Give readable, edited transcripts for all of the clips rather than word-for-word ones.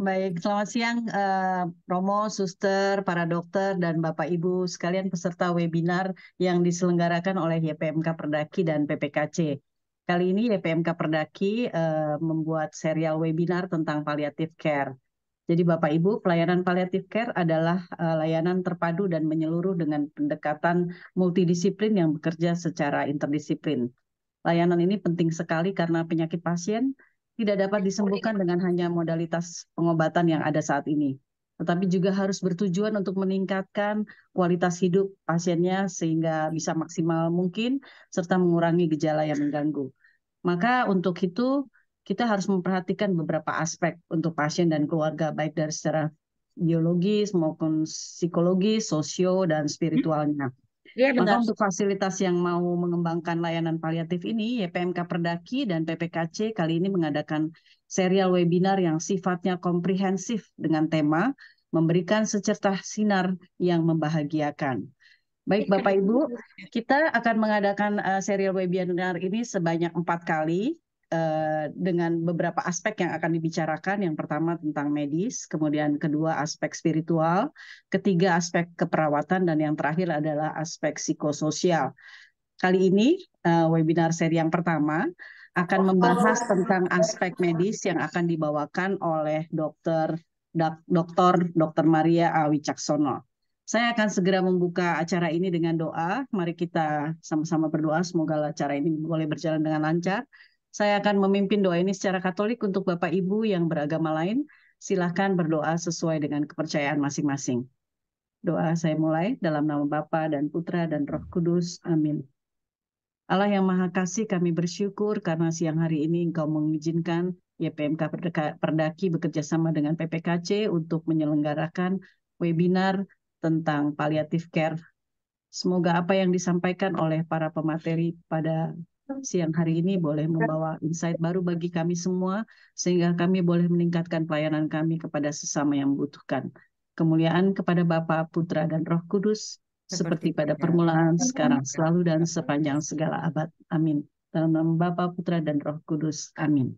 Baik, selamat siang Romo, Suster, para dokter, dan Bapak Ibu sekalian peserta webinar yang diselenggarakan oleh YPMK Perdaki dan PPKC. Kali ini YPMK Perdaki membuat serial webinar tentang palliative care. Jadi Bapak Ibu, pelayanan palliative care adalah layanan terpadu dan menyeluruh dengan pendekatan multidisiplin yang bekerja secara interdisiplin. Layanan ini penting sekali karena penyakit pasien tidak dapat disembuhkan dengan hanya modalitas pengobatan yang ada saat ini, tetapi juga harus bertujuan untuk meningkatkan kualitas hidup pasiennya sehingga bisa maksimal mungkin serta mengurangi gejala yang mengganggu. Maka untuk itu kita harus memperhatikan beberapa aspek untuk pasien dan keluarga, baik dari secara biologis maupun psikologis, sosio, dan spiritualnya. Iya Maka benar. untuk fasilitas yang mau mengembangkan layanan paliatif ini, YPMK Perdaki dan PPKC kali ini mengadakan serial webinar yang sifatnya komprehensif dengan tema memberikan secercah sinar yang membahagiakan. Baik Bapak Ibu, kita akan mengadakan serial webinar ini sebanyak 4 kali dengan beberapa aspek yang akan dibicarakan. Yang pertama tentang medis, kemudian kedua aspek spiritual, ketiga aspek keperawatan, dan yang terakhir adalah aspek psikososial. Kali ini webinar seri yang pertama akan membahas tentang aspek medis yang akan dibawakan oleh Dr. Maria A. Wicaksono. Saya akan segera membuka acara ini dengan doa. Mari kita sama-sama berdoa semoga acara ini boleh berjalan dengan lancar. Saya akan memimpin doa ini secara Katolik untuk Bapak Ibu yang beragama lain. Silahkan berdoa sesuai dengan kepercayaan masing-masing. Doa saya mulai dalam nama Bapa dan Putra dan Roh Kudus. Amin. Allah yang Maha Kasih, kami bersyukur karena siang hari ini Engkau mengizinkan YPMK Perdaki bekerja sama dengan PPKC untuk menyelenggarakan webinar tentang palliative care. Semoga apa yang disampaikan oleh para pemateri pada siang hari ini boleh membawa insight baru bagi kami semua, sehingga kami boleh meningkatkan pelayanan kami kepada sesama yang membutuhkan. Kemuliaan kepada Bapa, Putra, dan Roh Kudus, Seperti seperti pada permulaan, sekarang, selalu, dan sepanjang segala abad. Amin. Dalam nama Bapa, Putra, dan Roh Kudus. Amin.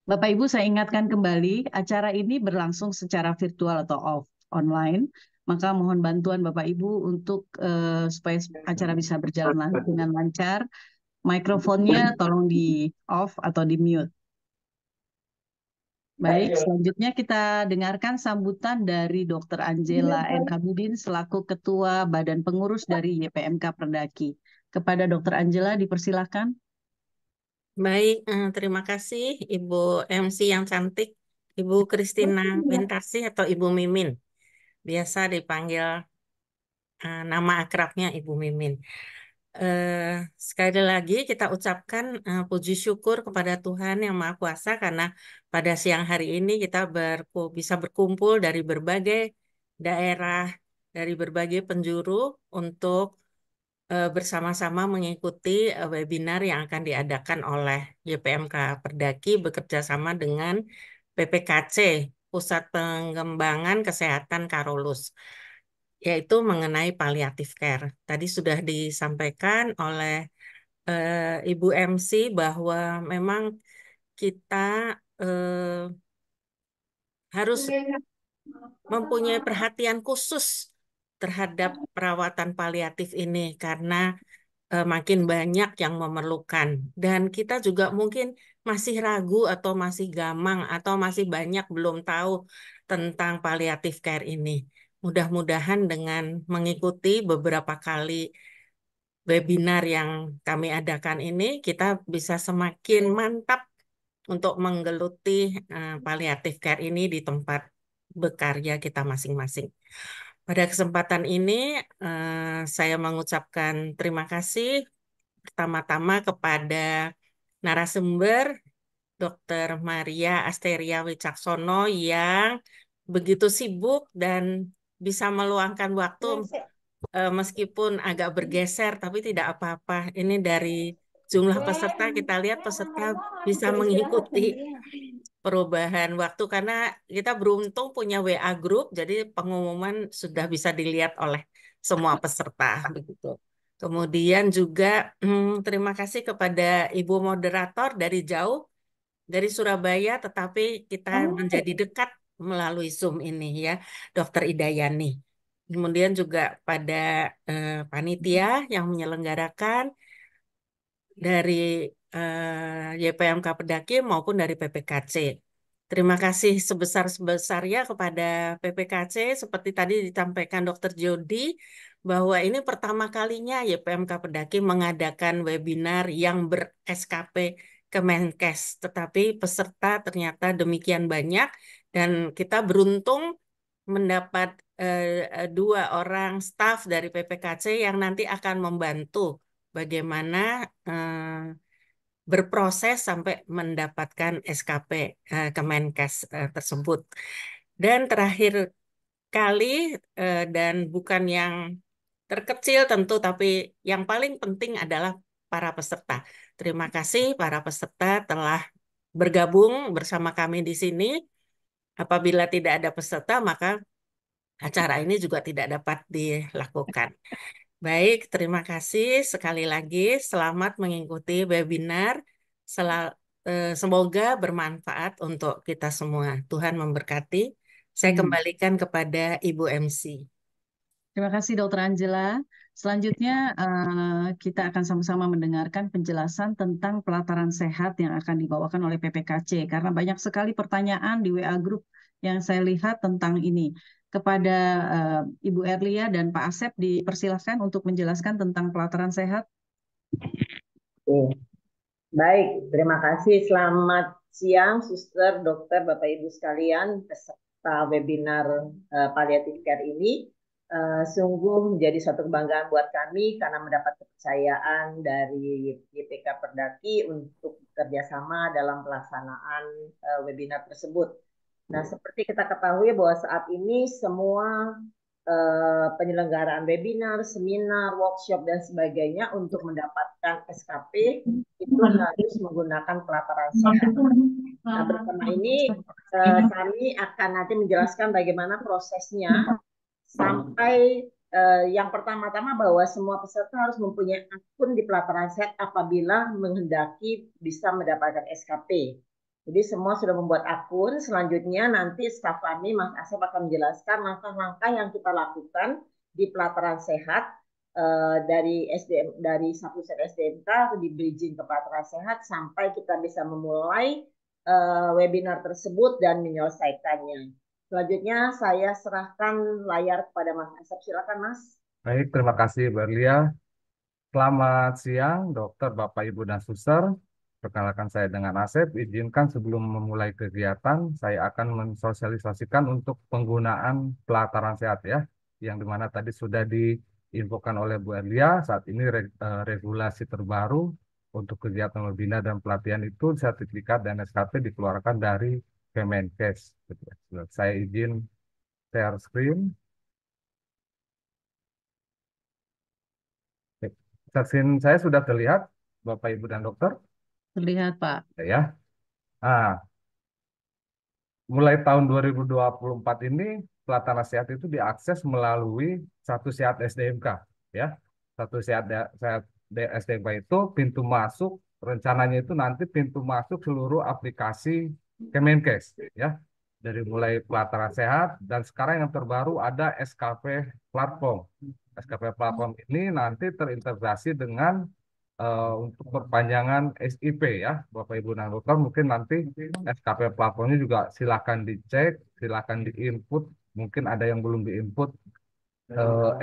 Bapak Ibu, saya ingatkan kembali, acara ini berlangsung secara virtual atau online. Maka mohon bantuan Bapak Ibu untuk supaya acara bisa berjalan dengan lancar. Mikrofonnya tolong di off atau di mute. Baik, selanjutnya kita dengarkan sambutan dari Dr. Angela N. Habibin selaku Ketua Badan Pengurus dari YPMK Perdaki. Kepada Dr. Angela dipersilakan. Baik, terima kasih Ibu MC yang cantik, Ibu Christina Bintasi atau Ibu Mimin. Biasa dipanggil nama akrabnya Ibu Mimin. Eh, Sekali lagi kita ucapkan puji syukur kepada Tuhan Yang Maha Kuasa karena pada siang hari ini kita bisa berkumpul dari berbagai daerah, dari berbagai penjuru untuk bersama-sama mengikuti webinar yang akan diadakan oleh YPMK Perdaki bekerja sama dengan PPKC, Pusat Pengembangan Kesehatan Karolus, yaitu mengenai palliative care. Tadi sudah disampaikan oleh Ibu MC bahwa memang kita harus mempunyai perhatian khusus terhadap perawatan paliatif ini karena makin banyak yang memerlukan. Dan kita juga mungkin masih ragu atau masih gamang atau masih banyak belum tahu tentang palliative care ini. Mudah-mudahan dengan mengikuti beberapa kali webinar yang kami adakan ini, kita bisa semakin mantap untuk menggeluti palliative care ini di tempat bekerja kita masing-masing. Pada kesempatan ini, saya mengucapkan terima kasih pertama-tama kepada narasumber Dr. Maria Asteria Wicaksono yang begitu sibuk dan bisa meluangkan waktu meskipun agak bergeser, tapi tidak apa-apa. Ini dari jumlah peserta, kita lihat peserta bisa mengikuti perubahan waktu karena kita beruntung punya WA group, jadi pengumuman sudah bisa dilihat oleh semua peserta begitu. Kemudian juga terima kasih kepada Ibu moderator dari jauh dari Surabaya, tetapi kita menjadi dekat melalui Zoom ini ya, Dokter Idayani. Kemudian juga pada panitia yang menyelenggarakan dari YPMK Pendaki maupun dari PPKC. Terima kasih sebesar-sebesarnya kepada PPKC, seperti tadi disampaikan Dokter Jody, bahwa ini pertama kalinya YPMK Pendaki mengadakan webinar yang ber-SKP Kemenkes. Tetapi peserta ternyata demikian banyak, dan kita beruntung mendapat dua orang staf dari PPKC yang nanti akan membantu bagaimana berproses sampai mendapatkan SKP Kemenkes tersebut. Dan terakhir kali dan bukan yang terkecil tentu, tapi yang paling penting adalah para peserta. Terima kasih para peserta telah bergabung bersama kami di sini. Apabila tidak ada peserta, maka acara ini juga tidak dapat dilakukan. Baik, terima kasih sekali lagi. Selamat mengikuti webinar. Semoga bermanfaat untuk kita semua. Tuhan memberkati. Saya Hmm. kembalikan kepada Ibu MC. Terima kasih Dokter Angela. Selanjutnya kita akan sama-sama mendengarkan penjelasan tentang pelataran sehat yang akan dibawakan oleh PPKC karena banyak sekali pertanyaan di WA Group yang saya lihat tentang ini. Kepada Ibu Erlia dan Pak Asep dipersilahkan untuk menjelaskan tentang pelataran sehat. Oke. Baik, terima kasih. Selamat siang, suster, dokter, Bapak Ibu sekalian, peserta webinar palliative care ini. Sungguh menjadi suatu kebanggaan buat kami karena mendapat kepercayaan dari YPK Perdaki untuk bekerjasama dalam pelaksanaan webinar tersebut. Nah, seperti kita ketahui bahwa saat ini semua penyelenggaraan webinar, seminar, workshop, dan sebagainya untuk mendapatkan SKP itu harus menggunakan pelataran sehat. Nah, bersama ini kami akan nanti menjelaskan bagaimana prosesnya sampai yang pertama-tama bahwa semua peserta harus mempunyai akun di pelataran sehat apabila menghendaki bisa mendapatkan SKP. Jadi semua sudah membuat akun. Selanjutnya nanti staf kami, Mas Asep akan menjelaskan langkah-langkah yang kita lakukan di pelataran sehat dari SDM, dari satu set SDMK di bridging ke pelataran sehat sampai kita bisa memulai webinar tersebut dan menyelesaikannya. Selanjutnya saya serahkan layar kepada Mas Asep. Silakan Mas. Baik, terima kasih Berlia. Selamat siang, dokter, Bapak, Ibu, dan suster. Perkenalkan saya dengan Asep. Izinkan sebelum memulai kegiatan, saya akan mensosialisasikan untuk penggunaan pelataran sehat ya, yang dimana tadi sudah diinfokan oleh Bu Erlia. Saat ini regulasi terbaru untuk kegiatan webinar dan pelatihan itu sertifikat dan SKP dikeluarkan dari Kemenkes. Saya izin share screen. Vaksin saya sudah terlihat, Bapak, Ibu, dan Dokter. Terlihat, Pak. Ya. Nah, mulai tahun 2024 ini, pelataran sehat itu diakses melalui satu sehat SDMK. Ya. Satu sehat SDMK itu pintu masuk, rencananya itu nanti pintu masuk seluruh aplikasi Kemenkes. Ya. Dari mulai pelataran sehat, dan sekarang yang terbaru ada SKP Platform. SKP Platform ini nanti terintegrasi dengan untuk perpanjangan SIP ya, Bapak Ibu dan Dokter, mungkin nanti SKP platformnya juga silakan dicek, silakan diinput, mungkin ada yang belum diinput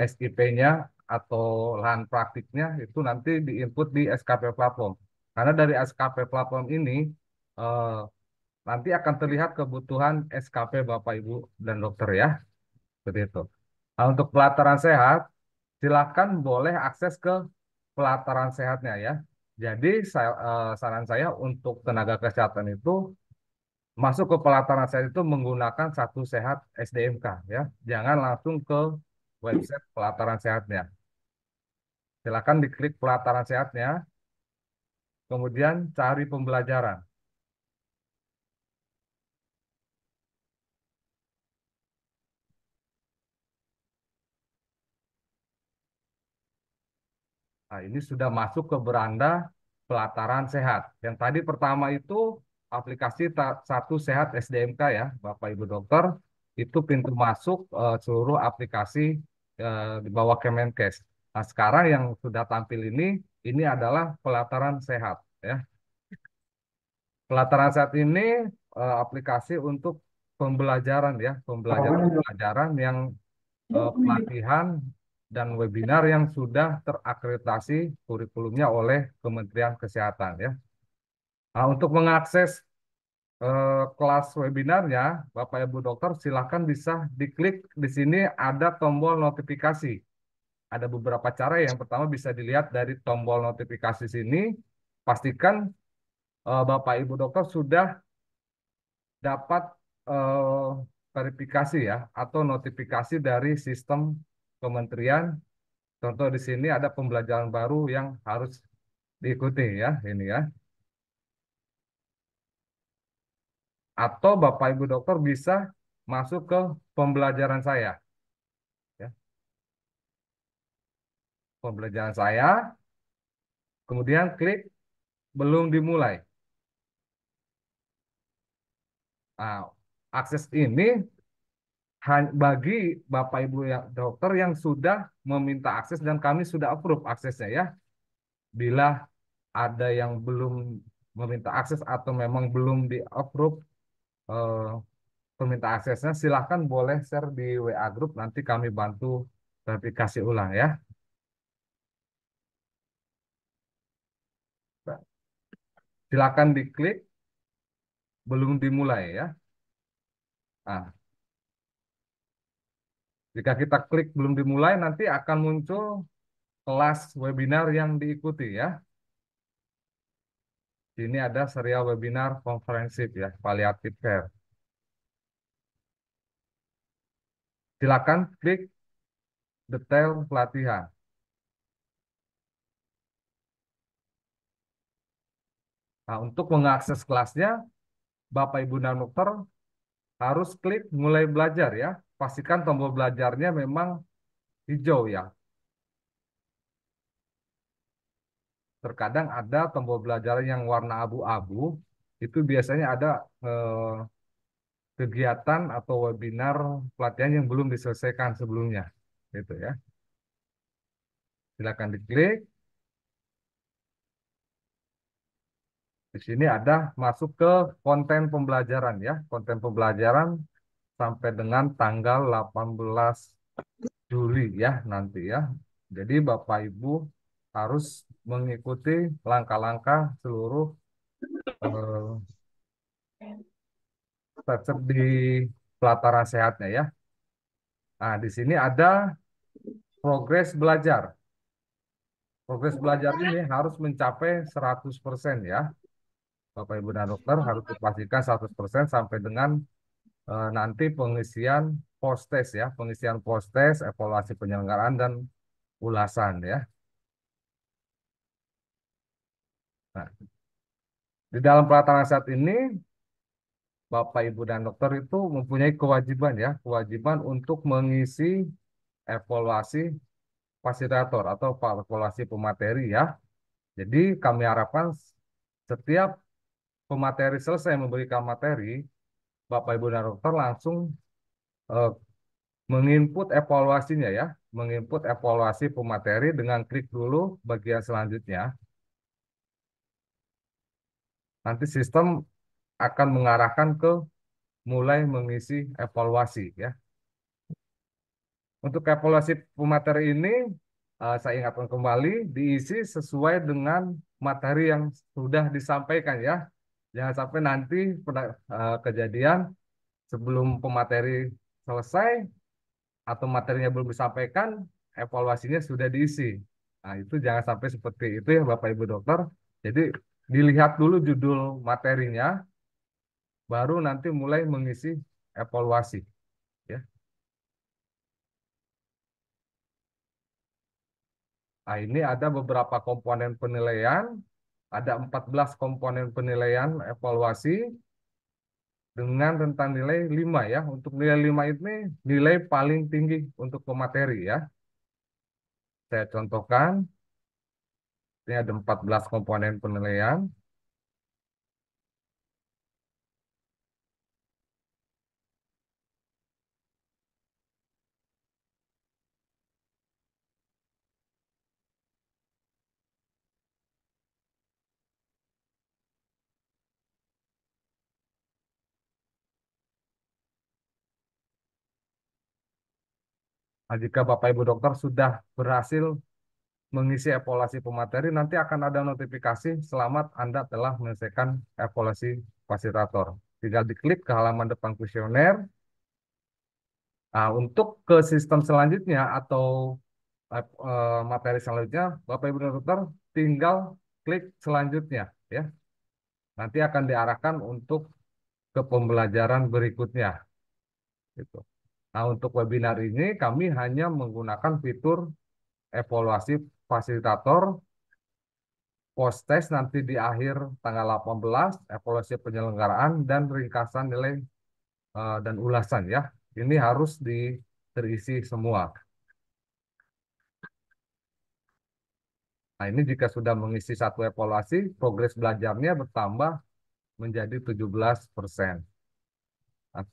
SIP-nya atau lahan praktiknya itu nanti diinput di SKP platform. Karena dari SKP platform ini eh, nanti akan terlihat kebutuhan SKP Bapak Ibu dan Dokter ya, seperti itu. Nah, untuk pelataran sehat, silakan boleh akses ke pelataran sehatnya ya. Jadi saran saya untuk tenaga kesehatan itu masuk ke pelataran sehat itu menggunakan satu sehat SDMK ya. Jangan langsung ke website pelataran sehatnya. Silakan diklik pelataran sehatnya, kemudian cari pembelajaran. Nah, ini sudah masuk ke beranda pelataran sehat. Yang tadi pertama itu aplikasi Satu Sehat SDMK ya, Bapak Ibu Dokter, itu pintu masuk seluruh aplikasi di bawah Kemenkes. Nah, sekarang yang sudah tampil ini adalah Pelataran Sehat ya. Pelataran Sehat ini aplikasi untuk pembelajaran ya, pembelajaran yang pelatihan dan webinar yang sudah terakreditasi kurikulumnya oleh Kementerian Kesehatan ya. Nah, untuk mengakses kelas webinarnya, Bapak Ibu Dokter silakan bisa diklik di sini ada tombol notifikasi. Ada beberapa cara. Yang pertama bisa dilihat dari tombol notifikasi sini. Pastikan Bapak Ibu Dokter sudah dapat eh, verifikasi ya atau notifikasi dari sistem kementerian. Contoh di sini ada pembelajaran baru yang harus diikuti ya ini ya. Atau Bapak Ibu Dokter bisa masuk ke pembelajaran saya ya. Pembelajaran saya, kemudian klik belum dimulai. Nah, akses ini bagi Bapak Ibu yang dokter yang sudah meminta akses dan kami sudah approve aksesnya ya. Bila ada yang belum meminta akses atau memang belum di approve eh, peminta aksesnya, silahkan boleh share di WA Group, nanti kami bantu verifikasi ulang ya. Silakan diklik belum dimulai ya. Nah, jika kita klik belum dimulai, nanti akan muncul kelas webinar yang diikuti ya. Ini ada serial webinar komprehensif ya, palliative care. Silakan klik detail pelatihan. Nah, untuk mengakses kelasnya, Bapak Ibu dan Dokter harus klik mulai belajar ya. Pastikan tombol belajarnya memang hijau ya. Terkadang ada tombol belajar yang warna abu-abu, itu biasanya ada kegiatan atau webinar pelatihan yang belum diselesaikan sebelumnya. Gitu ya. Silakan diklik. Di sini ada masuk ke konten pembelajaran ya. Konten pembelajaran sampai dengan tanggal 18 Juli ya nanti ya. Jadi Bapak Ibu harus mengikuti langkah-langkah seluruh step di pelataran sehatnya ya. Nah, di sini ada progres belajar. Progres belajar ini harus mencapai 100% ya. Bapak Ibu dan Dokter harus dipastikan 100% sampai dengan nanti pengisian post test ya, pengisian post test, evaluasi penyelenggaraan dan ulasan ya. Nah, di dalam pelataran saat ini Bapak Ibu dan Dokter itu mempunyai kewajiban ya, kewajiban untuk mengisi evaluasi fasilitator atau evaluasi pemateri ya. Jadi kami harapkan setiap pemateri selesai memberikan materi, Bapak Ibu dan Dokter langsung eh, menginput evaluasinya ya, menginput evaluasi pemateri dengan klik dulu bagian selanjutnya. Nanti sistem akan mengarahkan ke mulai mengisi evaluasi ya. Untuk evaluasi pemateri ini saya ingatkan kembali diisi sesuai dengan materi yang sudah disampaikan ya. Jangan sampai nanti kejadian sebelum pemateri selesai atau materinya belum disampaikan, evaluasinya sudah diisi. Nah, itu jangan sampai seperti itu ya Bapak Ibu Dokter. Jadi dilihat dulu judul materinya, baru nanti mulai mengisi evaluasi. Ya. Nah, ini ada beberapa komponen penilaian, ada 14 komponen penilaian evaluasi dengan rentang nilai 5 ya. Untuk nilai 5 ini nilai paling tinggi untuk pemateri ya. Saya contohkan, ini ada 14 komponen penilaian. Nah, jika Bapak Ibu dokter sudah berhasil mengisi evaluasi pemateri, nanti akan ada notifikasi selamat Anda telah menyelesaikan evaluasi fasilitator. Tinggal diklik ke halaman depan kuesioner. Nah, untuk ke sistem selanjutnya atau materi selanjutnya, Bapak Ibu dokter tinggal klik selanjutnya ya. Nanti akan diarahkan untuk ke pembelajaran berikutnya gitu. Nah, untuk webinar ini kami hanya menggunakan fitur evaluasi fasilitator, post test nanti di akhir tanggal 18, evaluasi penyelenggaraan dan ringkasan nilai dan ulasan ya. Ini harus terisi semua. Nah, ini jika sudah mengisi satu evaluasi, progres belajarnya bertambah menjadi 17%. Nah,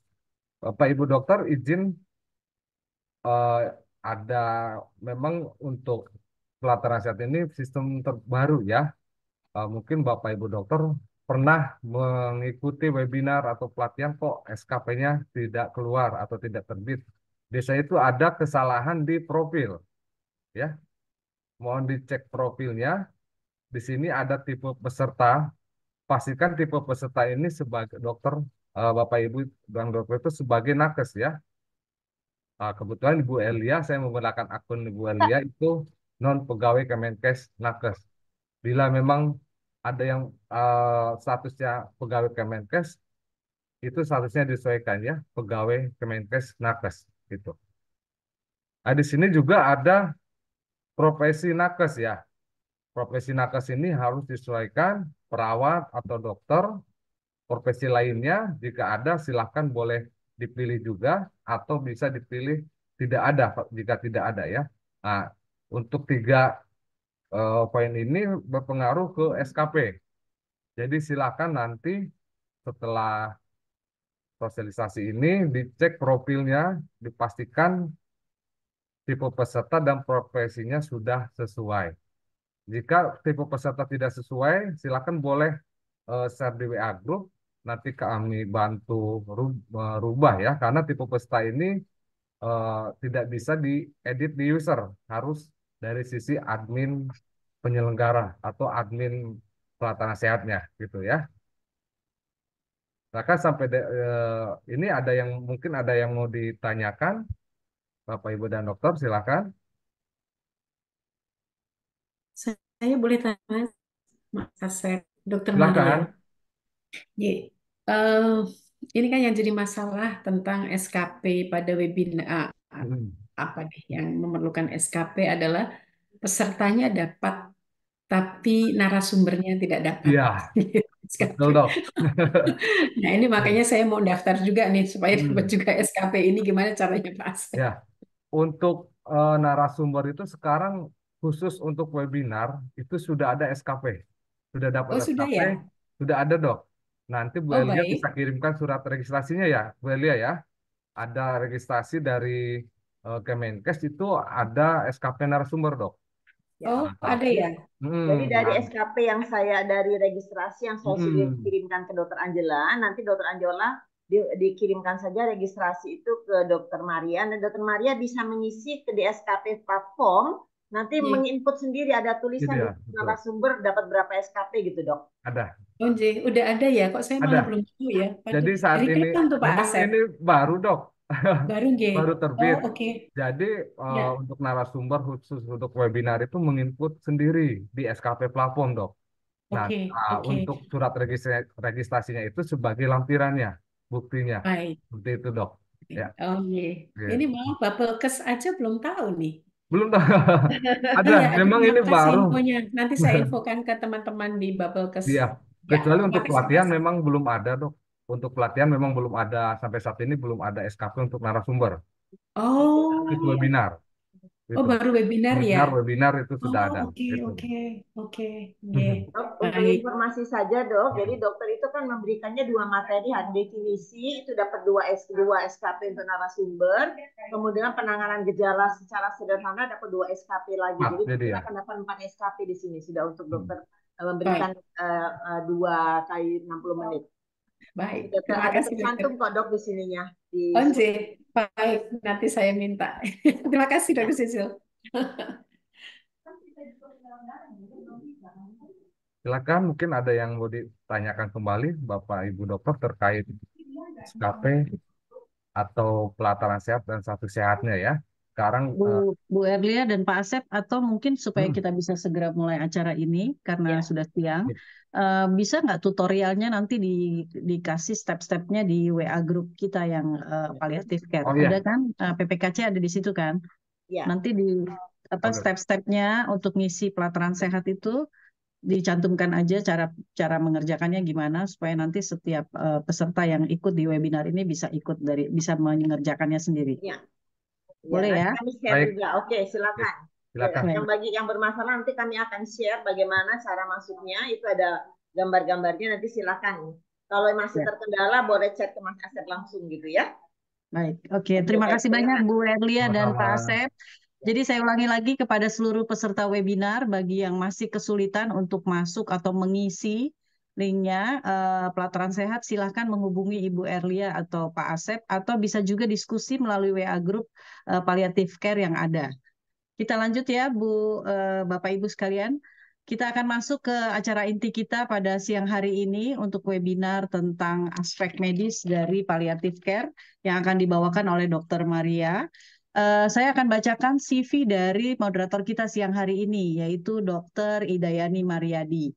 Bapak Ibu dokter izin eh, ada memang untuk pelatihan sehat ini sistem terbaru ya. Mungkin Bapak Ibu dokter pernah mengikuti webinar atau pelatihan kok SKP-nya tidak keluar atau tidak terbit. Biasanya itu ada kesalahan di profil ya. Mohon dicek profilnya. Di sini ada tipe peserta. Pastikan tipe peserta ini sebagai dokter, Bapak Ibu dan dokter itu sebagai nakes ya. Kebetulan Ibu Elia, saya menggunakan akun Ibu Elia itu non pegawai Kemenkes nakes. Bila memang ada yang statusnya pegawai Kemenkes, itu statusnya disesuaikan ya, pegawai Kemenkes nakes gitu. Nah, di sini juga ada profesi nakes ya. Profesi nakes ini harus disesuaikan perawat atau dokter. Profesi lainnya jika ada silahkan boleh dipilih juga atau bisa dipilih tidak ada jika tidak ada ya. Nah, untuk tiga poin ini berpengaruh ke SKP. Jadi silakan nanti setelah sosialisasi ini dicek profilnya, dipastikan tipe peserta dan profesinya sudah sesuai. Jika tipe peserta tidak sesuai, silakan boleh share di WA Group. Nanti kami bantu merubah ya, karena tipe peserta ini tidak bisa diedit di user, harus dari sisi admin penyelenggara atau admin pelatihan sehatnya gitu ya. Maka sampai ini ada yang mungkin ada yang mau ditanyakan, Bapak Ibu dan Dokter, silakan. Saya boleh tanya, Mas Asep, Dokter Maria. Silakan. Eh, ini kan yang jadi masalah tentang SKP pada webinar apa nih yang memerlukan SKP adalah pesertanya dapat tapi narasumbernya tidak dapat. Iya, SKP. betul dok. Nah ini makanya saya mau daftar juga nih supaya dapat juga SKP ini gimana caranya Pak Asep? Ya, untuk narasumber itu sekarang khusus untuk webinar itu sudah ada SKP, sudah dapat Oh sudah SKP, ya? sudah ada dok. Nanti Bu Oh Elia baik. bisa kirimkan surat registrasinya ya, Bu Elia ya. Ada registrasi dari Kemenkes itu ada SKP narasumber dok. Oh Nah, ada ya? Jadi dari nah, SKP yang saya dari registrasi yang saya sudah kirimkan ke Dokter Angela, nanti Dokter Angela dikirimkan saja registrasi itu ke Dokter Maria, dan Dokter Maria bisa mengisi ke di SKP platform, nanti menginput sendiri ada tulisan gitu ya, di narasumber dapat berapa SKP gitu dok. ada. Oh, udah ada ya? Kok saya malah Ada. belum tahu ya? Jadi saat Dari ini kapan tuh Pak memang Asep? ini baru dok, Baru nggih. baru Oh terbit. oke. Jadi Ya. untuk narasumber khusus untuk webinar itu menginput sendiri di SKP platform dok. Nah, Oke. Oke. untuk surat registrasinya itu sebagai lampirannya, buktinya. Baik. Seperti itu dok. Ya. Oh iya. Oke. Ini mau Bapelkes aja belum tahu nih. Belum tahu. Ada, Iya, memang ini makasih baru. infonya. Nanti saya infokan ke teman-teman di Bapelkes. Iya. Ya, Kecuali untuk makasih pelatihan Pak Asep. memang belum ada dok. Untuk pelatihan memang belum ada sampai saat ini belum ada SKP untuk narasumber. Oh. Itu webinar. Oh, Gitu. baru webinar ya? Webinar itu sudah Oh, ada. oke, Gitu. oke. Nggih. Dok, untuk Baik. informasi saja dok, jadi dokter itu kan memberikannya 2 materi, hard definisi itu dapat 2 SKP untuk narasumber, kemudian penanganan gejala secara sederhana dapat 2 SKP lagi, jadi Jadi kita ya. akan dapat 4 SKP di sini sudah untuk dokter memberikan Baik. 2 kali 60 menit. Baik. Sudah Terima ada kasih dokter. tercantum kok dok di sininya. Onje. Baik, nanti saya minta. Terima kasih, Dr. Sisil. Silakan, mungkin ada yang mau ditanyakan kembali Bapak Ibu dokter terkait SKP atau pelataran sehat dan satu sehatnya ya. Sekarang Bu Erlia dan Pak Asep, atau mungkin supaya kita bisa segera mulai acara ini karena Ya. sudah siang, bisa nggak tutorialnya nanti dikasih step-stepnya di WA grup kita yang palliative care? Oh iya. Ada kan? PPKC ada di situ kan? Ya. Nanti di apa Oke. step-stepnya untuk ngisi pelataran sehat itu dicantumkan aja cara mengerjakannya gimana supaya nanti setiap peserta yang ikut di webinar ini bisa mengerjakannya sendiri. Ya. Boleh nanti ya? kami share Baik. juga. Oke, silakan. Silakan. Yang bagi yang bermasalah nanti kami akan share bagaimana cara masuknya. Itu ada gambar-gambarnya, nanti silakan. Kalau masih Ya. terkendala boleh chat ke Mas Asep langsung gitu ya. Baik, oke. Terima kasih banyak Bu Erlia dan Pak Asep. Jadi saya ulangi lagi kepada seluruh peserta webinar, bagi yang masih kesulitan untuk masuk atau mengisi linknya pelataran sehat, silahkan menghubungi Ibu Erlia atau Pak Asep, atau bisa juga diskusi melalui WA Group Palliative Care yang ada. Kita lanjut ya Bapak Ibu sekalian. Kita akan masuk ke acara inti kita pada siang hari ini untuk webinar tentang aspek medis dari palliative care yang akan dibawakan oleh Dr. Maria. Saya akan bacakan CV dari moderator kita siang hari ini, yaitu Dr. Idayani Mariadi.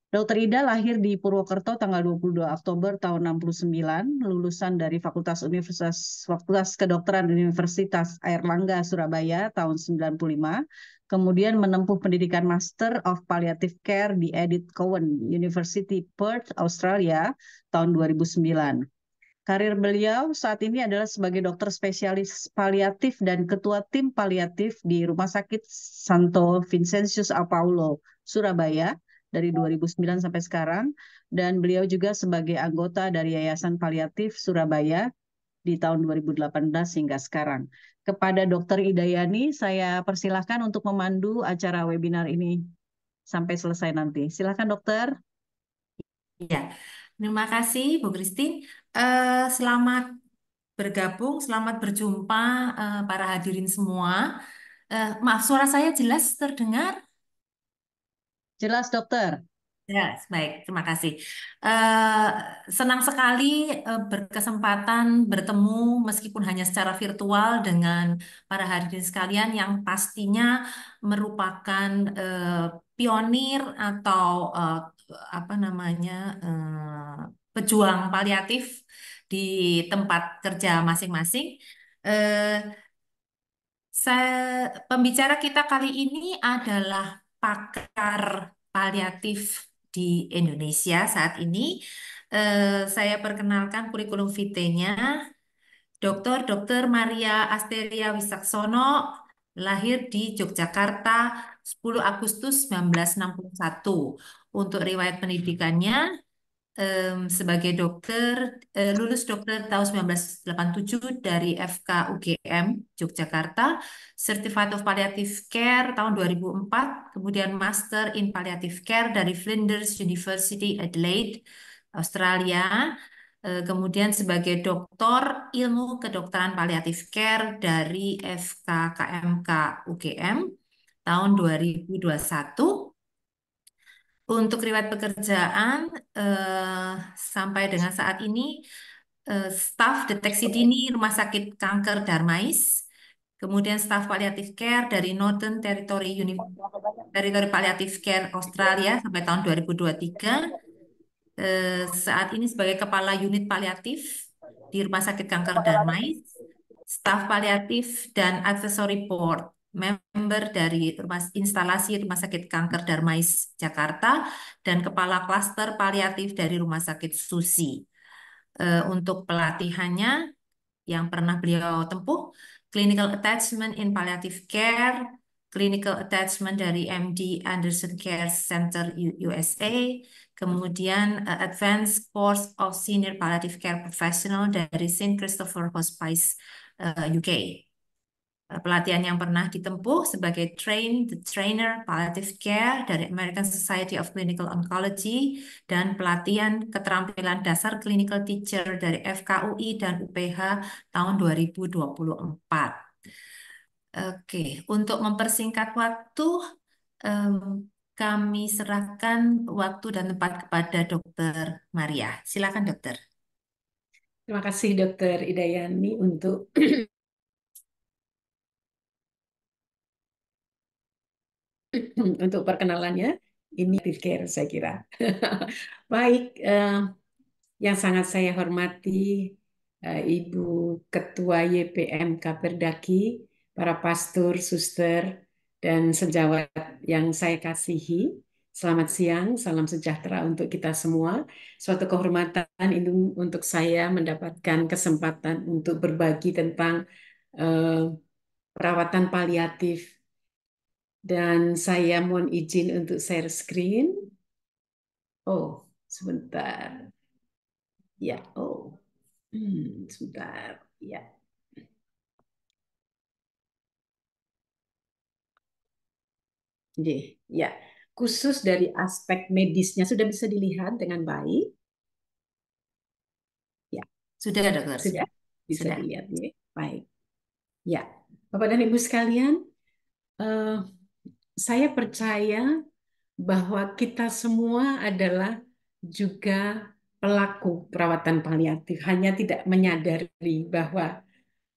Dr. Ida lahir di Purwokerto tanggal 22 Oktober tahun 69, lulusan dari Fakultas Kedokteran Universitas Airlangga Surabaya tahun 95, kemudian menempuh pendidikan Master of Palliative Care di Edith Cowan University Perth, Australia tahun 2009. Karir beliau saat ini adalah sebagai dokter spesialis paliatif dan ketua tim paliatif di Rumah Sakit Santo Vincentius Paulo, Surabaya dari 2009 sampai sekarang, dan beliau juga sebagai anggota dari Yayasan Paliatif Surabaya di tahun 2018 hingga sekarang. Kepada Dr. Idayani, saya persilahkan untuk memandu acara webinar ini sampai selesai nanti. Silakan dokter. Ya, terima kasih Bu Christine. Selamat bergabung, selamat berjumpa para hadirin semua. Maaf, suara saya jelas terdengar? Jelas dokter. Ya, baik, terima kasih. Eh, Senang sekali berkesempatan bertemu meskipun hanya secara virtual dengan para hadirin sekalian yang pastinya merupakan pionir atau apa namanya pejuang paliatif di tempat kerja masing-masing. Eh, Pembicara kita kali ini adalah pakar paliatif di Indonesia saat ini. Saya perkenalkan kurikulum vitae-nya. Dr. Maria Asteria Wisaksono lahir di Yogyakarta 10 Agustus 1961. Untuk riwayat pendidikannya, sebagai dokter, lulus dokter tahun 1987 dari FK UGM Yogyakarta, Certified of Palliative Care tahun 2004, kemudian Master in Palliative Care dari Flinders University Adelaide, Australia, kemudian sebagai doktor ilmu kedokteran palliative care dari FK KMK UGM tahun 2021. Untuk riwayat pekerjaan sampai dengan saat ini staf deteksi dini Rumah Sakit Kanker Darmais, kemudian staf palliative care dari Northern Territory Palliative Care Australia sampai tahun 2023. Saat ini sebagai kepala unit paliatif di Rumah Sakit Kanker Darmais, staf paliatif dan advisory board member dari instalasi Rumah Sakit Kanker Darmais Jakarta dan Kepala Klaster Paliatif dari Rumah Sakit Susi. Untuk pelatihannya yang pernah beliau tempuh, Clinical Attachment in Palliative Care, Clinical Attachment dari MD Anderson Care Center USA, kemudian Advanced Course of Senior Palliative Care Professional dari St. Christopher Hospice UK. Pelatihan yang pernah ditempuh sebagai the trainer palliative care dari American Society of Clinical Oncology dan pelatihan keterampilan dasar clinical teacher dari FKUI dan UPH tahun 2024. Oke, untuk mempersingkat waktu, em, kami serahkan waktu dan tempat kepada Dokter Maria. Silakan, Dokter. Terima kasih Dokter Idayani untuk untuk perkenalannya. Ini active care saya kira. Baik, yang sangat saya hormati Ibu Ketua YPMK Perdaki, para pastor, suster, dan sejawat yang saya kasihi. Selamat siang, salam sejahtera untuk kita semua. Suatu kehormatan ini untuk saya mendapatkan kesempatan untuk berbagi tentang perawatan paliatif. Dan saya mohon izin untuk share screen. Oh, sebentar. Ya, oh. Sebentar. Ya. Oke, ya. Khusus dari aspek medisnya sudah bisa dilihat dengan baik. Ya, Sudah, Dokter. sudah bisa Sudah. dilihat ya. Baik. Ya, Bapak dan Ibu sekalian, saya percaya bahwa kita semua adalah juga pelaku perawatan paliatif, hanya tidak menyadari bahwa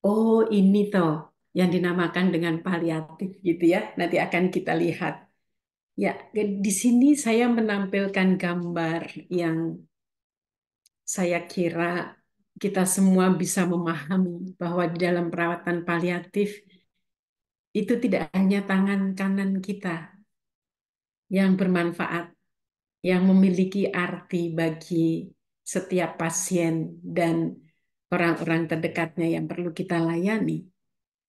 oh ini toh yang dinamakan dengan paliatif gitu ya. Nanti akan kita lihat. Ya, di sini saya menampilkan gambar yang saya kira kita semua bisa memahami bahwa di dalam perawatan paliatif itu tidak hanya tangan kanan kita yang bermanfaat, yang memiliki arti bagi setiap pasien dan orang-orang terdekatnya yang perlu kita layani.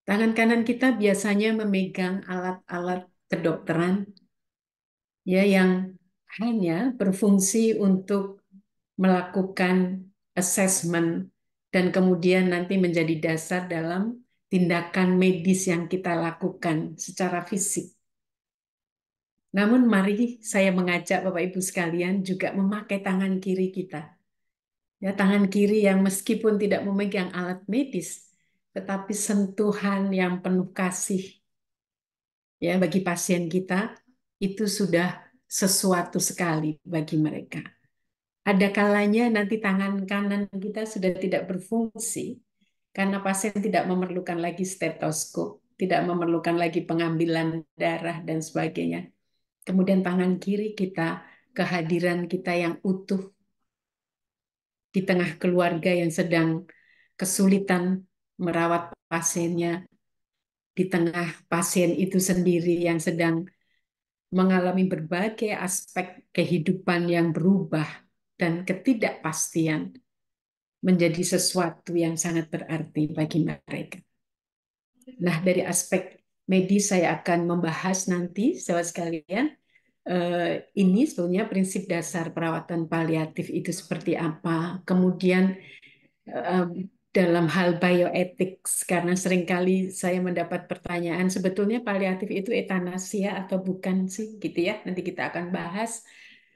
Tangan kanan kita biasanya memegang alat-alat kedokteran ya yang hanya berfungsi untuk melakukan assessment dan kemudian nanti menjadi dasar dalam tindakan medis yang kita lakukan secara fisik. Namun mari saya mengajak Bapak Ibu sekalian juga memakai tangan kiri kita. Ya, tangan kiri yang meskipun tidak memegang alat medis, tetapi sentuhan yang penuh kasih ya bagi pasien kita itu sudah sesuatu sekali bagi mereka. Ada kalanya nanti tangan kanan kita sudah tidak berfungsi karena pasien tidak memerlukan lagi stetoskop, tidak memerlukan lagi pengambilan darah dan sebagainya. Kemudian tangan kiri kita, kehadiran kita yang utuh di tengah keluarga yang sedang kesulitan merawat pasiennya, di tengah pasien itu sendiri yang sedang mengalami berbagai aspek kehidupan yang berubah dan ketidakpastian menjadi sesuatu yang sangat berarti bagi mereka. Nah, dari aspek medis saya akan membahas nanti, sahabat sekalian, ini sebetulnya prinsip dasar perawatan paliatif itu seperti apa. Kemudian dalam hal bioethics, karena seringkali saya mendapat pertanyaan, sebetulnya paliatif itu etanasia atau bukan sih, gitu ya. Nanti kita akan bahas.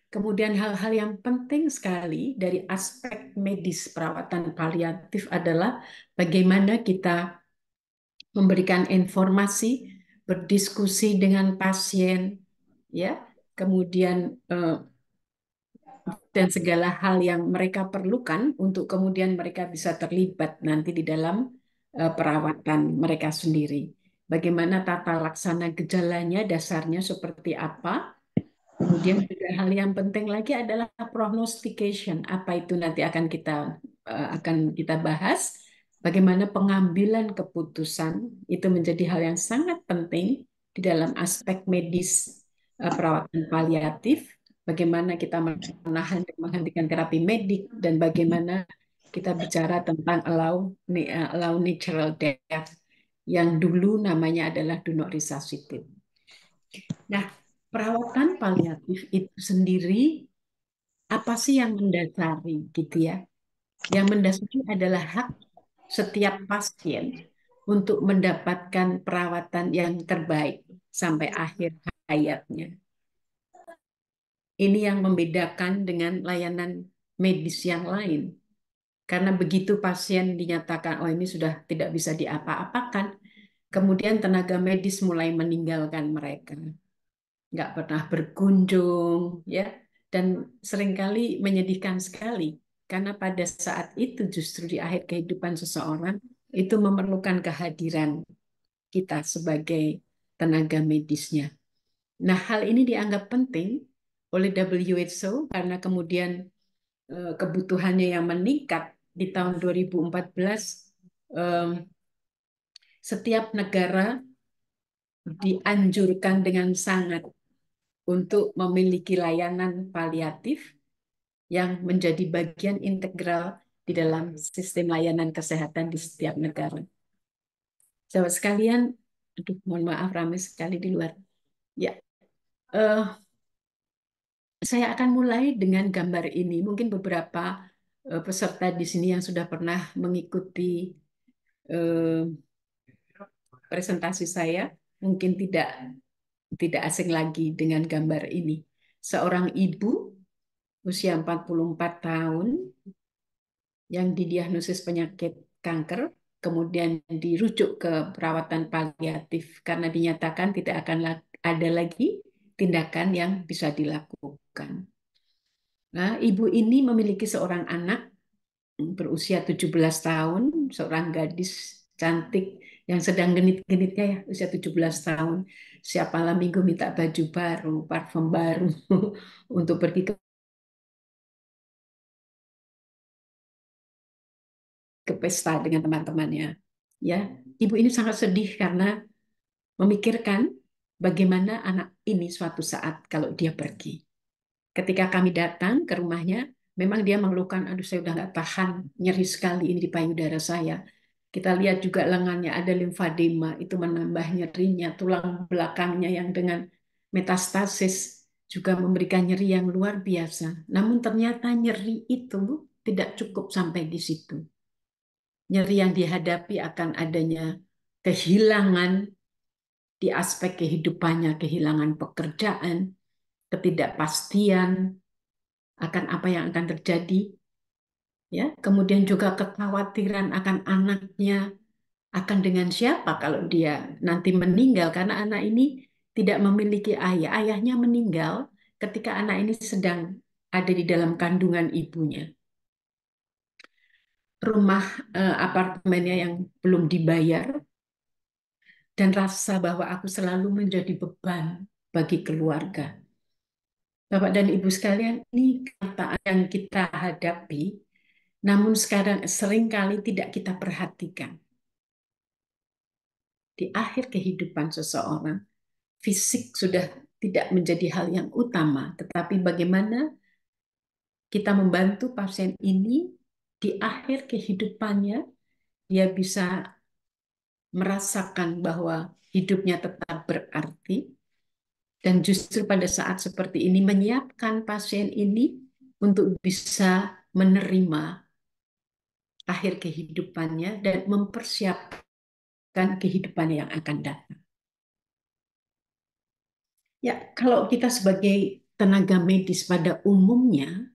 Kemudian hal-hal yang penting sekali dari aspek medis perawatan paliatif adalah bagaimana kita memberikan informasi, berdiskusi dengan pasien, ya, kemudian dan segala hal yang mereka perlukan untuk kemudian mereka bisa terlibat nanti di dalam perawatan mereka sendiri. Bagaimana tata laksana gejalanya, dasarnya seperti apa. Kemudian juga hal yang penting lagi adalah prognostication. Apa itu nanti akan kita bahas. Bagaimana pengambilan keputusan itu menjadi hal yang sangat penting di dalam aspek medis perawatan paliatif. Bagaimana kita menahan dan menghentikan terapi medik dan bagaimana kita bicara tentang allow natural death yang dulu namanya adalah do not resuscitate. Nah, perawatan paliatif itu sendiri apa sih yang mendasari gitu ya? Yang mendasari adalah hak setiap pasien untuk mendapatkan perawatan yang terbaik sampai akhir hayatnya. Ini yang membedakan dengan layanan medis yang lain. Karena begitu pasien dinyatakan, oh ini sudah tidak bisa diapa-apakan, kemudian tenaga medis mulai meninggalkan mereka. Nggak pernah berkunjung, ya, dan seringkali menyedihkan sekali. Karena pada saat itu justru di akhir kehidupan seseorang, itu memerlukan kehadiran kita sebagai tenaga medisnya. Nah, hal ini dianggap penting oleh WHO karena kemudian kebutuhannya yang meningkat di tahun 2014, setiap negara dianjurkan dengan sangat untuk memiliki layanan paliatif yang menjadi bagian integral di dalam sistem layanan kesehatan di setiap negara. Sahabat sekalian, aduh mohon maaf ramai sekali di luar. Ya, saya akan mulai dengan gambar ini. Mungkin beberapa peserta di sini yang sudah pernah mengikuti presentasi saya, mungkin tidak asing lagi dengan gambar ini. Seorang ibu usia 44 tahun yang didiagnosis penyakit kanker, kemudian dirujuk ke perawatan paliatif karena dinyatakan tidak akan ada lagi tindakan yang bisa dilakukan. Nah, ibu ini memiliki seorang anak berusia 17 tahun, seorang gadis cantik yang sedang genit-genitnya ya, usia 17 tahun. Siap malam minggu minta baju baru, parfum baru untuk pergi ke pesta dengan teman-temannya. Ya, ibu ini sangat sedih karena memikirkan bagaimana anak ini suatu saat kalau dia pergi. Ketika kami datang ke rumahnya, memang dia mengeluhkan, aduh saya udah nggak tahan, nyeri sekali ini di payudara saya. Kita lihat juga lengannya ada limfadema, itu menambah nyerinya, tulang belakangnya yang dengan metastasis juga memberikan nyeri yang luar biasa. Namun ternyata nyeri itu tidak cukup sampai di situ. Nyeri yang dihadapi akan adanya kehilangan di aspek kehidupannya, kehilangan pekerjaan, ketidakpastian akan apa yang akan terjadi, ya. Kemudian juga kekhawatiran akan anaknya, akan dengan siapa kalau dia nanti meninggal karena anak ini tidak memiliki ayah. Ayahnya meninggal ketika anak ini sedang ada di dalam kandungan ibunya. Rumah apartemennya yang belum dibayar, dan rasa bahwa aku selalu menjadi beban bagi keluarga. Bapak dan Ibu sekalian, ini kenyataan yang kita hadapi, namun sekarang seringkali tidak kita perhatikan. Di akhir kehidupan seseorang, fisik sudah tidak menjadi hal yang utama, tetapi bagaimana kita membantu pasien ini di akhir kehidupannya, dia bisa merasakan bahwa hidupnya tetap berarti, dan justru pada saat seperti ini menyiapkan pasien ini untuk bisa menerima akhir kehidupannya dan mempersiapkan kehidupan yang akan datang. Ya, kalau kita sebagai tenaga medis pada umumnya,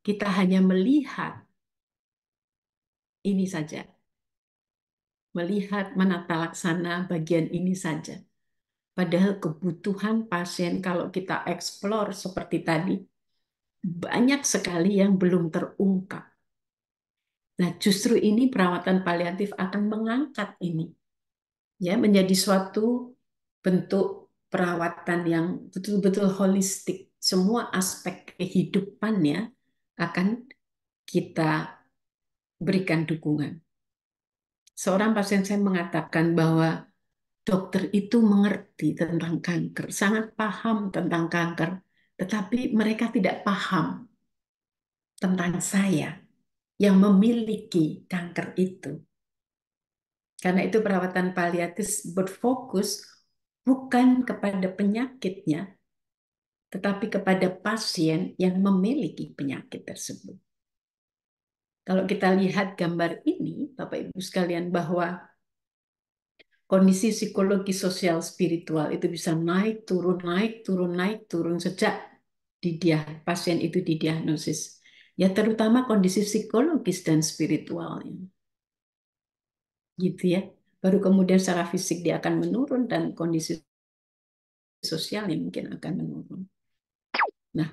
kita hanya melihat ini saja. Melihat menata laksana bagian ini saja. Padahal kebutuhan pasien kalau kita eksplor seperti tadi, banyak sekali yang belum terungkap. Nah, justru ini perawatan paliatif akan mengangkat ini, ya, menjadi suatu bentuk perawatan yang betul-betul holistik. Semua aspek kehidupannya akan kita berikan dukungan. Seorang pasien saya mengatakan bahwa dokter itu mengerti tentang kanker, sangat paham tentang kanker, tetapi mereka tidak paham tentang saya yang memiliki kanker itu. Karena itu perawatan paliatif berfokus bukan kepada penyakitnya, tetapi kepada pasien yang memiliki penyakit tersebut. Kalau kita lihat gambar ini, Bapak Ibu sekalian, bahwa kondisi psikologi sosial spiritual itu bisa naik turun naik turun naik turun sejak pasien itu didiagnosis. Ya terutama kondisi psikologis dan spiritualnya. Gitu ya. Baru kemudian secara fisik dia akan menurun dan kondisi sosialnya mungkin akan menurun. Nah,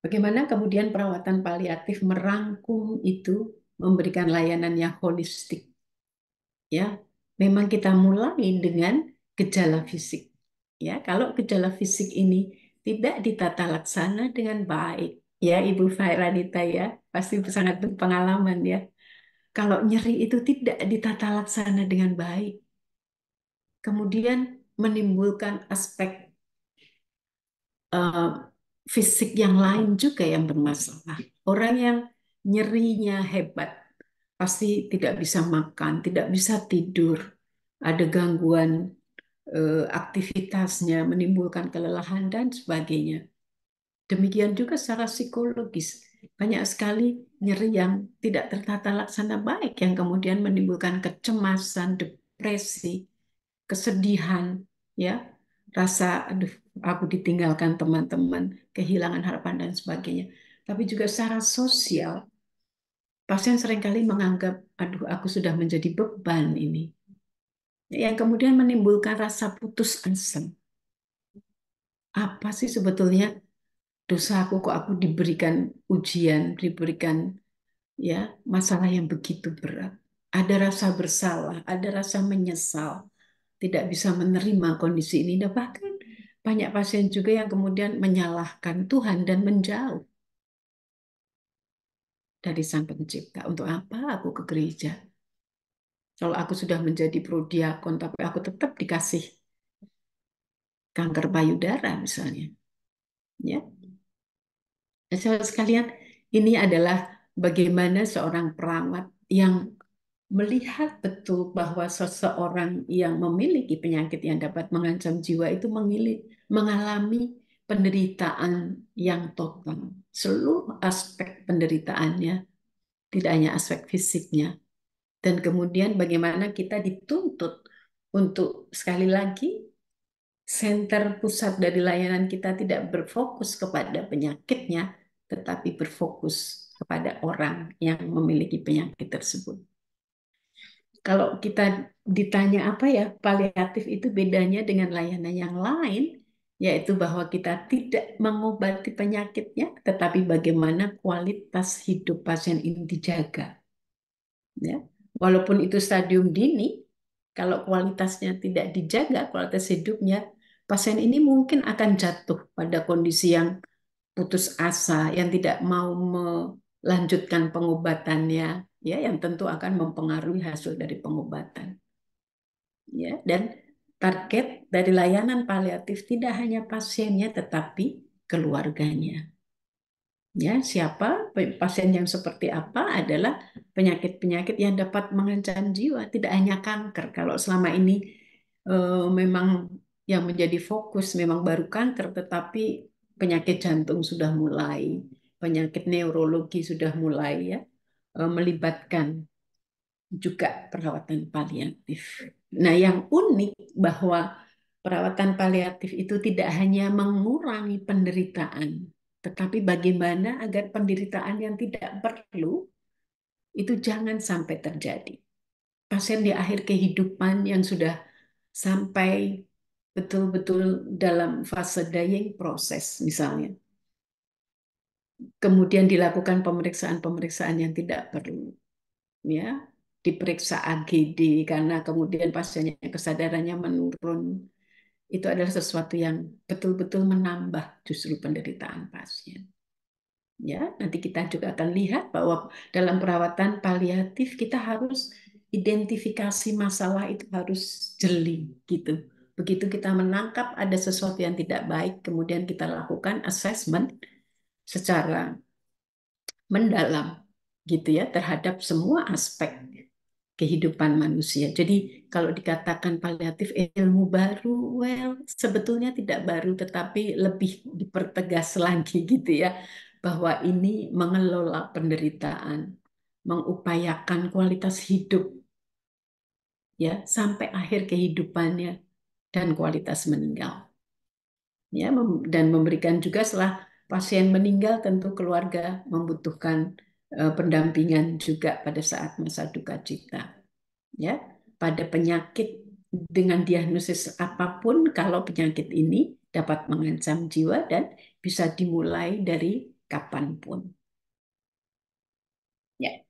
bagaimana kemudian perawatan paliatif merangkum itu, memberikan layanan yang holistik. Ya, memang kita mulai dengan gejala fisik. Ya, kalau gejala fisik ini tidak ditata laksana dengan baik, ya Ibu Fairanita ya, pasti sangat berpengalaman ya. Kalau nyeri itu tidak ditata laksana dengan baik, kemudian menimbulkan aspek uh, fisik yang lain juga yang bermasalah. Orang yang nyerinya hebat pasti tidak bisa makan, tidak bisa tidur, ada gangguan aktivitasnya, menimbulkan kelelahan dan sebagainya. Demikian juga secara psikologis. Banyak sekali nyeri yang tidak tertata laksana baik yang kemudian menimbulkan kecemasan, depresi, kesedihan, ya, rasa aduh aku ditinggalkan teman-teman, kehilangan harapan dan sebagainya. Tapi juga secara sosial, pasien seringkali menganggap aduh aku sudah menjadi beban ini. Yang kemudian menimbulkan rasa putus asa. Apa sih sebetulnya dosaku kok aku diberikan ujian, diberikan ya masalah yang begitu berat. Ada rasa bersalah, ada rasa menyesal, tidak bisa menerima kondisi ini. Dan bahkan banyak pasien juga yang kemudian menyalahkan Tuhan dan menjauh dari Sang Pencipta. Untuk apa aku ke gereja? Kalau aku sudah menjadi prodiakon, tapi aku tetap dikasih kanker payudara misalnya. Ya, saudara sekalian, ini adalah bagaimana seorang perawat yang melihat betul bahwa seseorang yang memiliki penyakit yang dapat mengancam jiwa itu mengalami penderitaan yang total. Seluruh aspek penderitaannya, tidak hanya aspek fisiknya. Dan kemudian bagaimana kita dituntut untuk sekali lagi center pusat dari layanan kita tidak berfokus kepada penyakitnya, tetapi berfokus kepada orang yang memiliki penyakit tersebut. Kalau kita ditanya apa ya paliatif itu bedanya dengan layanan yang lain, yaitu bahwa kita tidak mengobati penyakitnya, tetapi bagaimana kualitas hidup pasien ini dijaga. Ya, walaupun itu stadium dini, kalau kualitasnya tidak dijaga, kualitas hidupnya, pasien ini mungkin akan jatuh pada kondisi yang putus asa, yang tidak mau melanjutkan pengobatannya, ya, yang tentu akan mempengaruhi hasil dari pengobatan. Ya, dan target dari layanan paliatif tidak hanya pasiennya, tetapi keluarganya. Ya, siapa pasien yang seperti apa adalah penyakit-penyakit yang dapat mengancam jiwa, tidak hanya kanker. Kalau selama ini memang yang menjadi fokus memang baru kanker, tetapi penyakit jantung sudah mulai, penyakit neurologi sudah mulai ya melibatkan juga perawatan paliatif. Nah, yang unik bahwa perawatan paliatif itu tidak hanya mengurangi penderitaan, tetapi bagaimana agar penderitaan yang tidak perlu itu jangan sampai terjadi. Pasien di akhir kehidupan yang sudah sampai betul-betul dalam fase dying proses misalnya. Kemudian dilakukan pemeriksaan-pemeriksaan yang tidak perlu. Ya, diperiksa AGD karena kemudian pasiennya kesadarannya menurun. Itu adalah sesuatu yang betul-betul menambah justru penderitaan pasien. Ya, nanti kita juga akan lihat bahwa dalam perawatan paliatif kita harus identifikasi masalah itu harus jeli gitu. Begitu kita menangkap ada sesuatu yang tidak baik, kemudian kita lakukan assessment secara mendalam gitu ya terhadap semua aspek kehidupan manusia. Jadi kalau dikatakan paliatif ilmu baru, well sebetulnya tidak baru tetapi lebih dipertegas lagi gitu ya bahwa ini mengelola penderitaan, mengupayakan kualitas hidup ya sampai akhir kehidupannya dan kualitas meninggal. Ya, dan memberikan juga setelah pasien meninggal tentu keluarga membutuhkan pendampingan juga pada saat masa duka cita. Ya, pada penyakit dengan diagnosis apapun, kalau penyakit ini dapat mengancam jiwa dan bisa dimulai dari kapanpun. Ya.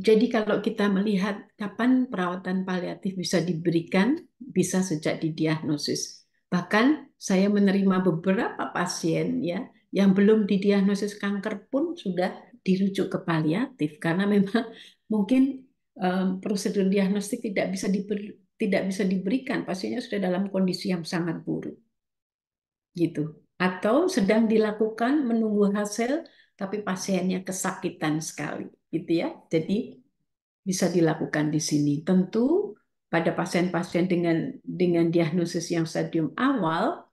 Jadi kalau kita melihat kapan perawatan paliatif bisa diberikan, bisa sejak didiagnosis. Bahkan saya menerima beberapa pasien ya yang belum didiagnosis kanker pun sudah dirujuk ke paliatif karena memang mungkin prosedur diagnostik tidak bisa diberikan, pasiennya sudah dalam kondisi yang sangat buruk gitu. Atau sedang dilakukan menunggu hasil tapi pasiennya kesakitan sekali gitu ya. Jadi bisa dilakukan di sini. Tentu pada pasien-pasien dengan diagnosis yang stadium awal,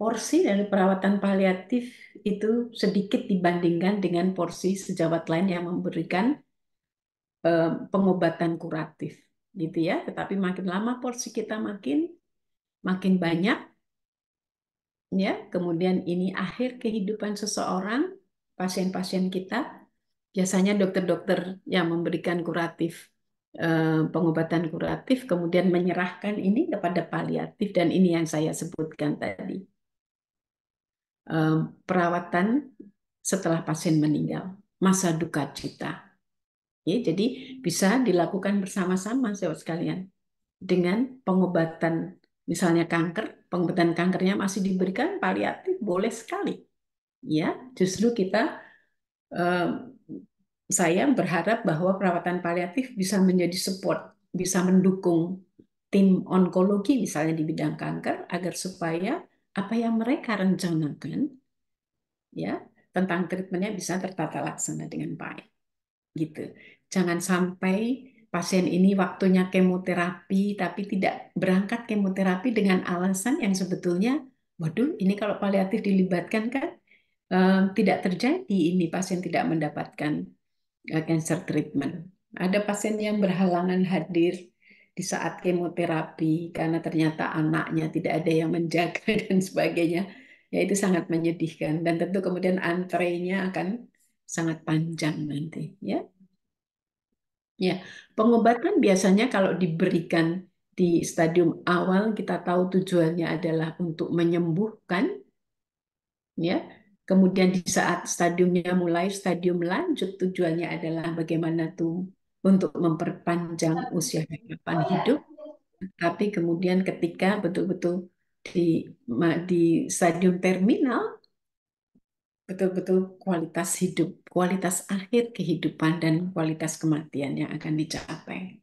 porsi dari perawatan paliatif itu sedikit dibandingkan dengan porsi sejawat lain yang memberikan pengobatan kuratif gitu ya. Tetapi makin lama porsi kita makin banyak ya. Kemudian ini akhir kehidupan seseorang, pasien-pasien kita biasanya dokter-dokter yang memberikan kuratif, pengobatan kuratif, kemudian menyerahkan ini kepada paliatif, dan ini yang saya sebutkan tadi. Perawatan setelah pasien meninggal, masa duka cita. Ya, jadi bisa dilakukan bersama-sama, sahabat sekalian, dengan pengobatan, misalnya kanker, pengobatan kankernya masih diberikan paliatif, boleh sekali. Ya, justru saya berharap bahwa perawatan paliatif bisa menjadi support, bisa mendukung tim onkologi misalnya di bidang kanker agar supaya apa yang mereka rencanakan ya tentang treatmentnya bisa tertata laksana dengan baik. Gitu. Jangan sampai pasien ini waktunya kemoterapi tapi tidak berangkat kemoterapi dengan alasan yang sebetulnya, waduh, ini kalau paliatif dilibatkan kan tidak terjadi, ini pasien tidak mendapatkan cancer treatment. Ada pasien yang berhalangan hadir di saat kemoterapi karena ternyata anaknya tidak ada yang menjaga dan sebagainya. Ya, itu sangat menyedihkan dan tentu kemudian antrenya akan sangat panjang nanti, ya. Ya, pengobatan biasanya kalau diberikan di stadium awal kita tahu tujuannya adalah untuk menyembuhkan, ya. Kemudian di saat stadiumnya mulai stadium lanjut tujuannya adalah bagaimana tuh untuk memperpanjang usia harapan hidup. Tapi kemudian ketika betul-betul di di stadium terminal, betul-betul kualitas hidup, kualitas akhir kehidupan dan kualitas kematian yang akan dicapai.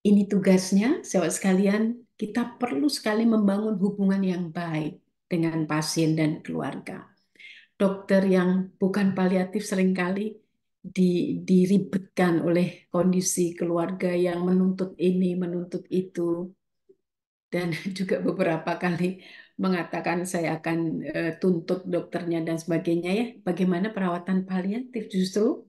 Ini tugasnya, sahabat sekalian, kita perlu sekali membangun hubungan yang baik dengan pasien dan keluarga. Dokter yang bukan paliatif seringkali diribetkan oleh kondisi keluarga yang menuntut ini, menuntut itu. Dan juga beberapa kali mengatakan saya akan tuntut dokternya dan sebagainya ya. Bagaimana perawatan paliatif justru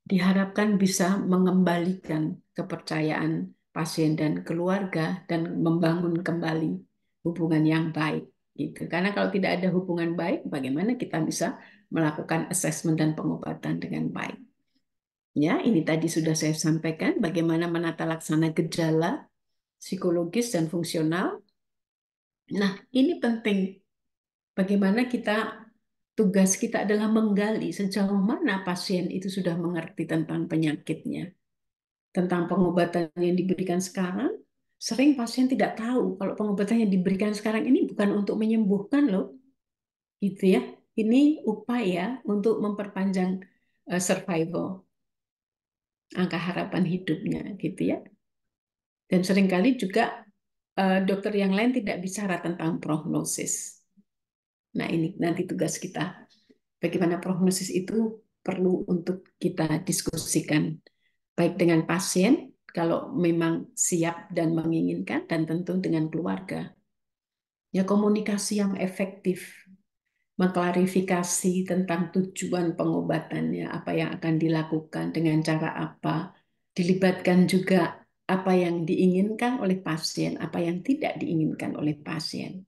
diharapkan bisa mengembalikan kepercayaan pasien dan keluarga dan membangun kembali hubungan yang baik gitu. Karena kalau tidak ada hubungan baik, bagaimana kita bisa melakukan assessment dan pengobatan dengan baik? Ya, ini tadi sudah saya sampaikan bagaimana menata laksana gejala psikologis dan fungsional. Nah, ini penting. Bagaimana tugas kita adalah menggali sejauh mana pasien itu sudah mengerti tentang penyakitnya. Tentang pengobatan yang diberikan sekarang, sering pasien tidak tahu kalau pengobatan yang diberikan sekarang ini bukan untuk menyembuhkan loh. Gitu ya. Ini upaya untuk memperpanjang survival, angka harapan hidupnya gitu ya. Dan seringkali juga dokter yang lain tidak bicara tentang prognosis. Nah, ini nanti tugas kita. Bagaimana prognosis itu perlu untuk kita diskusikan baik dengan pasien kalau memang siap dan menginginkan, dan tentu dengan keluarga. Ya, komunikasi yang efektif, mengklarifikasi tentang tujuan pengobatannya, apa yang akan dilakukan, dengan cara apa, dilibatkan juga apa yang diinginkan oleh pasien, apa yang tidak diinginkan oleh pasien.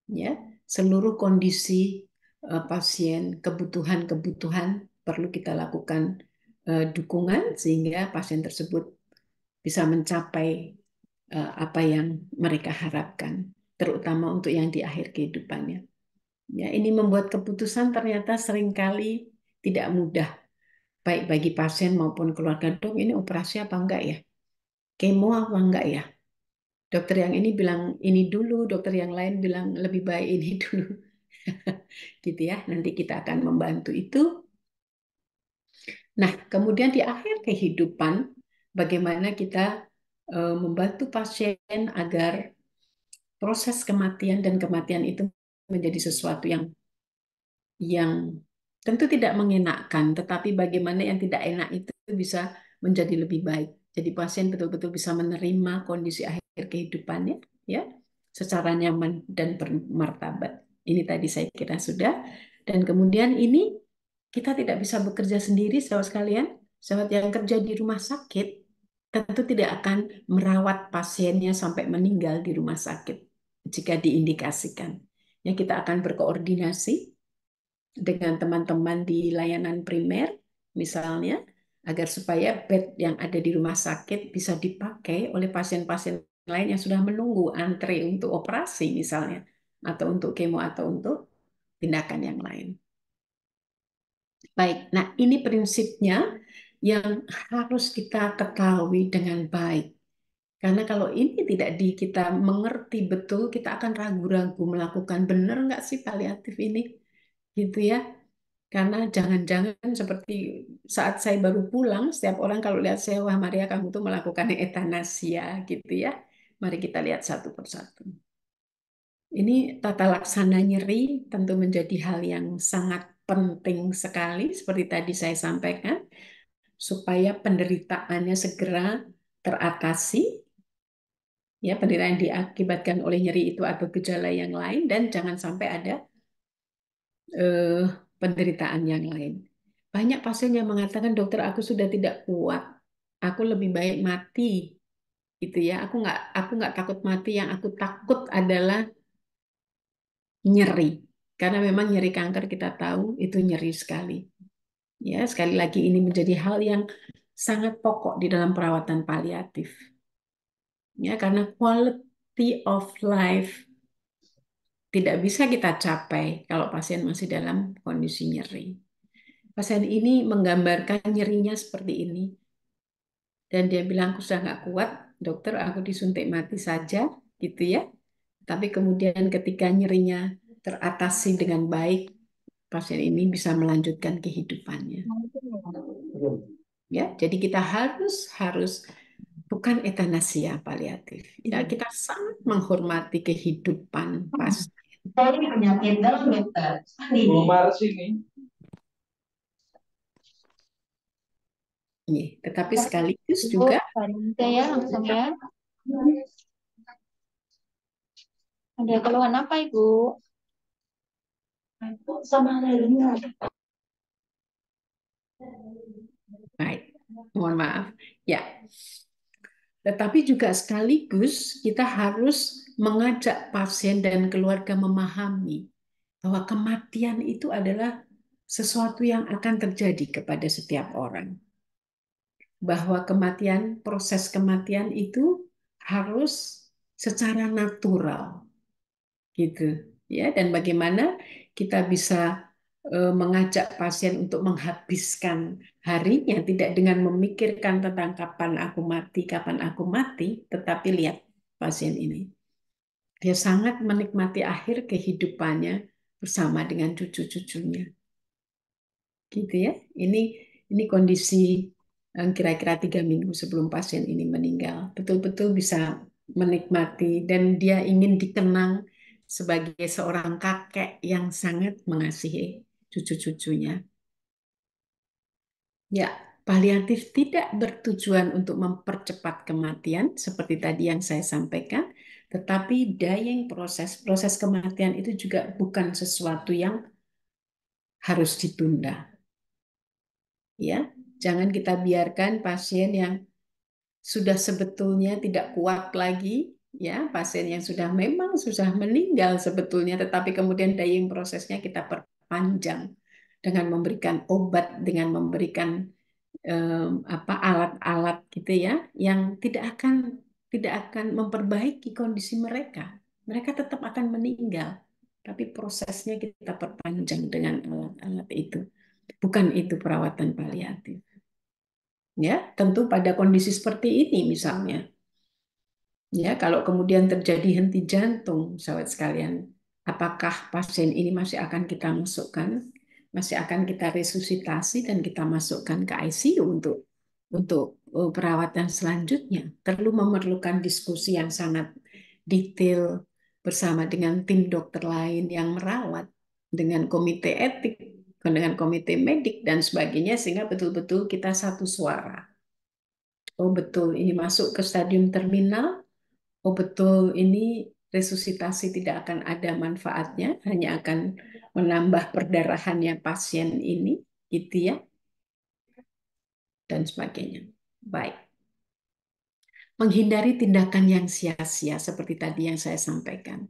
Ya, seluruh kondisi pasien, kebutuhan-kebutuhan perlu kita lakukan dukungan sehingga pasien tersebut bisa mencapai apa yang mereka harapkan, terutama untuk yang di akhir kehidupannya. Ya, ini membuat keputusan ternyata seringkali tidak mudah, baik bagi pasien maupun keluarga. Dok, ini operasi apa enggak ya? Kemo apa enggak ya? Dokter yang ini bilang ini dulu, dokter yang lain bilang lebih baik ini dulu. Gitu ya, nanti kita akan membantu itu. Nah, kemudian di akhir kehidupan, bagaimana kita membantu pasien agar proses kematian dan kematian itu menjadi sesuatu yang tentu tidak mengenakkan, tetapi bagaimana yang tidak enak itu bisa menjadi lebih baik. Jadi pasien betul-betul bisa menerima kondisi akhir kehidupannya, ya, secara nyaman dan bermartabat. Ini tadi saya kira sudah. Dan kemudian ini kita tidak bisa bekerja sendiri, sahabat sekalian. Sahabat yang kerja di rumah sakit tentu tidak akan merawat pasiennya sampai meninggal di rumah sakit jika diindikasikan. Ya, kita akan berkoordinasi dengan teman-teman di layanan primer, misalnya, agar supaya bed yang ada di rumah sakit bisa dipakai oleh pasien-pasien lain yang sudah menunggu antre untuk operasi, misalnya, atau untuk kemo, atau untuk tindakan yang lain. Baik, nah ini prinsipnya yang harus kita ketahui dengan baik. Karena kalau ini tidak kita mengerti betul, kita akan ragu-ragu melakukan benar nggak sih paliatif ini, gitu ya. Karena jangan-jangan seperti saat saya baru pulang, setiap orang kalau lihat saya, wah Maria kamu tuh melakukan euthanasia, gitu ya. Mari kita lihat satu persatu. Ini tata laksana nyeri tentu menjadi hal yang sangat penting sekali, seperti tadi saya sampaikan, supaya penderitaannya segera teratasi, ya, penderitaan yang diakibatkan oleh nyeri itu atau gejala yang lain, dan jangan sampai ada penderitaan yang lain. Banyak pasien yang mengatakan, dokter aku sudah tidak kuat, aku lebih baik mati, gitu ya. Aku nggak takut mati, yang aku takut adalah nyeri. Karena memang nyeri kanker kita tahu itu nyeri sekali. Ya, sekali lagi ini menjadi hal yang sangat pokok di dalam perawatan paliatif. Ya, karena quality of life tidak bisa kita capai kalau pasien masih dalam kondisi nyeri. Pasien ini menggambarkan nyerinya seperti ini. Dan dia bilang, aku sudah nggak kuat, dokter, aku disuntik mati saja, gitu ya. Tapi kemudian ketika nyerinya teratasi dengan baik, pasien ini bisa melanjutkan kehidupannya. Ya, jadi kita harus bukan euthanasia paliatif. Ya, kita sangat menghormati kehidupan pasien. Penyakit dalam dokter. Tetapi sekaligus juga ya langsung ya. Ada keluhan apa Ibu? Sama lainnya. baik, mohon maaf. Ya. Tetapi juga sekaligus kita harus mengajak pasien dan keluarga memahami bahwa kematian itu adalah sesuatu yang akan terjadi kepada setiap orang. Bahwa proses kematian itu harus secara natural, gitu ya. Dan bagaimana kita bisa mengajak pasien untuk menghabiskan harinya tidak dengan memikirkan tentang kapan aku mati, tetapi lihat pasien ini. Dia sangat menikmati akhir kehidupannya bersama dengan cucu-cucunya. Gitu ya. Ini kondisi kira-kira 3 minggu sebelum pasien ini meninggal. Betul-betul bisa menikmati dan dia ingin dikenang sebagai seorang kakek yang sangat mengasihi cucu-cucunya. Ya, paliatif tidak bertujuan untuk mempercepat kematian seperti tadi yang saya sampaikan, tetapi dying proses kematian itu juga bukan sesuatu yang harus ditunda. Ya, Jangan kita biarkan pasien yang sudah sebetulnya tidak kuat lagi, ya, pasien yang memang sudah meninggal sebetulnya, tetapi kemudian dying prosesnya kita perpanjang dengan memberikan obat, dengan memberikan alat-alat gitu ya, yang tidak akan memperbaiki kondisi mereka. Mereka tetap akan meninggal, tapi prosesnya kita perpanjang dengan alat-alat itu. Bukan itu perawatan paliatif. Ya, tentu pada kondisi seperti ini misalnya. Ya, kalau kemudian terjadi henti jantung, sahabat sekalian, apakah pasien ini masih akan kita masukkan, masih akan kita resusitasi dan kita masukkan ke ICU untuk perawatan selanjutnya? Perlu memerlukan diskusi yang sangat detail bersama dengan tim dokter lain yang merawat, dengan komite etik, dengan komite medik dan sebagainya, sehingga betul-betul kita satu suara. Oh betul, ini masuk ke stadium terminal. Oh betul, ini resusitasi tidak akan ada manfaatnya, hanya akan menambah perdarahannya pasien ini, gitu ya, dan sebagainya. Baik. Menghindari tindakan yang sia-sia seperti tadi yang saya sampaikan.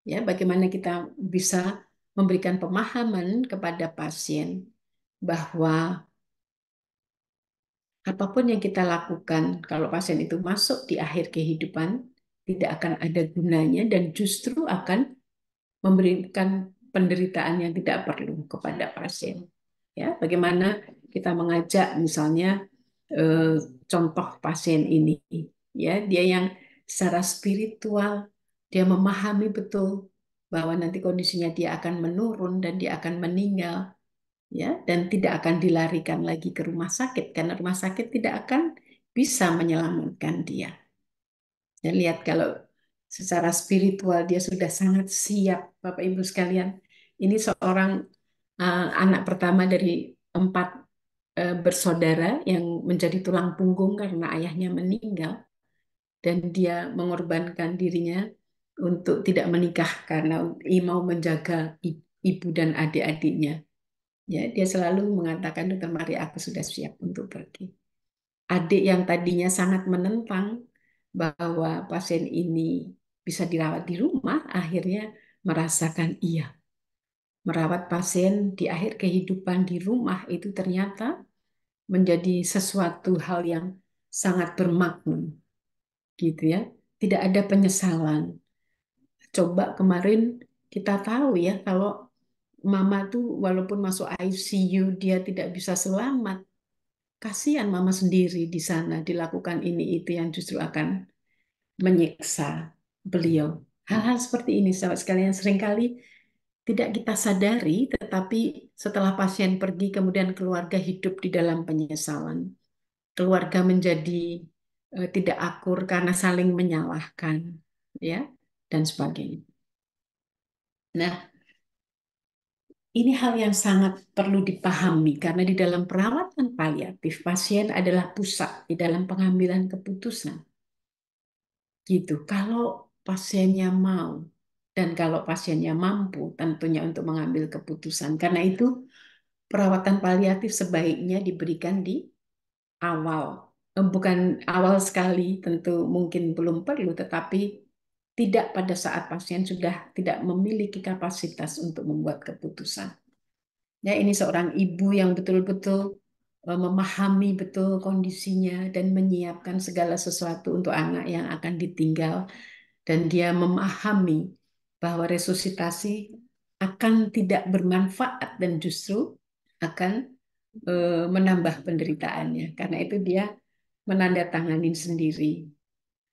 Ya, bagaimana kita bisa memberikan pemahaman kepada pasien bahwa apapun yang kita lakukan kalau pasien itu masuk di akhir kehidupan tidak akan ada gunanya dan justru akan memberikan penderitaan yang tidak perlu kepada pasien. Ya, bagaimana kita mengajak misalnya contoh pasien ini, ya, dia yang secara spiritual dia memahami betul bahwa nanti kondisinya dia akan menurun dan dia akan meninggal, ya, dan tidak akan dilarikan lagi ke rumah sakit karena rumah sakit tidak akan bisa menyelamatkan dia. Dan lihat kalau secara spiritual dia sudah sangat siap, Bapak Ibu sekalian. Ini seorang anak pertama dari 4 bersaudara yang menjadi tulang punggung karena ayahnya meninggal. Dan dia mengorbankan dirinya untuk tidak menikah karena mau menjaga ibu dan adik-adiknya. Ya, dia selalu mengatakan, Dokter Mari, aku sudah siap untuk pergi. Adik yang tadinya sangat menentang bahwa pasien ini bisa dirawat di rumah, akhirnya merasakan iya. Merawat pasien di akhir kehidupan di rumah itu ternyata menjadi sesuatu hal yang sangat bermakna, gitu ya. Tidak ada penyesalan. Coba kemarin kita tahu ya, kalau mama tuh walaupun masuk ICU dia tidak bisa selamat. Kasihan mama sendiri di sana dilakukan ini itu yang justru akan menyiksa beliau. Hal-hal seperti ini, sahabat sekalian, seringkali tidak kita sadari, tetapi setelah pasien pergi, kemudian keluarga hidup di dalam penyesalan. Keluarga menjadi tidak akur karena saling menyalahkan, ya, dan sebagainya. Nah, ini hal yang sangat perlu dipahami karena di dalam perawatan paliatif, pasien adalah pusat di dalam pengambilan keputusan. Gitu. Kalau pasiennya mau dan kalau pasiennya mampu tentunya untuk mengambil keputusan. Karena itu perawatan paliatif sebaiknya diberikan di awal. Bukan awal sekali, tentu mungkin belum perlu, tetapi tidak pada saat pasien sudah tidak memiliki kapasitas untuk membuat keputusan. Ya, ini seorang ibu yang betul-betul memahami betul kondisinya dan menyiapkan segala sesuatu untuk anak yang akan ditinggal. Dan dia memahami bahwa resusitasi akan tidak bermanfaat dan justru akan menambah penderitaannya. Karena itu dia menandatangani sendiri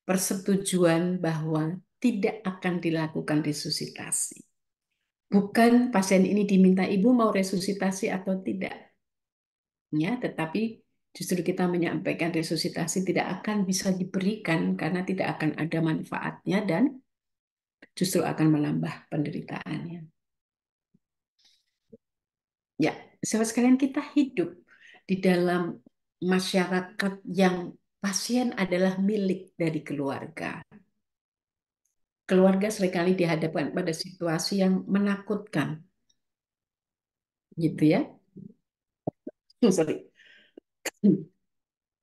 persetujuan bahwa tidak akan dilakukan resusitasi. Bukan pasien ini diminta ibu mau resusitasi atau tidak. Ya, tetapi justru kita menyampaikan resusitasi tidak akan bisa diberikan karena tidak akan ada manfaatnya dan justru akan menambah penderitaannya. Ya, sahabat sekalian, kita hidup di dalam masyarakat yang pasien adalah milik dari keluarga. Keluarga seringkali dihadapkan pada situasi yang menakutkan. Gitu ya. Sorry.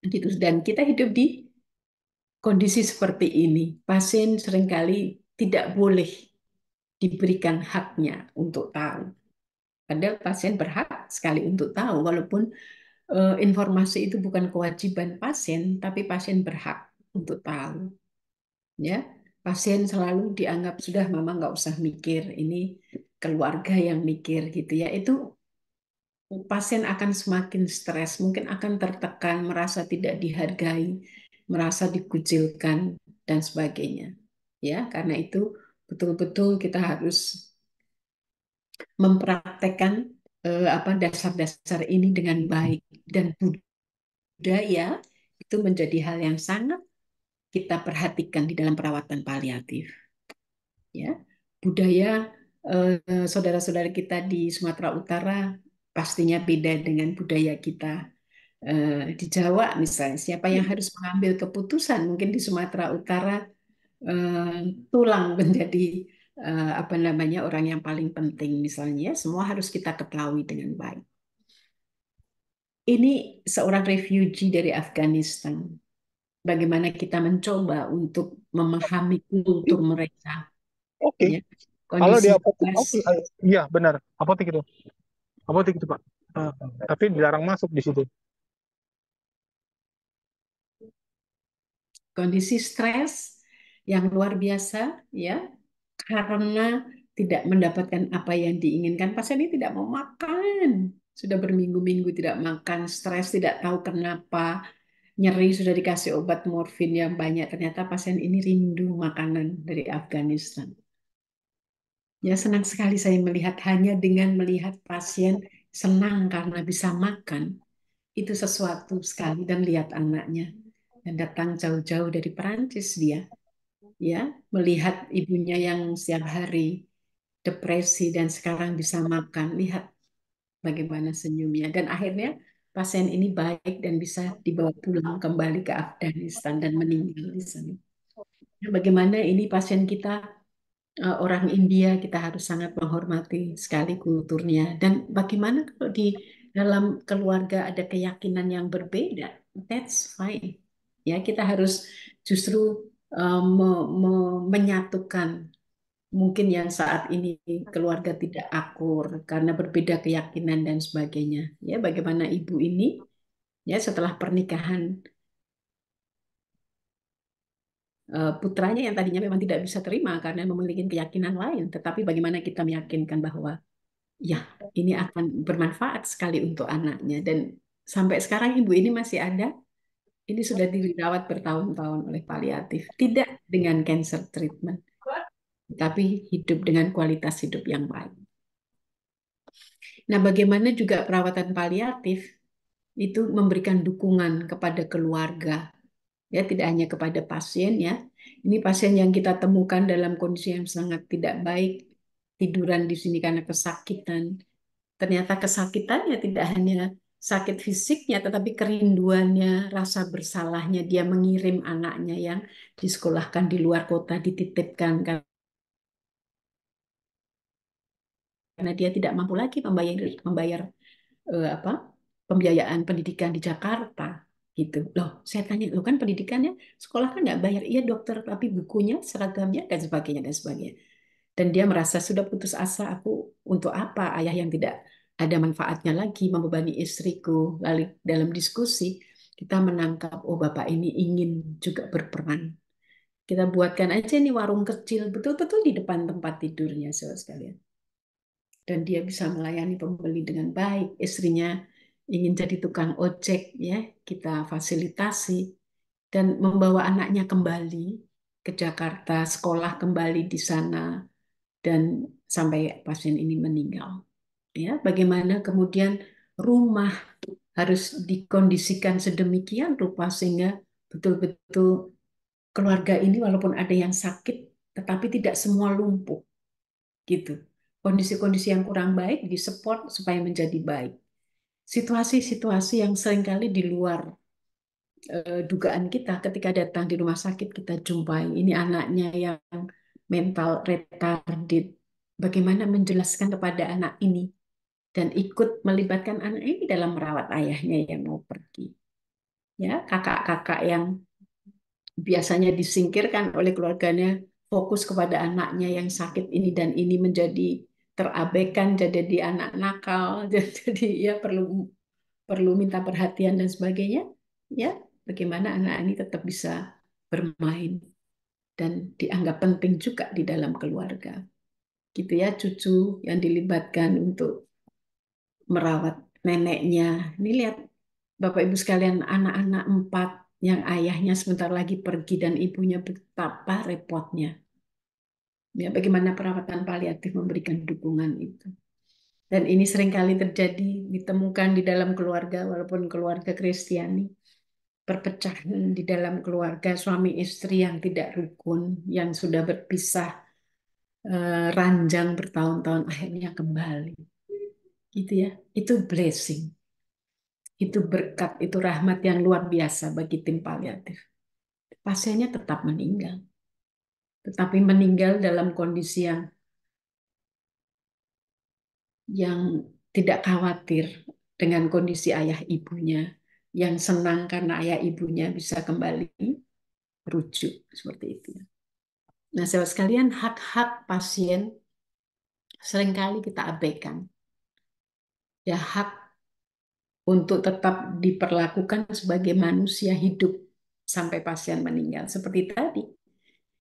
Gitu. Dan kita hidup di kondisi seperti ini. Pasien seringkali tidak boleh diberikan haknya untuk tahu. Padahal pasien berhak sekali untuk tahu, walaupun informasi itu bukan kewajiban pasien, tapi pasien berhak untuk tahu. Ya, pasien selalu dianggap sudah mama nggak usah mikir, ini keluarga yang mikir gitu ya. Itu pasien akan semakin stres, mungkin akan tertekan, merasa tidak dihargai, merasa dikucilkan dan sebagainya. Ya, karena itu betul-betul kita harus mempraktekkan apa dasar-dasar ini dengan baik, dan budaya itu menjadi hal yang sangat kita perhatikan di dalam perawatan paliatif. Ya, budaya saudara-saudara kita di Sumatera Utara pastinya beda dengan budaya kita di Jawa misalnya. Siapa yang harus mengambil keputusan? Mungkin di Sumatera Utara tulang menjadi apa namanya orang yang paling penting misalnya. Semua harus kita ketahui dengan baik. Ini seorang refugee dari Afghanistan. Bagaimana kita mencoba untuk memahami kultur mereka, Oke. ya. Kalau Kondisi di apotek, stres, oke, iya benar, apotek itu, Pak. Tapi dilarang masuk di situ. kondisi stres yang luar biasa, ya, karena tidak mendapatkan apa yang diinginkan. Pasien ini tidak mau makan, sudah berminggu-minggu tidak makan, stres, tidak tahu kenapa, nyeri, sudah dikasih obat morfin yang banyak. Ternyata pasien ini rindu makanan dari Afghanistan. Ya, senang sekali saya melihat, hanya dengan melihat pasien senang karena bisa makan, itu sesuatu sekali. Dan lihat anaknya dan datang jauh-jauh dari Perancis dia, ya, melihat ibunya yang setiap hari depresi dan sekarang bisa makan. Lihat bagaimana senyumnya, dan akhirnya pasien ini baik dan bisa dibawa pulang kembali ke Afghanistan dan meninggal di sana. Bagaimana ini pasien kita orang India, kita harus sangat menghormati sekali kulturnya. Dan bagaimana kalau di dalam keluarga ada keyakinan yang berbeda? That's fine. Ya, kita harus justru menyatukan. Mungkin yang saat ini keluarga tidak akur karena berbeda keyakinan dan sebagainya. Ya, bagaimana ibu ini, ya, setelah pernikahan putranya yang tadinya memang tidak bisa terima karena memiliki keyakinan lain, tetapi bagaimana kita meyakinkan bahwa ya, ini akan bermanfaat sekali untuk anaknya. Dan sampai sekarang ibu ini masih ada. Ini sudah dirawat bertahun-tahun oleh paliatif. Tidak dengan cancer treatment, tapi hidup dengan kualitas hidup yang baik. Nah, bagaimana juga perawatan paliatif itu memberikan dukungan kepada keluarga. Ya, tidak hanya kepada pasien, ya. Ini pasien yang kita temukan dalam kondisi yang sangat tidak baik, tiduran di sini karena kesakitan. Ternyata kesakitannya tidak hanya sakit fisiknya, tetapi kerinduannya, rasa bersalahnya. Dia mengirim anaknya yang disekolahkan di luar kota, dititipkan karena dia tidak mampu lagi membayar apa pembiayaan pendidikan di Jakarta. Gitu. Loh, saya tanya, lo kan pendidikannya, sekolah kan nggak bayar. Iya dokter, tapi bukunya, seragamnya, dan sebagainya, dan sebagainya. Dan dia merasa sudah putus asa, aku untuk apa ayah yang tidak ada manfaatnya lagi membebani istriku. Lalu dalam diskusi kita menangkap, oh bapak ini ingin juga berperan. Kita buatkan aja nih warung kecil betul-betul di depan tempat tidurnya, saudara sekalian. Dan dia bisa melayani pembeli dengan baik. Istrinya ingin jadi tukang ojek, ya, kita fasilitasi dan membawa anaknya kembali ke Jakarta, sekolah kembali di sana, dan sampai pasien ini meninggal. Ya, bagaimana kemudian rumah harus dikondisikan sedemikian rupa sehingga betul-betul keluarga ini walaupun ada yang sakit, tetapi tidak semua lumpuh, gitu. Kondisi-kondisi yang kurang baik disupport supaya menjadi baik. Situasi-situasi yang seringkali di luar dugaan kita ketika datang di rumah sakit kita jumpai ini anaknya yang mental retarded. Bagaimana menjelaskan kepada anak ini dan ikut melibatkan anak ini dalam merawat ayahnya yang mau pergi. Ya, kakak-kakak yang biasanya disingkirkan oleh keluarganya, fokus kepada anaknya yang sakit ini dan ini menjadi terabaikan, jadi anak nakal, jadi ya perlu minta perhatian dan sebagainya. Ya, bagaimana anak ini tetap bisa bermain dan dianggap penting juga di dalam keluarga. Gitu ya, cucu yang dilibatkan untuk merawat neneknya. Ini lihat Bapak Ibu sekalian, anak-anak 4 yang ayahnya sebentar lagi pergi dan ibunya betapa repotnya. Ya, bagaimana perawatan paliatif memberikan dukungan itu. Dan ini seringkali terjadi, ditemukan di dalam keluarga, walaupun keluarga Kristiani. Perpecahan di dalam keluarga, suami istri yang tidak rukun, yang sudah berpisah, ranjang bertahun-tahun, akhirnya kembali. Gitu ya, itu blessing. Itu berkat, itu rahmat yang luar biasa bagi tim paliatif. Pasiennya tetap meninggal. Tetapi meninggal dalam kondisi yang tidak khawatir dengan kondisi ayah ibunya, yang senang karena ayah ibunya bisa kembali rujuk seperti itu. Nah, sahabat sekalian, hak-hak pasien seringkali kita abaikan. Ya, hak untuk tetap diperlakukan sebagai manusia hidup sampai pasien meninggal. Seperti tadi,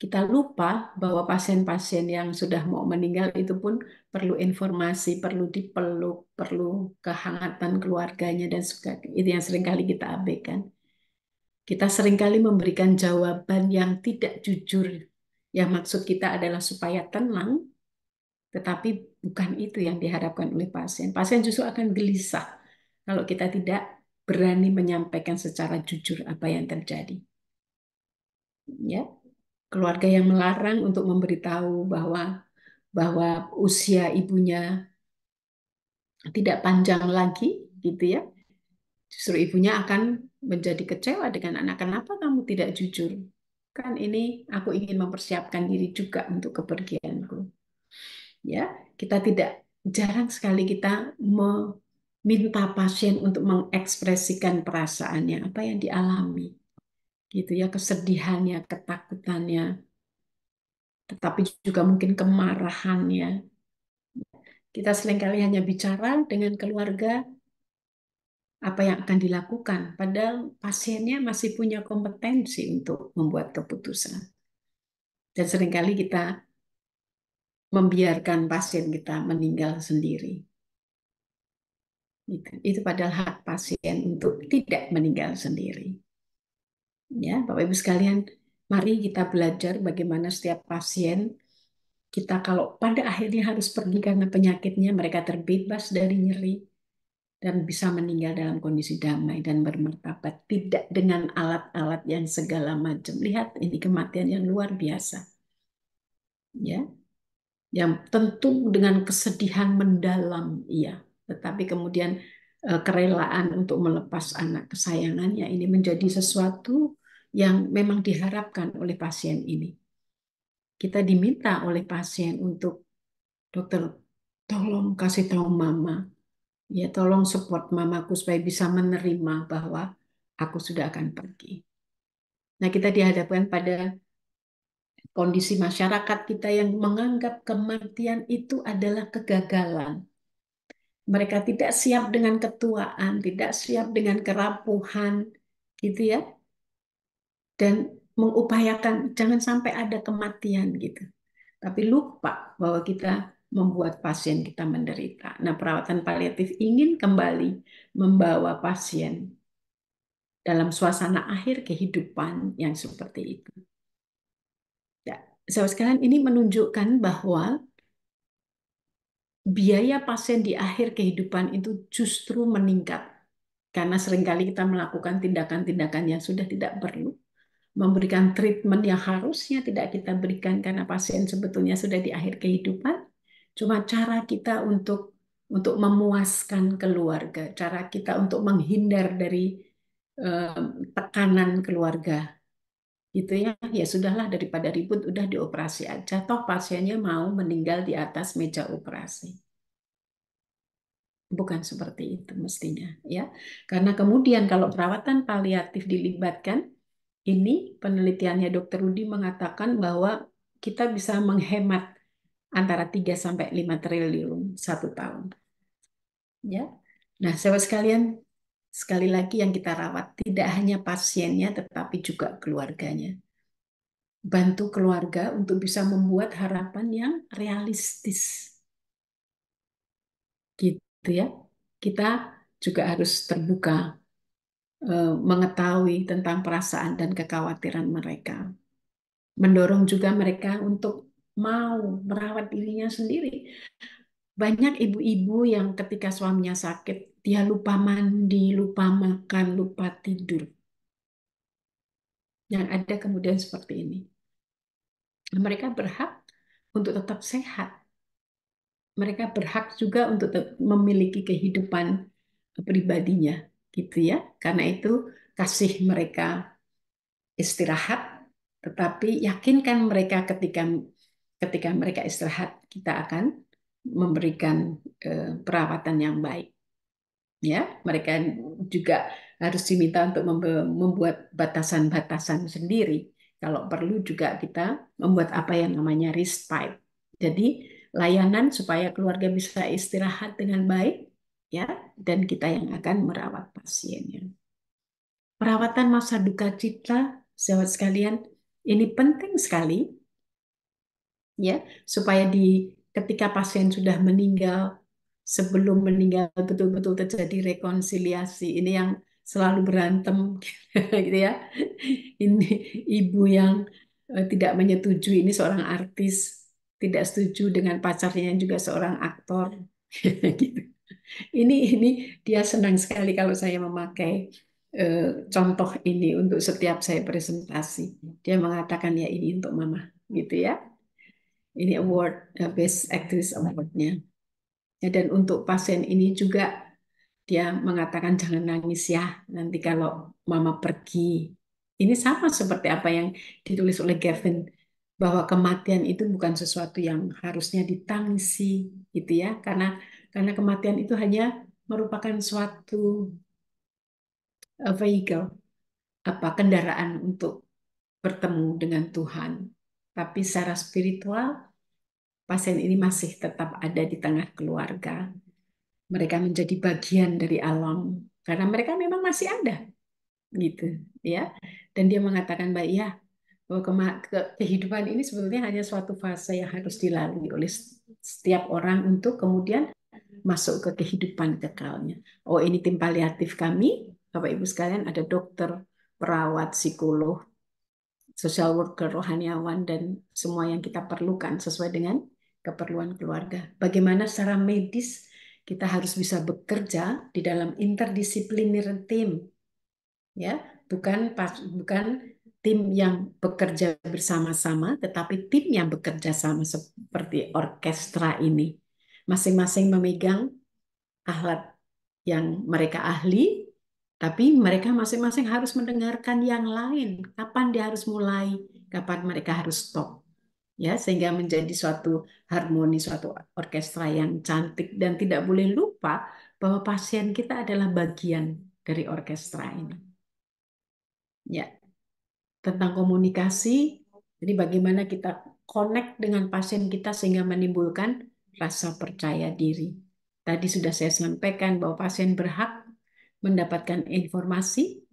kita lupa bahwa pasien-pasien yang sudah mau meninggal itu pun perlu informasi, perlu dipeluk, perlu kehangatan keluarganya dan sebagainya. Itu yang seringkali kita abaikan. Kita seringkali memberikan jawaban yang tidak jujur. Yang maksud kita adalah supaya tenang, tetapi bukan itu yang diharapkan oleh pasien. Pasien justru akan gelisah kalau kita tidak berani menyampaikan secara jujur apa yang terjadi. Ya, keluarga yang melarang untuk memberitahu bahwa usia ibunya tidak panjang lagi, gitu ya. Justru ibunya akan menjadi kecewa dengan anak. Kenapa kamu tidak jujur? Kan ini aku ingin mempersiapkan diri juga untuk kepergianku. Ya, kita tidak jarang sekali kita meminta pasien untuk mengekspresikan perasaannya, apa yang dialami, gitu ya, kesedihannya, ketakutannya, tetapi juga mungkin kemarahannya. Kita seringkali hanya bicara dengan keluarga apa yang akan dilakukan, padahal pasiennya masih punya kompetensi untuk membuat keputusan. Dan seringkali kita membiarkan pasien kita meninggal sendiri. Itu padahal hak pasien untuk tidak meninggal sendiri. Ya, Bapak Ibu sekalian, mari kita belajar bagaimana setiap pasien kita kalau pada akhirnya harus pergi karena penyakitnya, mereka terbebas dari nyeri dan bisa meninggal dalam kondisi damai dan bermartabat, tidak dengan alat-alat yang segala macam. Lihat, ini kematian yang luar biasa. Ya, yang tentu dengan kesedihan mendalam, iya, tetapi kemudian kerelaan untuk melepas anak kesayangannya ini menjadi sesuatu yang memang diharapkan oleh pasien ini. Kita diminta oleh pasien untuk, dokter, tolong kasih tahu mama, ya tolong support mamaku supaya bisa menerima bahwa aku sudah akan pergi. Nah, kita dihadapkan pada kondisi masyarakat kita yang menganggap kematian itu adalah kegagalan. Mereka tidak siap dengan ketuaan, tidak siap dengan kerapuhan, gitu ya. Dan mengupayakan jangan sampai ada kematian gitu. Tapi lupa bahwa kita membuat pasien kita menderita. Nah, perawatan paliatif ingin kembali membawa pasien dalam suasana akhir kehidupan yang seperti itu. Ya, sahabat sekalian, ini menunjukkan bahwa biaya pasien di akhir kehidupan itu justru meningkat. Karena seringkali kita melakukan tindakan-tindakan yang sudah tidak perlu. Memberikan treatment yang harusnya tidak kita berikan karena pasien sebetulnya sudah di akhir kehidupan. Cuma cara kita untuk memuaskan keluarga, cara kita untuk menghindar dari tekanan keluarga. Gitu ya, ya sudahlah daripada ribut udah dioperasi aja. Toh pasiennya mau meninggal di atas meja operasi. Bukan seperti itu mestinya, ya. Karena kemudian kalau perawatan paliatif dilibatkan, ini penelitiannya Dr. Rudi mengatakan bahwa kita bisa menghemat antara 3 sampai 5 triliun 1 tahun. Ya. Nah, sahabat sekalian, sekali lagi yang kita rawat tidak hanya pasiennya tetapi juga keluarganya. Bantu keluarga untuk bisa membuat harapan yang realistis. Gitu ya. Kita juga harus terbuka mengetahui tentang perasaan dan kekhawatiran mereka. Mendorong juga mereka untuk mau merawat dirinya sendiri. Banyak ibu-ibu yang ketika suaminya sakit, dia lupa mandi, lupa makan, lupa tidur. Yang ada kemudian seperti ini. Mereka berhak untuk tetap sehat. Mereka berhak juga untuk memiliki kehidupan pribadinya, gitu ya. Karena itu kasih mereka istirahat, tetapi yakinkan mereka ketika mereka istirahat, kita akan memberikan perawatan yang baik. Ya, mereka juga harus diminta untuk membuat batasan-batasan sendiri. Kalau perlu juga kita membuat apa yang namanya respite. Jadi layanan supaya keluarga bisa istirahat dengan baik, ya, dan kita yang akan merawat pasiennya. Perawatan masa duka cita, sahabat sekalian, ini penting sekali, ya, supaya ketika pasien sudah meninggal, sebelum meninggal betul-betul terjadi rekonsiliasi. Ini yang selalu berantem, gitu ya. Ini ibu yang tidak menyetujui, ini seorang artis, tidak setuju dengan pacarnya yang juga seorang aktor, gitu. Ini dia senang sekali kalau saya memakai contoh ini untuk setiap saya presentasi. Dia mengatakan ya ini untuk mama, gitu ya. Ini award, Best Actress Award-nya. Ya, dan untuk pasien ini juga dia mengatakan jangan nangis ya nanti kalau mama pergi. Ini sama seperti apa yang ditulis oleh Gavin, bahwa kematian itu bukan sesuatu yang harusnya ditangisi, gitu ya, karena kematian itu hanya merupakan suatu vehicle, kendaraan untuk bertemu dengan Tuhan. Tapi secara spiritual, pasien ini masih tetap ada di tengah keluarga. Mereka menjadi bagian dari alam karena mereka memang masih ada, gitu ya. Dan dia mengatakan bahwa ya, bahwa kehidupan ini sebetulnya hanya suatu fase yang harus dilalui oleh setiap orang untuk kemudian masuk ke kehidupan kekalnya. Oh, ini tim paliatif kami, Bapak Ibu sekalian, ada dokter, perawat, psikolog, social worker, rohaniawan, dan semua yang kita perlukan sesuai dengan keperluan keluarga. Bagaimana secara medis kita harus bisa bekerja di dalam interdisipliner tim, ya, bukan tim yang bekerja bersama-sama, tetapi tim yang bekerja sama seperti orkestra ini. Masing-masing memegang alat yang mereka ahli, tapi mereka masing-masing harus mendengarkan yang lain. Kapan dia harus mulai, kapan mereka harus stop. Ya, sehingga menjadi suatu harmoni, suatu orkestra yang cantik, dan tidak boleh lupa bahwa pasien kita adalah bagian dari orkestra ini. Ya, tentang komunikasi, jadi bagaimana kita connect dengan pasien kita sehingga menimbulkan rasa percaya diri. Tadi sudah saya sampaikan bahwa pasien berhak mendapatkan informasi,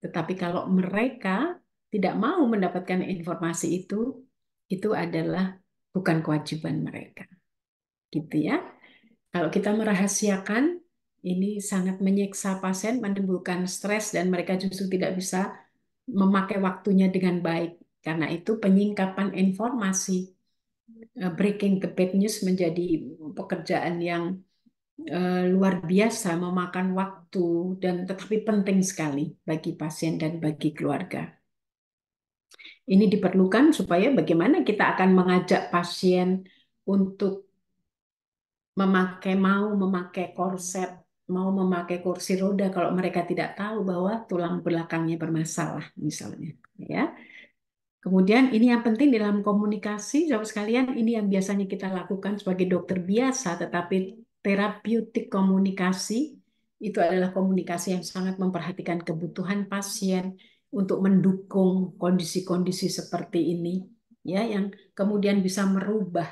tetapi kalau mereka tidak mau mendapatkan informasi itu adalah bukan kewajiban mereka, gitu ya. Kalau kita merahasiakan, ini sangat menyiksa pasien, menimbulkan stres, dan mereka justru tidak bisa memakai waktunya dengan baik. Karena itu penyingkapan informasi, breaking the bad news, menjadi pekerjaan yang luar biasa, memakan waktu, dan tetapi penting sekali bagi pasien dan bagi keluarga. Ini diperlukan supaya bagaimana kita akan mengajak pasien untuk mau memakai korset, mau memakai kursi roda kalau mereka tidak tahu bahwa tulang belakangnya bermasalah misalnya, ya. Kemudian ini yang penting dalam komunikasi, sahabat sekalian, ini yang biasanya kita lakukan sebagai dokter biasa, tetapi terapeutik komunikasi itu adalah komunikasi yang sangat memperhatikan kebutuhan pasien untuk mendukung kondisi-kondisi seperti ini, ya, yang kemudian bisa merubah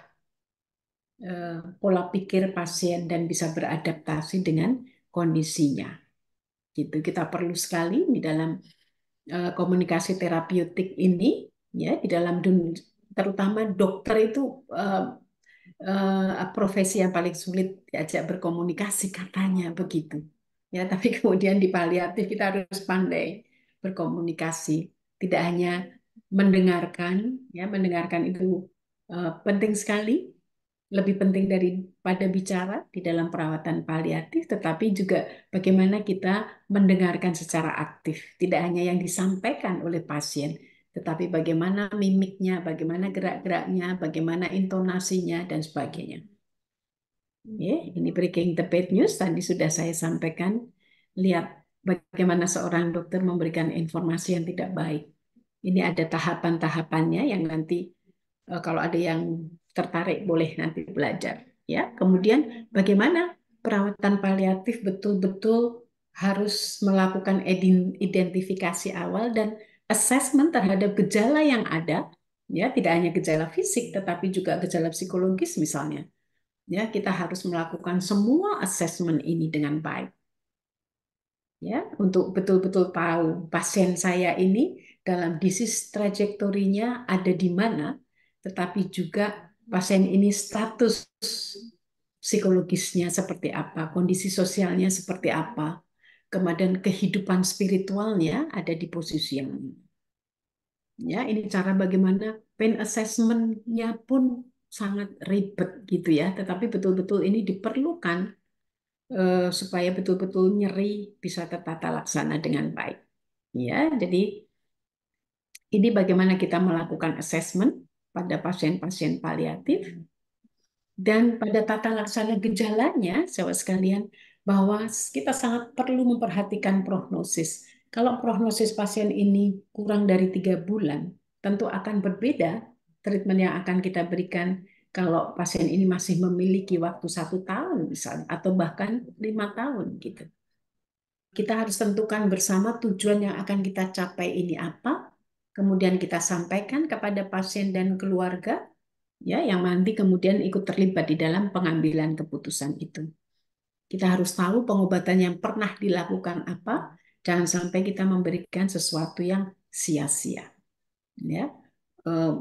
pola pikir pasien dan bisa beradaptasi dengan kondisinya. Gitu. Kita perlu sekali di dalam komunikasi terapeutik ini, ya, di dalam terutama dokter itu profesi yang paling sulit diajak berkomunikasi katanya begitu. Ya, tapi kemudian di paliatif kita harus pandai berkomunikasi, tidak hanya mendengarkan, ya, mendengarkan itu penting sekali, lebih penting daripada bicara di dalam perawatan paliatif, tetapi juga bagaimana kita mendengarkan secara aktif, tidak hanya yang disampaikan oleh pasien, tetapi bagaimana mimiknya, bagaimana gerak-geraknya, bagaimana intonasinya, dan sebagainya. Ini breaking the bad news, tadi sudah saya sampaikan. Lihat bagaimana seorang dokter memberikan informasi yang tidak baik. Ini ada tahapan-tahapannya yang nanti kalau ada yang tertarik boleh nanti belajar. Ya, kemudian bagaimana perawatan paliatif betul-betul harus melakukan identifikasi awal dan assessment terhadap gejala yang ada, ya, tidak hanya gejala fisik tetapi juga gejala psikologis misalnya. Ya, kita harus melakukan semua assessment ini dengan baik. Ya, untuk betul-betul tahu pasien saya ini dalam disease trajektorinya ada di mana, tetapi juga pasien ini status psikologisnya seperti apa, kondisi sosialnya seperti apa, kemudian kehidupan spiritualnya ada di posisi yang mana. Ya, ini cara bagaimana pain assessment-nya pun sangat ribet gitu ya, tetapi betul-betul ini diperlukan supaya betul-betul nyeri bisa tertata laksana dengan baik. Ya, jadi ini bagaimana kita melakukan assessment pada pasien-pasien paliatif dan pada tata laksana gejalanya, sahabat sekalian, bahwa kita sangat perlu memperhatikan prognosis. Kalau prognosis pasien ini kurang dari 3 bulan, tentu akan berbeda treatment yang akan kita berikan kalau pasien ini masih memiliki waktu 1 tahun misalnya, atau bahkan 5 tahun gitu. Kita harus tentukan bersama tujuan yang akan kita capai ini apa, kemudian kita sampaikan kepada pasien dan keluarga, ya, yang nanti kemudian ikut terlibat di dalam pengambilan keputusan itu. Kita harus tahu pengobatan yang pernah dilakukan apa, jangan sampai kita memberikan sesuatu yang sia-sia. Ya,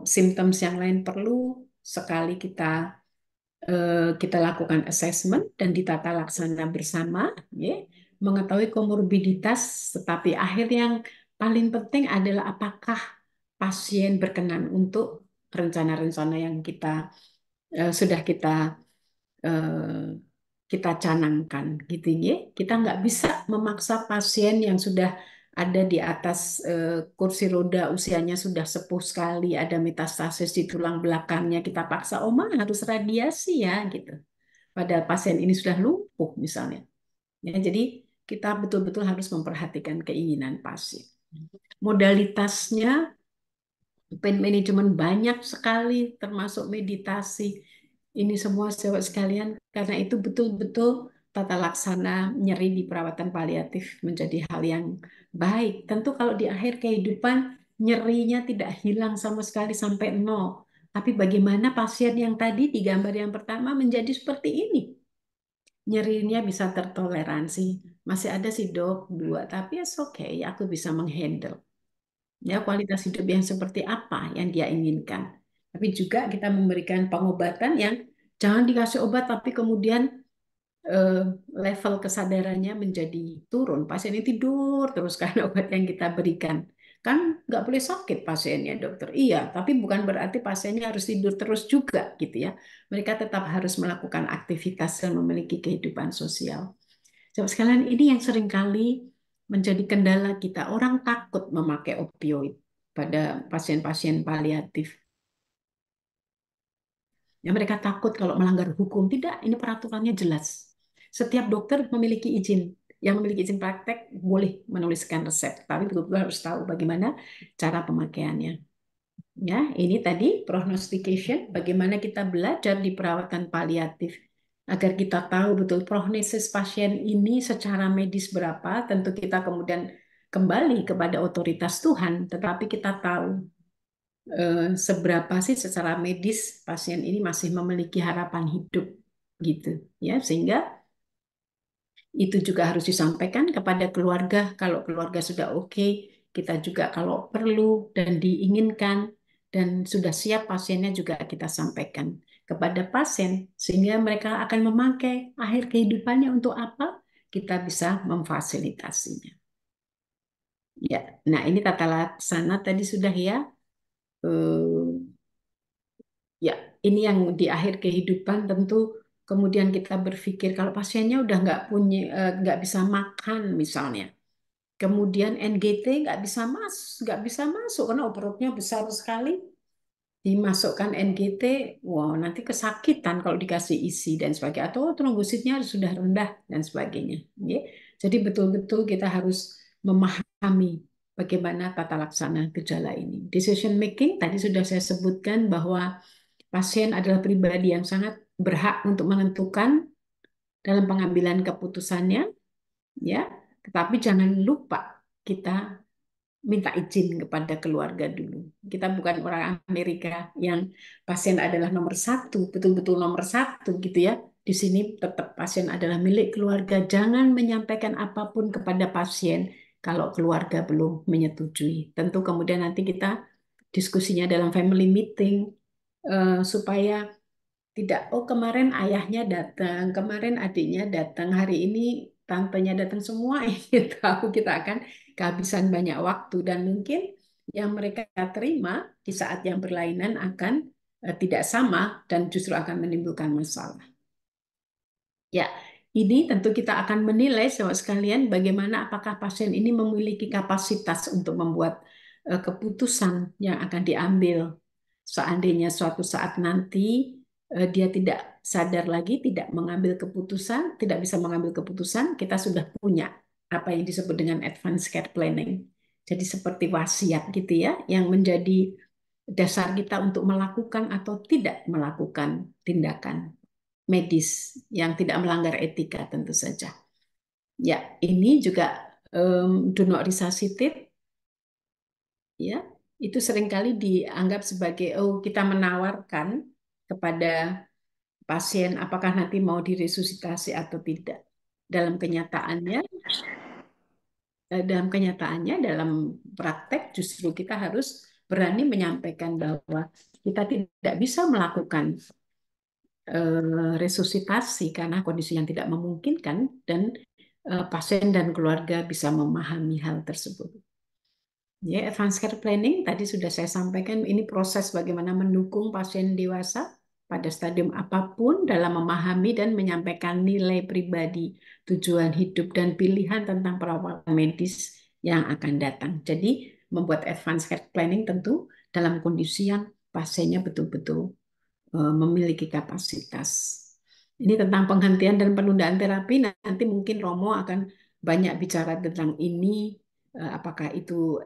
symptoms yang lain perlu sekali kita lakukan assessment dan ditata laksana bersama, ya, mengetahui komorbiditas, tetapi akhir yang paling penting adalah apakah pasien berkenan untuk rencana-rencana yang sudah kita canangkan, gitu ya. Kita nggak bisa memaksa pasien yang sudah ada di atas kursi roda, usianya sudah sepuh sekali, ada metastasis di tulang belakangnya, kita paksa, oma harus radiasi ya, gitu. Padahal pasien ini sudah lumpuh misalnya. Ya, jadi kita betul-betul harus memperhatikan keinginan pasien. Modalitasnya, pain management banyak sekali, termasuk meditasi. Ini semua sahabat sekalian, karena itu betul-betul tata laksana nyeri di perawatan paliatif menjadi hal yang baik. Tentu kalau di akhir kehidupan nyerinya tidak hilang sama sekali sampai nol. Tapi bagaimana pasien yang tadi di gambar yang pertama menjadi seperti ini? Nyerinya bisa tertoleransi. Masih ada sih dok 2, tapi it's okay, aku bisa menghandle. Ya, kualitas hidup yang seperti apa yang dia inginkan. Tapi juga kita memberikan pengobatan yang jangan dikasih obat tapi kemudian level kesadarannya menjadi turun. Pasien ini tidur terus karena obat yang kita berikan. Kan nggak boleh sakit pasiennya dokter. Iya, tapi bukan berarti pasiennya harus tidur terus juga gitu ya. Mereka tetap harus melakukan aktivitas dan memiliki kehidupan sosial. Sahabat sekalian, ini yang seringkali menjadi kendala kita. Orang takut memakai opioid pada pasien-pasien paliatif. Ya, mereka takut kalau melanggar hukum. Tidak, ini peraturannya jelas. Setiap dokter memiliki izin. Yang memiliki izin praktek boleh menuliskan resep. Tapi betul-betul harus tahu bagaimana cara pemakaiannya. Ya, ini tadi prognostication, bagaimana kita belajar di perawatan paliatif. agar kita tahu betul prognosis pasien ini secara medis berapa. Tentu kita kemudian kembali kepada otoritas Tuhan, tetapi kita tahu seberapa sih secara medis pasien ini masih memiliki harapan hidup gitu ya, sehingga itu juga harus disampaikan kepada keluarga. Kalau keluarga sudah oke, kita juga kalau perlu dan diinginkan dan sudah siap pasiennya juga kita sampaikan kepada pasien sehingga mereka akan memakai akhir kehidupannya untuk apa? Kita bisa memfasilitasinya. Ya, nah ini tata laksana tadi sudah ya. Ya, ini yang di akhir kehidupan tentu kemudian kita berpikir kalau pasiennya udah nggak bisa makan misalnya, kemudian NGT nggak bisa masuk karena perutnya besar sekali, dimasukkan NGT, wow nanti kesakitan kalau dikasih isi dan sebagainya, atau trombositnya sudah rendah dan sebagainya. Ya. Jadi betul-betul kita harus memahami bagaimana tata laksana gejala ini. Decision making tadi sudah saya sebutkan bahwa pasien adalah pribadi yang sangat berhak untuk menentukan dalam pengambilan keputusannya, ya. Tetapi jangan lupa kita minta izin kepada keluarga dulu. Kita bukan orang Amerika yang pasien adalah nomor satu, betul-betul nomor satu gitu ya. Di sini tetap pasien adalah milik keluarga. Jangan menyampaikan apapun kepada pasien kalau keluarga belum menyetujui. Tentu kemudian nanti kita diskusinya dalam family meeting supaya tidak, oh kemarin ayahnya datang, kemarin adiknya datang, hari ini tantenya datang semua, ingin tahu kita akan kehabisan banyak waktu dan mungkin yang mereka terima di saat yang berlainan akan tidak sama dan justru akan menimbulkan masalah. Ya, ini tentu kita akan menilai sahabat sekalian bagaimana apakah pasien ini memiliki kapasitas untuk membuat keputusan yang akan diambil. Seandainya suatu saat nanti dia tidak sadar lagi, tidak mengambil keputusan, tidak bisa mengambil keputusan, kita sudah punya apa yang disebut dengan advanced care planning. Jadi seperti wasiat gitu ya, yang menjadi dasar kita untuk melakukan atau tidak melakukan tindakan medis yang tidak melanggar etika tentu saja. Ya, ini juga do not resuscitate, ya, itu seringkali dianggap sebagai kita menawarkan kepada pasien apakah nanti mau diresusitasi atau tidak. Dalam kenyataannya, dalam praktek justru kita harus berani menyampaikan bahwa kita tidak bisa melakukan resusitasi karena kondisi yang tidak memungkinkan dan pasien dan keluarga bisa memahami hal tersebut. Ya, advanced care planning tadi sudah saya sampaikan, ini proses bagaimana mendukung pasien dewasa pada stadium apapun dalam memahami dan menyampaikan nilai pribadi, tujuan hidup, dan pilihan tentang perawatan medis yang akan datang. Jadi, membuat advanced care planning tentu dalam kondisi yang pasiennya betul-betul memiliki kapasitas. Ini tentang penghentian dan penundaan terapi, nanti mungkin Romo akan banyak bicara tentang ini, apakah itu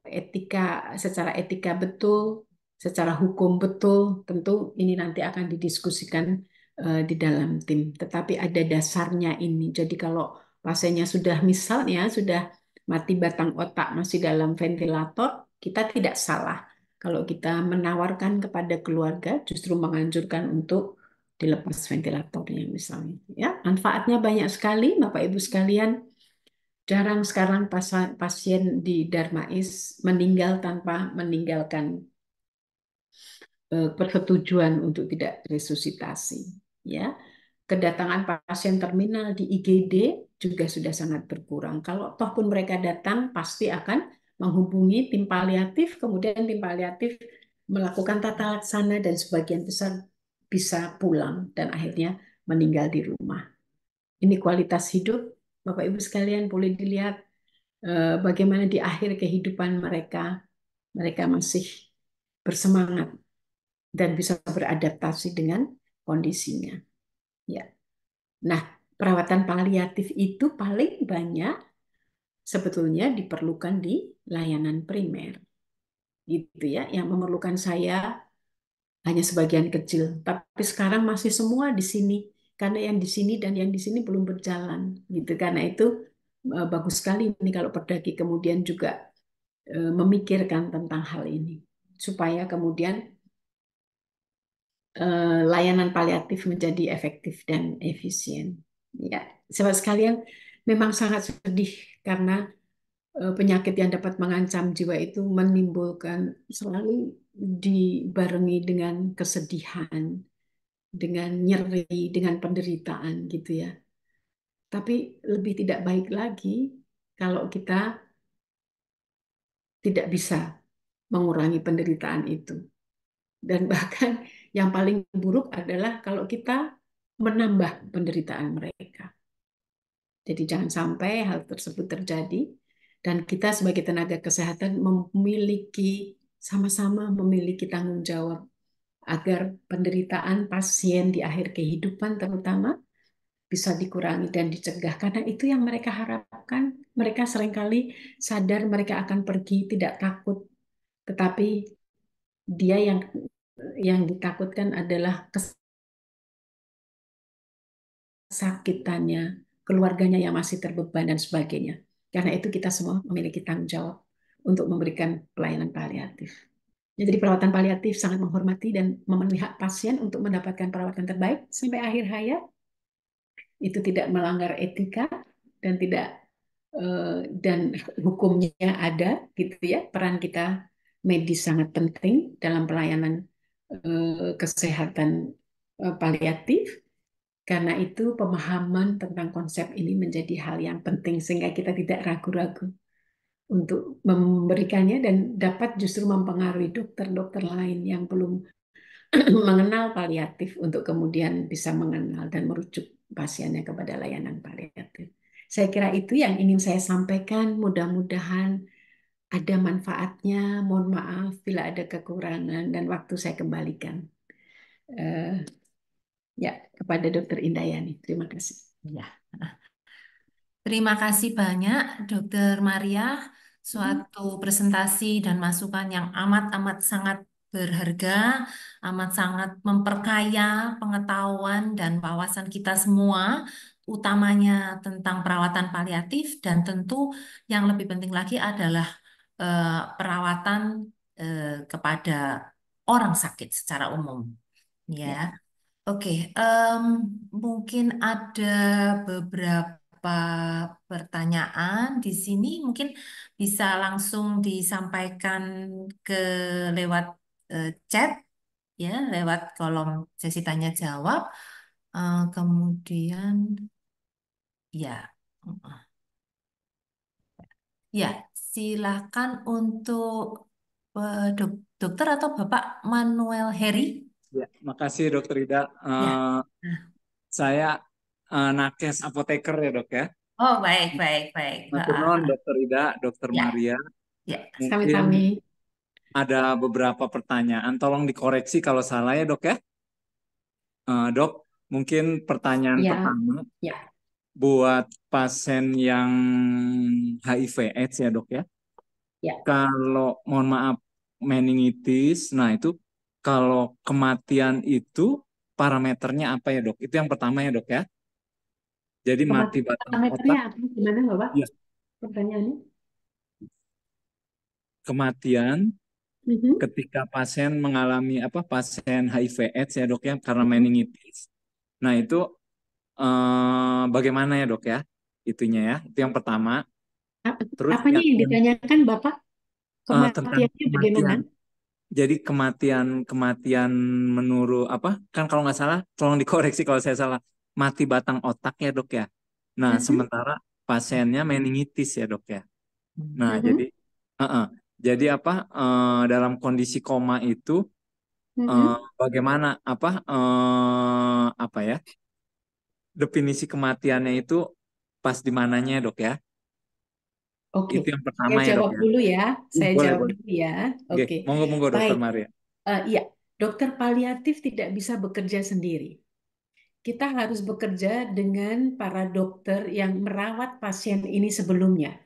secara etika betul, secara hukum betul, tentu ini nanti akan didiskusikan di dalam tim. Tetapi ada dasarnya ini, jadi kalau pasiennya sudah misalnya sudah mati batang otak masih dalam ventilator, kita tidak salah kalau kita menawarkan kepada keluarga justru menganjurkan untuk dilepas ventilatornya misalnya. Ya, manfaatnya banyak sekali, Bapak Ibu sekalian. Jarang sekarang pasien di Darmais meninggal tanpa meninggalkan persetujuan untuk tidak resusitasi. Ya, kedatangan pasien terminal di IGD juga sudah sangat berkurang. Kalau toh pun mereka datang, pasti akan menghubungi tim paliatif, kemudian tim paliatif melakukan tata laksana dan sebagian besar bisa pulang dan akhirnya meninggal di rumah. Ini kualitas hidup, Bapak Ibu sekalian, boleh dilihat bagaimana di akhir kehidupan mereka masih bersemangat dan bisa beradaptasi dengan kondisinya. Ya. Nah, perawatan paliatif itu paling banyak sebetulnya diperlukan di layanan primer. Gitu ya, yang memerlukan saya hanya sebagian kecil, tapi sekarang masih semua di sini karena yang di sini dan yang di sini belum berjalan gitu. Karena itu bagus sekali ini kalau Perdaki kemudian juga memikirkan tentang hal ini supaya kemudian layanan paliatif menjadi efektif dan efisien. Ya, sahabat sekalian, memang sangat sedih karena penyakit yang dapat mengancam jiwa itu menimbulkan selalu dibarengi dengan kesedihan, dengan nyeri, dengan penderitaan gitu ya. Tapi lebih tidak baik lagi kalau kita tidak bisa mengurangi penderitaan itu. Dan bahkan yang paling buruk adalah kalau kita menambah penderitaan mereka. Jadi jangan sampai hal tersebut terjadi dan kita sebagai tenaga kesehatan sama-sama memiliki tanggung jawab agar penderitaan pasien di akhir kehidupan terutama bisa dikurangi dan dicegah karena itu yang mereka harapkan. Mereka seringkali sadar mereka akan pergi tidak takut, tetapi dia yang ditakutkan adalah kesakitannya, keluarganya yang masih terbeban dan sebagainya. Karena itu kita semua memiliki tanggung jawab untuk memberikan pelayanan paliatif. Jadi perawatan paliatif sangat menghormati dan memenuhi hak pasien untuk mendapatkan perawatan terbaik sampai akhir hayat. Itu tidak melanggar etika dan tidak dan hukumnya ada gitu ya. Peran kita medis sangat penting dalam pelayanan kesehatan paliatif. Karena itu pemahaman tentang konsep ini menjadi hal yang penting sehingga kita tidak ragu-ragu untuk memberikannya dan dapat justru mempengaruhi dokter-dokter lain yang belum mengenal paliatif untuk kemudian bisa mengenal dan merujuk pasiennya kepada layanan paliatif. Saya kira itu yang ingin saya sampaikan. Mudah-mudahan ada manfaatnya. Mohon maaf bila ada kekurangan dan waktu saya kembalikan ya kepada Dokter Indayani. Terima kasih. Ya. Terima kasih banyak, Dokter Maria. Suatu presentasi dan masukan yang amat-amat sangat berharga, amat sangat memperkaya pengetahuan dan wawasan kita semua, utamanya tentang perawatan paliatif dan tentu yang lebih penting lagi adalah perawatan kepada orang sakit secara umum. Ya. Oke, mungkin ada beberapa pertanyaan di sini. Mungkin bisa langsung disampaikan ke lewat chat, ya, lewat kolom sesi tanya jawab. Kemudian, ya, ya, silakan untuk dokter atau Bapak Manuel Heri. Ya, makasih Dokter Ida. Ya. Saya nakes apoteker ya dok ya. Oh baik. Matur nuwun Dokter Ida, Dokter Ya. Maria. Ya. Mungkin ada beberapa pertanyaan. Tolong dikoreksi kalau salah ya dok ya. Dok, mungkin pertanyaan pertama buat pasien yang HIV/AIDS ya dok ya. Kalau mohon maaf meningitis, nah itu kalau kematian itu parameternya apa ya dok? Itu yang pertama ya dok ya. Jadi mati batang otak. Gimana Bapak? Ya. Pertanyaannya? Kematian ketika pasien mengalami pasien HIV/AIDS ya dok ya karena meningitis. Nah itu bagaimana ya dok ya? Itunya ya. Itu yang pertama. Terus apanya yang ditanyakan Bapak? Kematiannya bagaimana? Jadi kematian menurut kan kalau nggak salah, tolong dikoreksi kalau saya salah, mati batang otak ya dok ya. Nah sementara pasiennya meningitis ya dok ya. Nah jadi dalam kondisi koma itu bagaimana ya definisi kematiannya itu pas di mananya dok ya? Oke, itu yang pertama saya ya jawab dok ya. dulu ya. Saya Boleh, jawab boleh. dulu ya. Oke. Monggo dokter Maria. Iya, dokter paliatif tidak bisa bekerja sendiri. Kita harus bekerja dengan para dokter yang merawat pasien ini sebelumnya.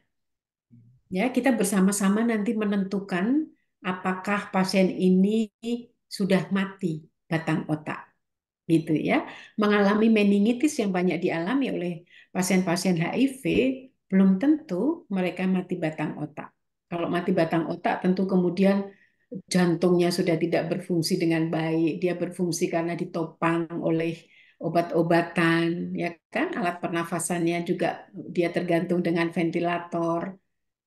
Ya, kita bersama-sama nanti menentukan apakah pasien ini sudah mati batang otak. gitu ya. Mengalami meningitis yang banyak dialami oleh pasien-pasien HIV, belum tentu mereka mati batang otak. Kalau mati batang otak tentu kemudian jantungnya sudah tidak berfungsi dengan baik, dia berfungsi karena ditopang oleh obat-obatan, ya kan? Alat pernafasannya juga dia tergantung dengan ventilator.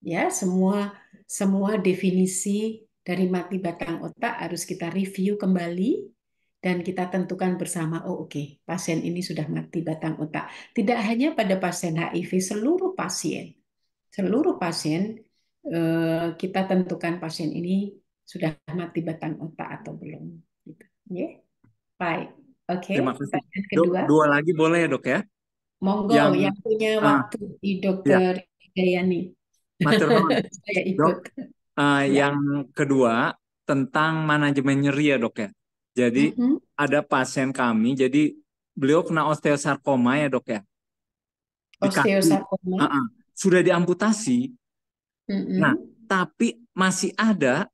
Ya, semua definisi dari mati batang otak harus kita review kembali dan kita tentukan bersama, oh oke, pasien ini sudah mati batang otak. Tidak hanya pada pasien HIV, seluruh pasien kita tentukan pasien ini sudah mati batang otak atau belum. Gitu. Ya, baik. Oke, Terima kasih. pertanyaan Dok, kedua. dua lagi boleh ya, Dok ya? Monggo, yang punya waktu di ya, Dokter Dayani. matur nuwun. Saya Dok, ikut. Ya. yang kedua tentang manajemen nyeri ya, Dok ya. Jadi ada pasien kami, jadi beliau kena osteosarkoma ya, Dok ya. Di kaki. Osteosarkoma. Sudah diamputasi. Nah, Mm-mm. tapi masih ada,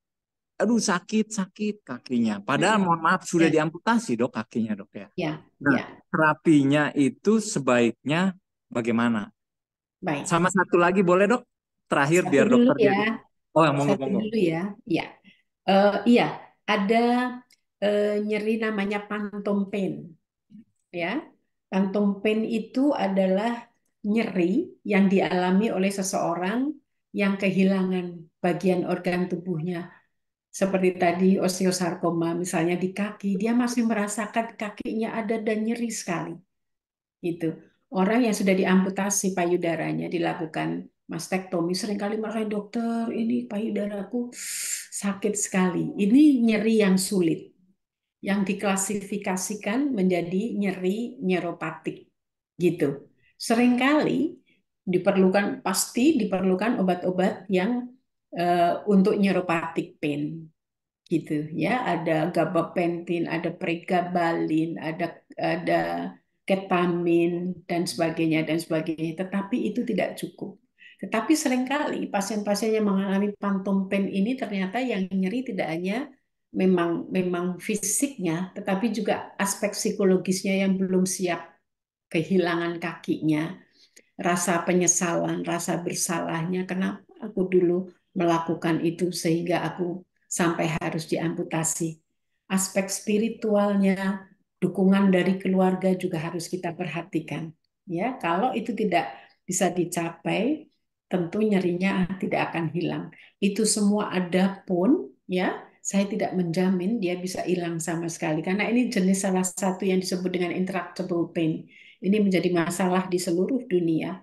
aduh sakit kakinya. Padahal mohon maaf sudah Ya. diamputasi, Dok, kakinya, Dok ya. Ya, Nah, ya. terapinya itu sebaiknya bagaimana? Baik. Sama satu lagi boleh, Dok? Terakhir Satu biar dulu dokter ya. jadi. Oh, monggo, Satu monggo. dulu ya. Ya. Iya, ada nyeri namanya phantom pain. Ya. Phantom pain itu adalah nyeri yang dialami oleh seseorang yang kehilangan bagian organ tubuhnya. Seperti tadi osteosarkoma misalnya di kaki, dia masih merasakan kakinya ada dan nyeri sekali. Gitu. Orang yang sudah diamputasi payudaranya dilakukan mastektomi seringkali merasa dokter ini payudaraku sakit sekali. Ini nyeri yang sulit yang diklasifikasikan menjadi nyeri neuropatik gitu. Seringkali pasti diperlukan obat-obat yang untuk neuropatik pain gitu ya, ada gabapentin, ada pregabalin, ada ketamin dan sebagainya. Tetapi itu tidak cukup. Tetapi seringkali pasien-pasien yang mengalami phantom pain ini ternyata yang nyeri tidak hanya memang fisiknya, tetapi juga aspek psikologisnya yang belum siap, kehilangan kakinya, rasa penyesalan, rasa bersalahnya, kenapa aku dulu melakukan itu sehingga aku sampai harus diamputasi. Aspek spiritualnya, dukungan dari keluarga juga harus kita perhatikan. Ya, kalau itu tidak bisa dicapai, tentu nyerinya tidak akan hilang. Itu semua ada pun, ya, saya tidak menjamin dia bisa hilang sama sekali karena ini jenis salah satu yang disebut dengan intractable pain. Ini menjadi masalah di seluruh dunia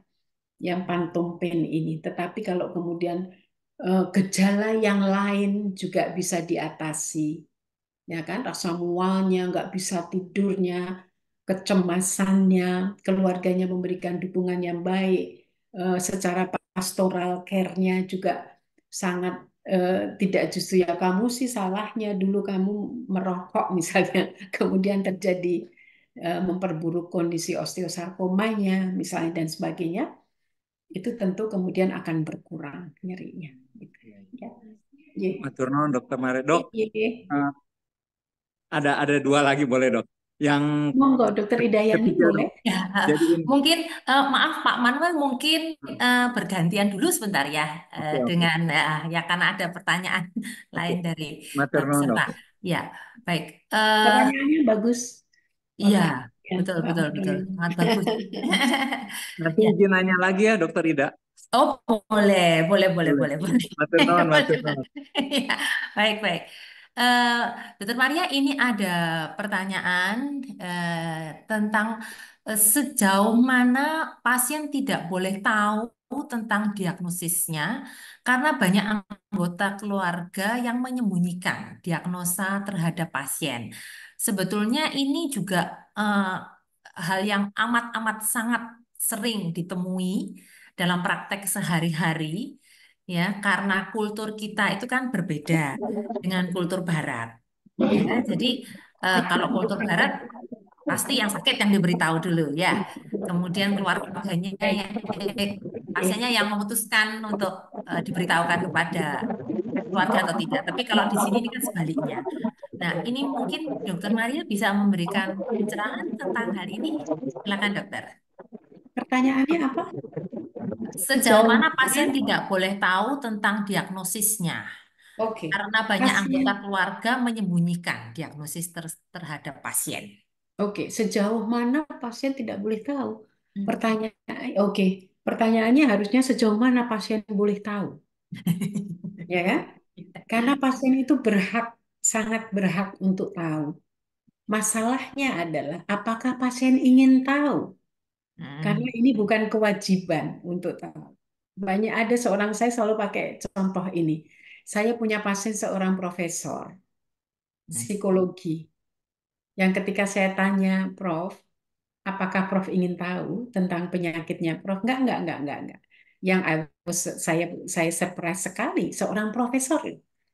yang phantom pain ini. Tetapi kalau kemudian gejala yang lain juga bisa diatasi, ya kan? Rasa mualnya, nggak bisa tidurnya, kecemasannya, keluarganya memberikan dukungan yang baik, secara pastoral care-nya juga sangat tidak justru ya kamu sih salahnya dulu kamu merokok misalnya, kemudian terjadi memperburuk kondisi osteosarkomanya misalnya dan sebagainya, itu tentu kemudian akan berkurang nyerinya. Ya. Matur nuwun Dokter Mare. Dok, Ya. ada dua lagi boleh, Dok? Yang Monggo Dokter Idayani ketiga, boleh. Dok. Jadi ini. Mungkin maaf Pak Manuel, mungkin bergantian dulu sebentar ya Oke. dengan ya karena ada pertanyaan lain dari Matur nuwun, peserta. Dok. Ya, baik. Pertanyaannya bagus. Iya, Ya, betul, Pak betul, betul. Manuel. Sangat bagus. Nanti Ya. izin nanya lagi ya, Dokter Ida. Oh, boleh, boleh. Matur nuwun, matur nuwun. Ya, baik, baik. Eh, Dokter Maria, ini ada pertanyaan tentang sejauh mana pasien tidak boleh tahu tentang diagnosisnya karena banyak anggota keluarga yang menyembunyikan diagnosa terhadap pasien. Sebetulnya ini juga hal yang amat-amat sangat sering ditemui dalam praktek sehari-hari, ya, karena kultur kita itu kan berbeda dengan kultur Barat, ya. Jadi kalau kultur Barat pasti yang sakit yang diberitahu dulu, ya. Kemudian keluarganya, pasiennya yang memutuskan untuk diberitahukan kepada keluarga atau tidak. Tapi kalau di sini ini kan sebaliknya. Nah, ini mungkin Dokter Maria bisa memberikan pencerahan tentang hal ini. Silakan, dokter. Pertanyaannya apa? Sejauh mana pasien tidak boleh tahu tentang diagnosisnya? Oke. Karena banyak anggota Pasien, keluarga menyembunyikan diagnosis terhadap pasien. oke. Sejauh mana pasien tidak boleh tahu? Hmm. Oke. Pertanyaannya harusnya sejauh mana pasien boleh tahu, ya kan? Karena pasien itu berhak, sangat berhak untuk tahu. Masalahnya adalah apakah pasien ingin tahu? Karena ini bukan kewajiban untuk tahu. Banyak ada seorang, saya selalu pakai contoh ini. Saya punya pasien seorang profesor psikologi yang ketika saya tanya, Prof, apakah Prof ingin tahu tentang penyakitnya Prof? Enggak. Yang saya surprise sekali seorang profesor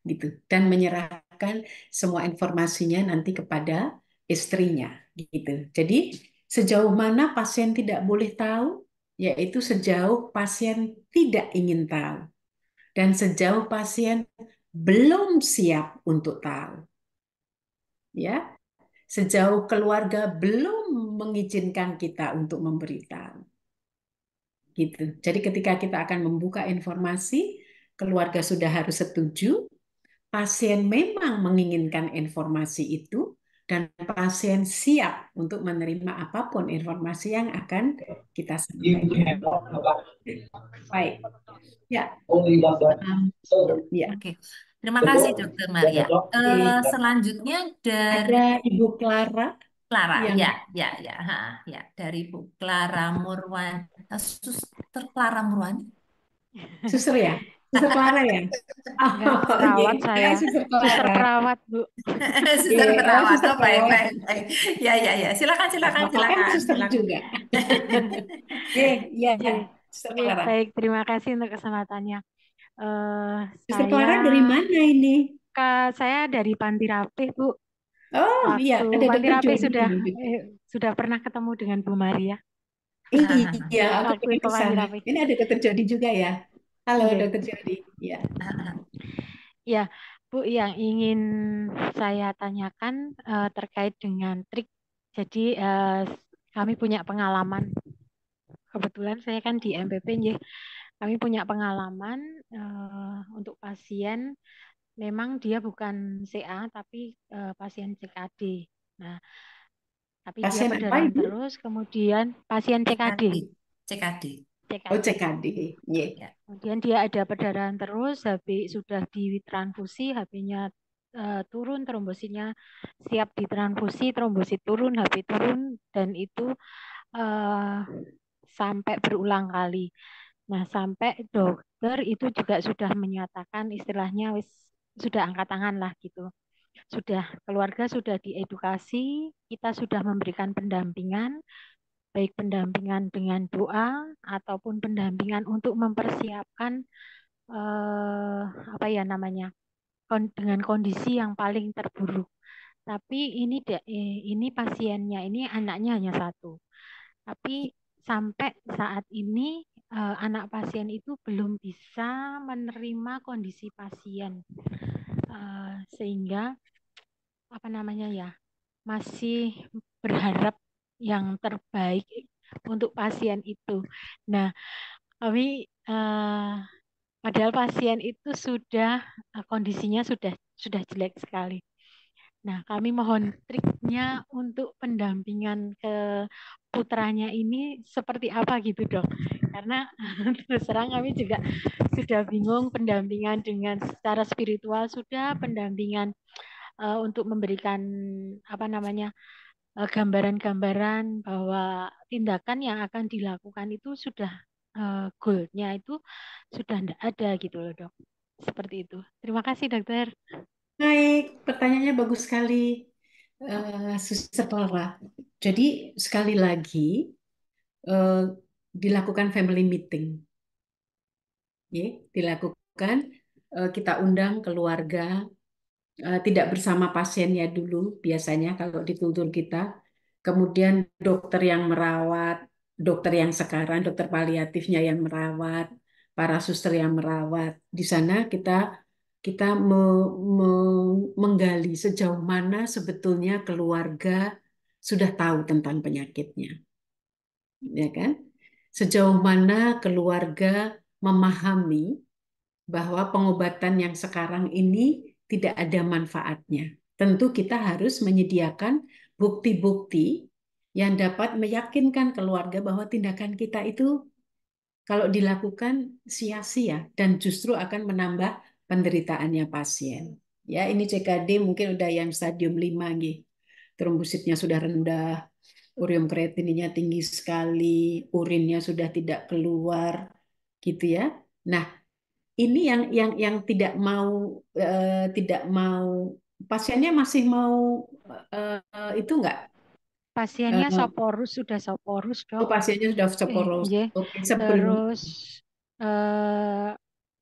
gitu dan menyerahkan semua informasinya nanti kepada istrinya gitu. Jadi sejauh mana pasien tidak boleh tahu, yaitu sejauh pasien tidak ingin tahu dan sejauh pasien belum siap untuk tahu. Ya, sejauh keluarga belum mengizinkan kita untuk memberitahu. Gitu. Jadi ketika kita akan membuka informasi, keluarga sudah harus setuju, pasien memang menginginkan informasi itu, dan pasien siap untuk menerima apapun informasi yang akan kita sampaikan. Baik. Ya. Ya. Oke. Terima kasih, Dokter Maria. Selanjutnya dari ada Ibu Clara. Clara, yang... ya, dari Bu Clara Murwan, Suster Clara Murwani. Suster ya? Suster Clara ya? Enggak, perawat saya. Suster perawat, Bu. Suster perawat. Suster Oh, baik. perawat. Ya. Silakan. Kan suster juga. Ya. Baik, terima kasih untuk kesempatannya. Suster Clara dari mana ini? Saya dari Panti Rapih, Bu. Oh iya, ada Panti Rapih sudah pernah ketemu dengan Bu Maria. Iya, aku pengen ke sana. Ini ada Dokter Jody juga ya. Halo Dokter Jody. Ya. Ya, Bu, yang ingin saya tanyakan terkait dengan trik. Jadi kami punya pengalaman. Kebetulan saya kan di MPP, kami punya pengalaman untuk pasien. Memang dia bukan CA tapi pasien CKD. Nah, tapi pasien dia perdarahan terus, kemudian pasien CKD. Oh, CKD. Yeah. Kemudian dia ada perdarahan terus, habis sudah ditransfusi, HB-nya turun, trombositnya siap ditransfusi, trombosit turun, HB turun, dan itu sampai berulang kali. Nah, sampai dokter itu juga sudah menyatakan istilahnya sudah angkat tangan lah gitu. Keluarga sudah diedukasi, kita sudah memberikan pendampingan, baik pendampingan dengan doa ataupun pendampingan untuk mempersiapkan dengan kondisi yang paling terburuk. Tapi ini pasiennya, ini anaknya hanya satu. Tapi sampai saat ini anak pasien itu belum bisa menerima kondisi pasien, sehingga masih berharap yang terbaik untuk pasien itu. Nah, kami padahal pasien itu kondisinya sudah jelek sekali. Nah, kami mohon triknya untuk pendampingan ke putranya ini seperti apa gitu, Dok. Karena terus terang kami juga sudah bingung, pendampingan dengan secara spiritual sudah, pendampingan untuk memberikan gambaran-gambaran bahwa tindakan yang akan dilakukan itu sudah goal-nya itu sudah tidak ada gitu loh, Dok. Seperti itu. Terima kasih, Dokter. Baik, pertanyaannya bagus sekali, Suster Clara. Jadi sekali lagi dilakukan family meeting, dilakukan, kita undang keluarga, tidak bersama pasiennya dulu biasanya kalau di kultur kita, kemudian dokter yang merawat, dokter yang sekarang dokter paliatifnya yang merawat, para suster yang merawat. Di sana kita kita menggali sejauh mana sebetulnya keluarga sudah tahu tentang penyakitnya, ya kan? Sejauh mana keluarga memahami bahwa pengobatan yang sekarang ini tidak ada manfaatnya. Tentu kita harus menyediakan bukti-bukti yang dapat meyakinkan keluarga bahwa tindakan kita itu kalau dilakukan sia-sia dan justru akan menambah penderitaannya pasien. Ya, ini CKD mungkin udah yang stadium 5 gitu. Trombositnya sudah rendah, urium kreatininya tinggi sekali, urinnya sudah tidak keluar gitu ya. Nah, ini yang tidak mau pasiennya masih mau itu enggak? Pasiennya sudah soporus, Oh, Dok. pasiennya sudah soporus. Oke, sebelum Terus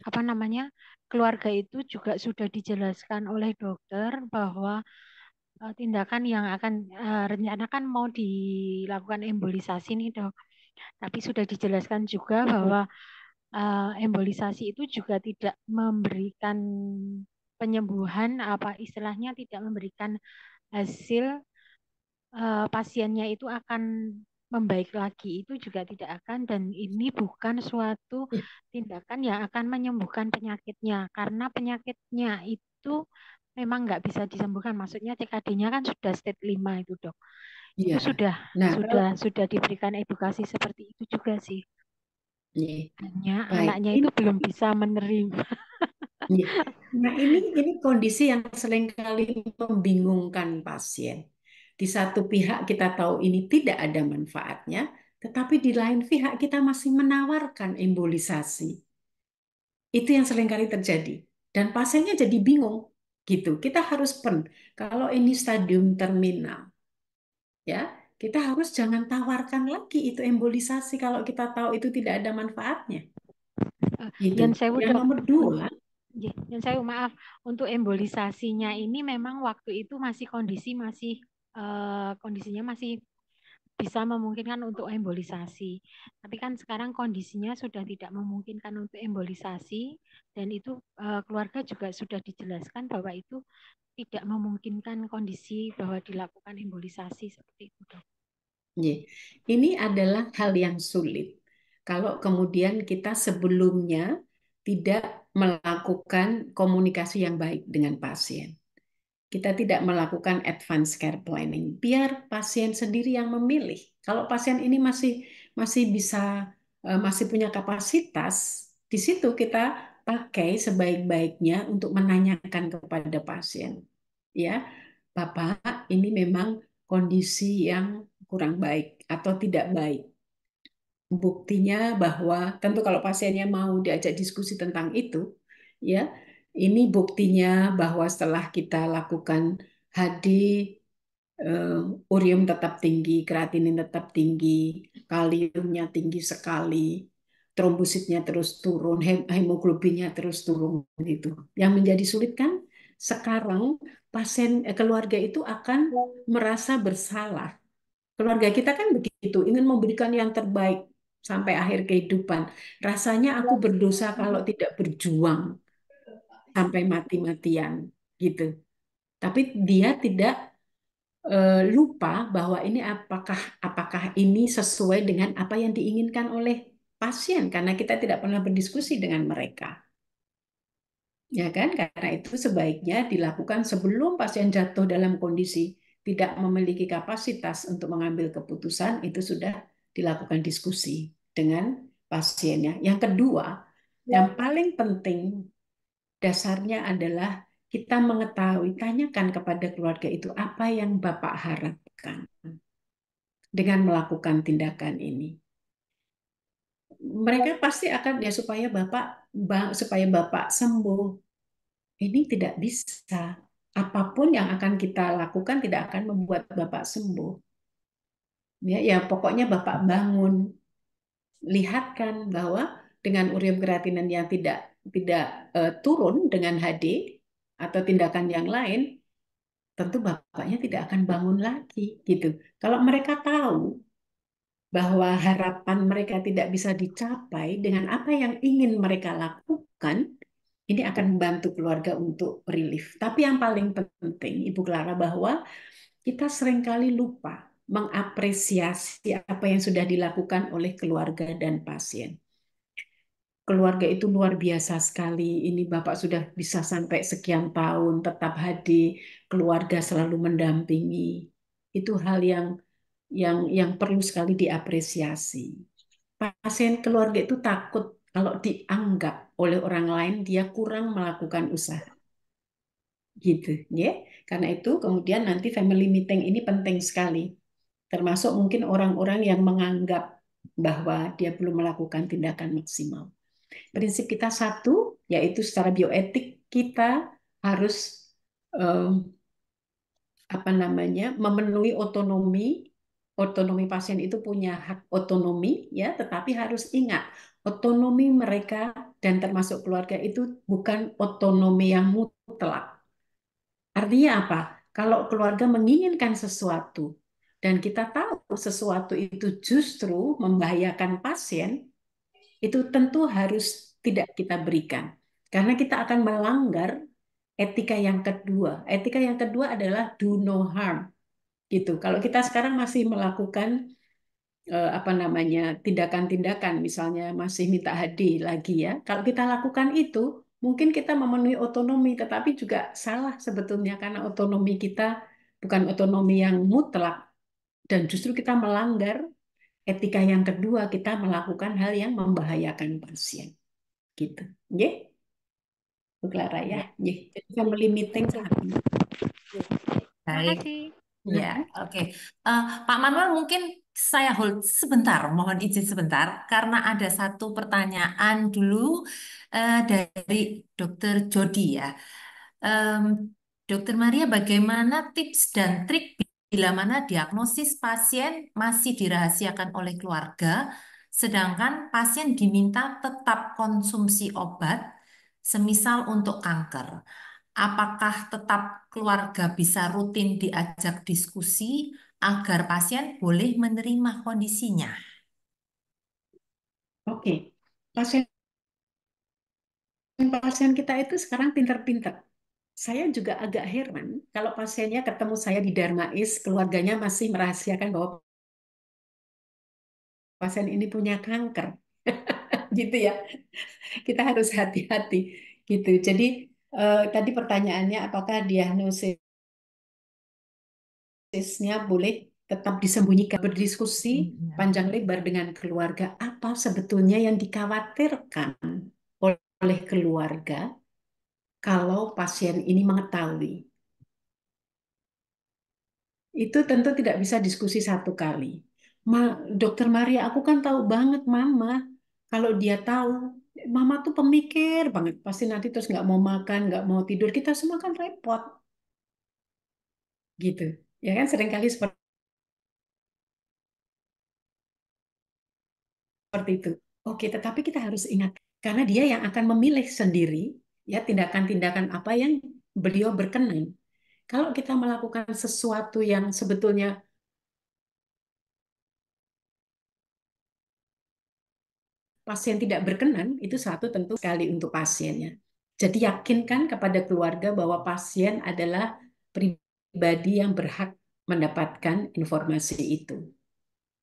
apa namanya? Keluarga itu juga sudah dijelaskan oleh dokter bahwa tindakan yang akan rencana kan mau dilakukan embolisasi nih, Dok. Tapi sudah dijelaskan juga bahwa embolisasi itu juga tidak memberikan penyembuhan, apa istilahnya tidak memberikan hasil pasiennya itu akan membaik lagi, itu juga tidak akan, dan ini bukan suatu tindakan yang akan menyembuhkan penyakitnya karena penyakitnya itu memang nggak bisa disembuhkan, maksudnya CKD-nya kan sudah stage 5 itu, Dok. Itu Iya. Nah, sudah diberikan edukasi seperti itu juga sih. Hanya baik. anaknya itu belum bisa menerima. Nah, ini kondisi yang seringkali membingungkan pasien. Di satu pihak kita tahu ini tidak ada manfaatnya, tetapi di lain pihak kita masih menawarkan embolisasi. Itu yang seringkali terjadi. Dan pasiennya jadi bingung gitu. Kita harus kalau ini stadium terminal, ya kita harus jangan tawarkan lagi itu embolisasi kalau kita tahu itu tidak ada manfaatnya. Gitu. Yang nomor 2. Yang saya maaf, untuk embolisasinya ini memang waktu itu kondisinya masih bisa memungkinkan untuk embolisasi. Tapi kan sekarang kondisinya sudah tidak memungkinkan untuk embolisasi, dan itu keluarga juga sudah dijelaskan bahwa itu tidak memungkinkan kondisi bahwa dilakukan embolisasi seperti itu, Dok. Ini adalah hal yang sulit. Kalau kemudian kita sebelumnya tidak melakukan komunikasi yang baik dengan pasien. Kita tidak melakukan advance care planning. Biar pasien sendiri yang memilih. Kalau pasien ini masih punya kapasitas, di situ kita pakai sebaik-baiknya untuk menanyakan kepada pasien. Ya, Bapak, ini memang kondisi yang kurang baik atau tidak baik. Buktinya bahwa tentu kalau pasiennya mau diajak diskusi tentang itu, ya, ini buktinya bahwa setelah kita lakukan HD, urium tetap tinggi, kreatinin tetap tinggi, kaliumnya tinggi sekali, trombositnya terus turun, hemoglobinnya terus turun gitu. Yang menjadi sulit kan sekarang keluarga itu akan merasa bersalah. Keluarga kita kan begitu, ingin memberikan yang terbaik sampai akhir kehidupan. Rasanya aku berdosa kalau tidak berjuang sampai mati-matian gitu. Tapi dia tidak lupa bahwa ini apakah ini sesuai dengan apa yang diinginkan oleh pasien, karena kita tidak pernah berdiskusi dengan mereka. Ya kan? Karena itu sebaiknya dilakukan sebelum pasien jatuh dalam kondisi tidak memiliki kapasitas untuk mengambil keputusan, itu sudah dilakukan diskusi dengan pasiennya. Yang kedua, yang paling penting dasarnya adalah kita mengetahui, tanyakan kepada keluarga itu apa yang Bapak harapkan dengan melakukan tindakan ini. Mereka pasti akan supaya Bapak sembuh. Ini tidak bisa. Apapun yang akan kita lakukan tidak akan membuat Bapak sembuh. Ya, pokoknya Bapak bangun. Lihatkan bahwa dengan urium kreatinin yang tidak turun dengan HD atau tindakan yang lain, tentu Bapaknya tidak akan bangun lagi gitu. Kalau mereka tahu bahwa harapan mereka tidak bisa dicapai dengan apa yang ingin mereka lakukan, Ini akan membantu keluarga untuk relief. Tapi yang paling penting, Ibu Clara, bahwa kita seringkali lupa mengapresiasi apa yang sudah dilakukan oleh keluarga dan pasien. Keluarga itu luar biasa sekali. Ini Bapak sudah bisa sampai sekian tahun tetap hadir, keluarga selalu mendampingi. Itu hal yang perlu sekali diapresiasi. Pasien keluarga itu takut kalau dianggap oleh orang lain dia kurang melakukan usaha. Gitu, ya. Karena itu kemudian nanti family meeting ini penting sekali. Termasuk mungkin orang-orang yang menganggap bahwa dia belum melakukan tindakan maksimal. Prinsip kita satu, yaitu secara bioetik kita harus memenuhi otonomi. Otonomi pasien itu punya hak otonomi, ya, tetapi harus ingat otonomi mereka dan termasuk keluarga itu bukan otonomi yang mutlak. Artinya apa? Kalau keluarga menginginkan sesuatu dan kita tahu sesuatu itu justru membahayakan pasien, itu tentu harus tidak kita berikan. Karena kita akan melanggar etika yang kedua. Etika yang kedua adalah do no harm. Gitu. Kalau kita sekarang masih melakukan tindakan-tindakan, misalnya masih minta HD lagi, ya. Kalau kita lakukan itu, mungkin kita memenuhi otonomi, tetapi juga salah sebetulnya karena otonomi kita bukan otonomi yang mutlak dan justru kita melanggar etika yang kedua, kita melakukan hal yang membahayakan pasien. Gitu. Nggih? Bu Clara, ya. Nggih. Jadi family meeting saat ini. Terima Baik. kasih. Ya, oke. Pak Manuel, mungkin saya hold sebentar, mohon izin sebentar, karena ada satu pertanyaan dulu dari Dokter Jody, ya. Dokter Maria, bagaimana tips dan trik bila mana diagnosis pasien masih dirahasiakan oleh keluarga, sedangkan pasien diminta tetap konsumsi obat, semisal untuk kanker? Apakah tetap keluarga bisa rutin diajak diskusi agar pasien boleh menerima kondisinya? Oke. Pasien kita itu sekarang pinter-pinter. Saya juga agak heran kalau pasiennya ketemu saya di Darmais, keluarganya masih merahasiakan bahwa pasien ini punya kanker. Gitu ya. Kita harus hati-hati gitu. Jadi tadi pertanyaannya apakah diagnosisnya boleh tetap disembunyikan, berdiskusi panjang lebar dengan keluarga apa sebetulnya yang dikhawatirkan oleh keluarga kalau pasien ini mengetahui. Itu tentu tidak bisa diskusi satu kali. Dokter Maria, aku kan tahu banget Mama. Kalau dia tahu, Mama tuh pemikir banget. Pasti nanti terus nggak mau makan, nggak mau tidur. Kita semua kan repot. Gitu. Ya kan seringkali seperti itu. Oke, tetapi kita harus ingat. Karena dia yang akan memilih sendiri ya tindakan-tindakan apa yang beliau berkenan. Kalau kita melakukan sesuatu yang sebetulnya pasien tidak berkenan, itu satu tentu sekali untuk pasiennya. Jadi yakinkan kepada keluarga bahwa pasien adalah pribadi yang berhak mendapatkan informasi itu.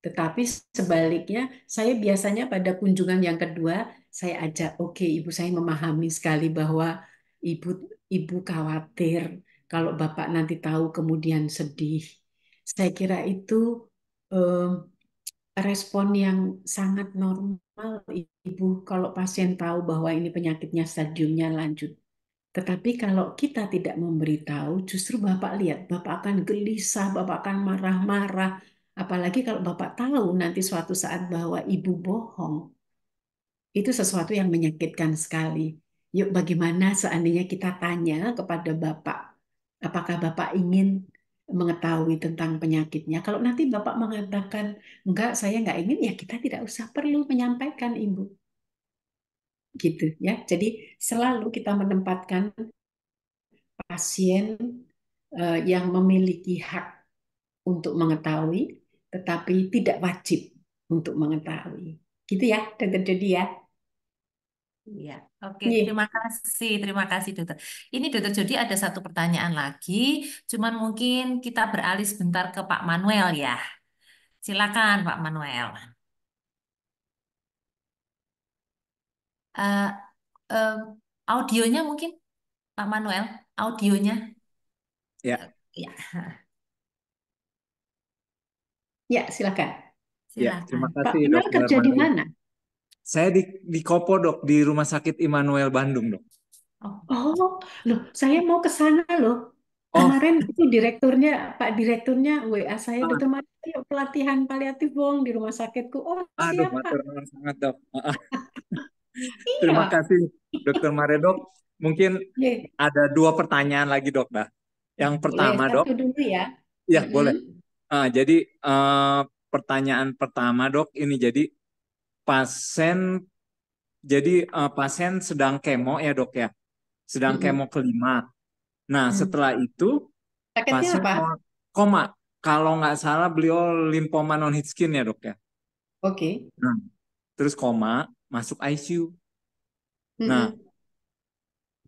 Tetapi sebaliknya, saya biasanya pada kunjungan yang kedua, saya ajak, oke, Ibu, saya memahami sekali bahwa Ibu khawatir kalau Bapak nanti tahu kemudian sedih. Saya kira itu respon yang sangat normal, Ibu, kalau pasien tahu bahwa ini penyakitnya stadiumnya lanjut. Tetapi kalau kita tidak memberitahu, justru Bapak lihat, Bapak akan gelisah, Bapak akan marah-marah. Apalagi kalau Bapak tahu nanti suatu saat bahwa Ibu bohong. Itu sesuatu yang menyakitkan sekali. Yuk, bagaimana seandainya kita tanya kepada Bapak, apakah Bapak ingin mengetahui tentang penyakitnya? Kalau nanti Bapak mengatakan, enggak, saya enggak ingin, ya kita tidak usah perlu menyampaikan, Ibu. Gitu ya. Jadi selalu kita menempatkan pasien yang memiliki hak untuk mengetahui, tetapi tidak wajib untuk mengetahui. Gitu ya, Dr. Jody ya. Iya, oke. Iya. Terima kasih dokter. Ini dokter Jody ada satu pertanyaan lagi, cuman mungkin kita beralih sebentar ke Pak Manuel ya. Silakan Pak Manuel. Eh, eh, Audionya mungkin Pak Manuel, audionya. Ya, Ya, Ya, silakan. ya. silakan. Terima Pak kasih Manuel Dokter kerja di Maria. mana? Saya di Kopo dok, di Rumah Sakit Immanuel Bandung dok. Oh, Oh, loh, saya mau ke sana loh. Oh, Kemarin itu Pak Direkturnya WA saya, ah, Dokter Maria, ayo pelatihan paliatif Wong di rumah sakitku. Oh, aduh, siap Pak. matur nuwun sangat dok. Terima Iya. kasih Dokter Maria dok. Mungkin Ye, ada 2 pertanyaan lagi dok dah. Yang boleh pertama dok, satu dulu ya. ya Mm-mm. boleh. Jadi pertanyaan pertama dok, ini jadi pasien pasien sedang kemo ya dok ya, sedang Mm-mm. kemo kelima. Nah Mm. setelah itu Sakitnya pasien apa? koma. Kalau nggak salah beliau limfoma non-Hodgkin ya dok ya. Oke. Nah, terus koma, masuk ICU. Nah,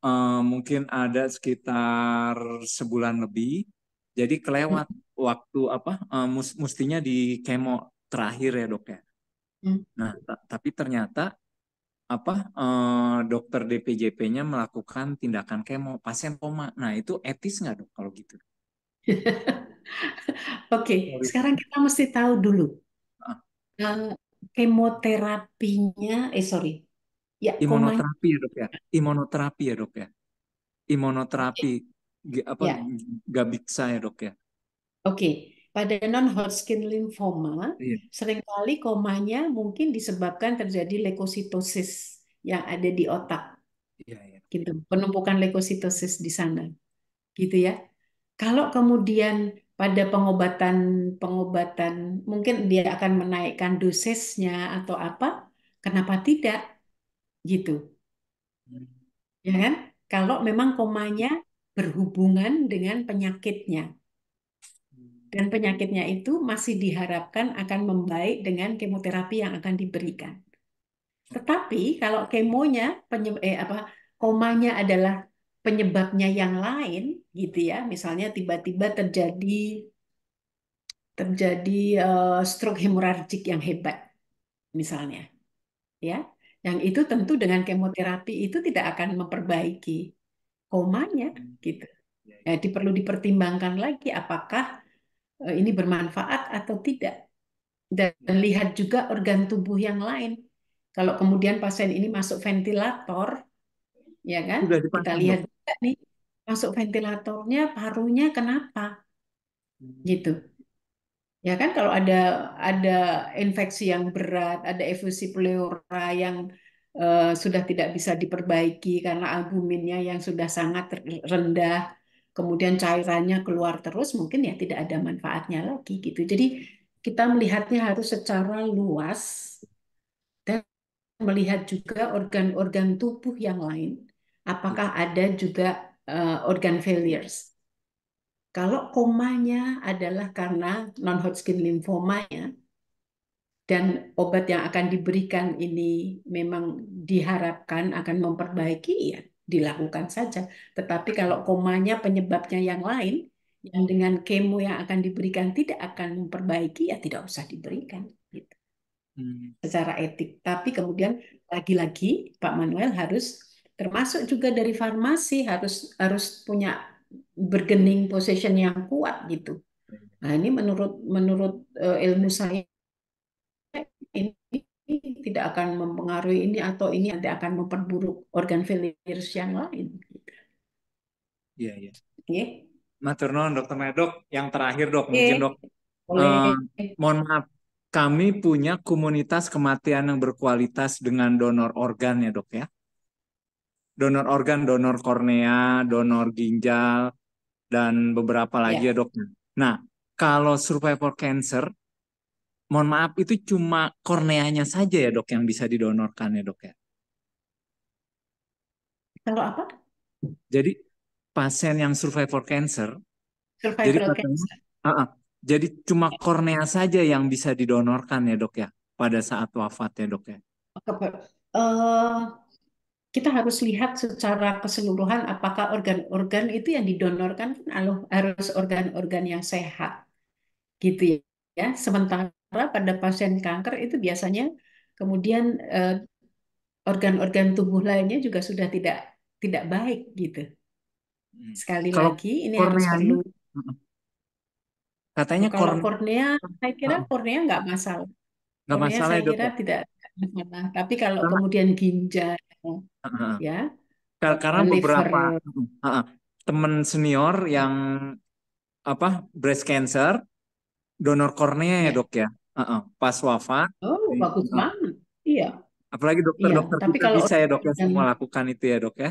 Mm-mm. mungkin ada sekitar sebulan lebih. Jadi kelewat waktu apa? Mestinya di kemo terakhir ya dok ya. Mm. Nah, tapi ternyata apa? Dokter DPJP-nya melakukan tindakan kemo pasien koma. Nah, itu etis nggak dok kalau gitu? Oke, Sorry. sekarang kita mesti tahu dulu. Ah, Kemoterapinya, sorry. Ya, komanya. Imunoterapi ya dok ya. Imunoterapi ya dok ya. Imunoterapi apa Ya, gak bisa ya dok ya. oke. Pada non-Hodgkin lymphoma, Iya. seringkali komanya mungkin disebabkan terjadi leukositosis yang ada di otak, Iya, iya. gitu. Penumpukan leukositosis di sana, gitu ya. Kalau kemudian pada pengobatan mungkin dia akan menaikkan dosisnya atau apa, kenapa tidak, gitu, ya kan? Kalau memang komanya berhubungan dengan penyakitnya. Dan penyakitnya itu masih diharapkan akan membaik dengan kemoterapi yang akan diberikan. Tetapi kalau kemonya komanya adalah penyebabnya yang lain gitu ya, misalnya tiba-tiba terjadi stroke hemoragik yang hebat misalnya, ya. Yang itu tentu dengan kemoterapi itu tidak akan memperbaiki komanya gitu. Iya, iya. Jadi perlu dipertimbangkan lagi apakah ini bermanfaat atau tidak. Dan lihat juga organ tubuh yang lain. Kalau kemudian pasien ini masuk ventilator, ya kan? Sudah Kita dipasang lihat dok. juga nih, masuk ventilatornya parunya kenapa? Gitu. Ya kan kalau ada infeksi yang berat, ada efusi pleura yang sudah tidak bisa diperbaiki karena albuminnya yang sudah sangat rendah, kemudian cairannya keluar terus, mungkin ya tidak ada manfaatnya lagi gitu. Jadi kita melihatnya harus secara luas dan melihat juga organ-organ tubuh yang lain. Apakah ada juga organ failures? Kalau komanya adalah karena non-Hodgkin lymphoma-nya dan obat yang akan diberikan ini memang diharapkan akan memperbaiki, ya dilakukan saja. Tetapi kalau komanya penyebabnya yang lain, yang dengan kemo yang akan diberikan tidak akan memperbaiki, ya tidak usah diberikan. Gitu. Secara etik. Tapi kemudian lagi-lagi Pak Manuel harus termasuk juga dari farmasi harus harus punya bargaining position yang kuat gitu. Nah, ini menurut menurut ilmu saya ini tidak akan mempengaruhi ini atau ini nanti akan memperburuk organ failures yang lain. Iya, iya. Oke. Matur nuwun Dokter Medok. Yang terakhir dok, Oke. mungkin dok. Boleh. Mohon maaf, kami punya komunitas kematian yang berkualitas dengan donor organ ya dok ya. Donor organ, donor kornea, donor ginjal, dan beberapa lagi ya Ya. dok. Nah, kalau survivor cancer, mohon maaf itu cuma korneanya saja ya dok yang bisa didonorkan ya dok ya. Kalau apa? Jadi pasien yang survivor cancer, jadi Survival katanya, cancer. jadi cuma kornea saja yang bisa didonorkan ya dok ya pada saat wafat ya dok ya. Eh, kita harus lihat secara keseluruhan apakah organ-organ itu yang didonorkan kan harus organ-organ yang sehat, gitu ya. Sementara pada pasien kanker itu biasanya kemudian organ-organ tubuh lainnya juga sudah tidak baik gitu. Sekali Kalau lagi ini harus korneanya, perlu. katanya Kalau kornea, saya kira Heeh, kornea nggak masalah. nggak Kornea masalah saya ya dok kira ya. tidak masalah. Tapi kalau Karena kemudian ginjal, heeh, ya, karena liver, beberapa heeh, teman senior yang breast cancer donor kornea ya ya. dok ya. Heeh, pas wafat, Oh, bagus heeh, banget. Iya, apalagi iya. dokter-dokter Tapi kita kalau bisa ya dok ya organ semua lakukan itu ya dok ya.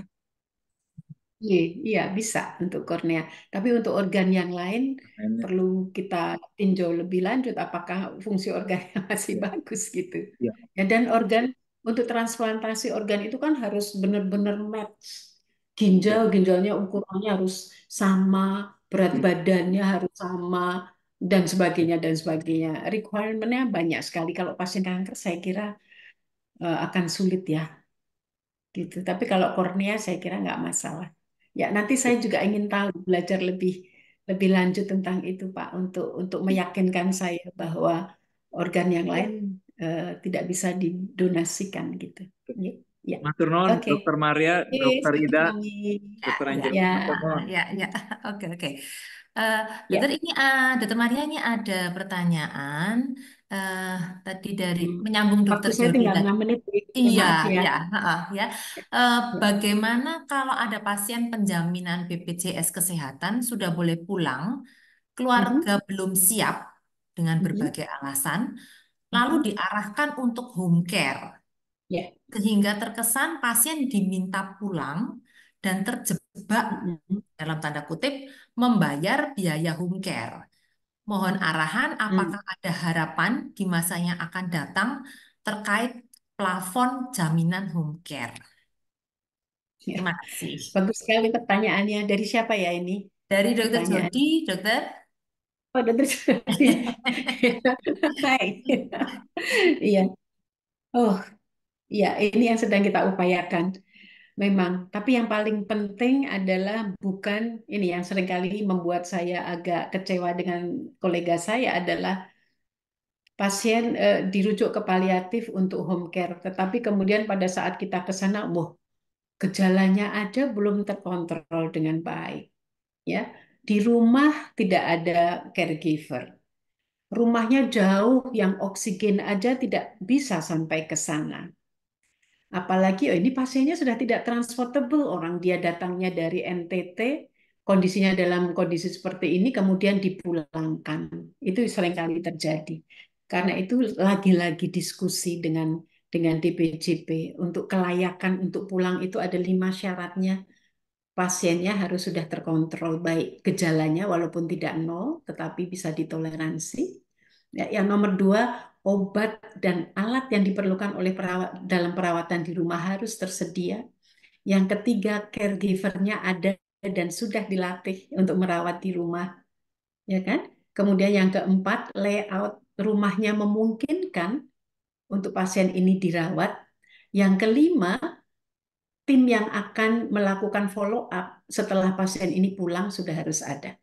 Iya, iya bisa untuk kornea. Tapi untuk organ yang lain Makanya, perlu kita tinjau lebih lanjut apakah fungsi organnya masih ya, bagus gitu. ya, Ya, dan organ untuk transplantasi organ itu kan harus benar-benar match. Ginjal, ya. ginjalnya ukurannya harus sama, berat Hmm. badannya harus sama, dan sebagainya dan sebagainya. Requirement-nya banyak sekali. Kalau pasien kanker saya kira akan sulit ya gitu. Tapi kalau kornea saya kira nggak masalah. Ya, nanti saya juga ingin tahu belajar lebih lebih lanjut tentang itu, Pak, untuk meyakinkan saya bahwa organ yang lain tidak bisa didonasikan gitu. Ya, ya. Matur nuwun Oke. Dokter Maria, Oke, Dokter Ida, sama-sama. Ya, Dokter ya, Angelina. Ya, Matur nuwun. ya, ya. Oke, oke. Eh, ya. Dokter Maria ini ada pertanyaan eh, tadi dari menyambung Waktu Dokter saya Jody tinggal tadi. 6 menit, Iya, maaf ya. iya, ya. Ya. Bagaimana kalau ada pasien penjaminan BPJS Kesehatan sudah boleh pulang, keluarga Mhm, belum siap dengan mhm, berbagai alasan, lalu mhm. diarahkan untuk home care, Ya. sehingga terkesan pasien diminta pulang dan terjebak Mhm, dalam tanda kutip membayar biaya home care. Mohon arahan mhm. apakah ada harapan di masa yang akan datang terkait plafon jaminan home care. Ya. Terima kasih. Bagus sekali pertanyaannya. Dari siapa ya ini? Dari Dokter Pertanyaan. Jody, Dokter. Oh, dokter. Hai. Iya. Oh, iya. Ini yang sedang kita upayakan. Memang. Tapi yang paling penting adalah bukan ini yang seringkali membuat saya agak kecewa dengan kolega saya adalah pasien dirujuk ke paliatif untuk home care. Tetapi kemudian pada saat kita ke sana, wah, gejalanya aja belum terkontrol dengan baik. Ya, di rumah tidak ada caregiver. Rumahnya jauh, yang oksigen aja tidak bisa sampai ke sana. Apalagi oh ini pasiennya sudah tidak transportable, orang dia datangnya dari NTT, kondisinya dalam kondisi seperti ini, kemudian dipulangkan. Itu seringkali terjadi. Karena itu lagi-lagi diskusi dengan DPJP untuk kelayakan untuk pulang itu ada 5 syaratnya. Pasiennya harus sudah terkontrol baik gejalanya walaupun tidak nol, tetapi bisa ditoleransi. Ya, yang nomor 2, obat dan alat yang diperlukan oleh dalam perawatan di rumah harus tersedia. Yang ketiga, caregivernya ada dan sudah dilatih untuk merawat di rumah, ya kan? Kemudian yang keempat, layout rumahnya memungkinkan untuk pasien ini dirawat. Yang kelima, tim yang akan melakukan follow up setelah pasien ini pulang sudah harus ada.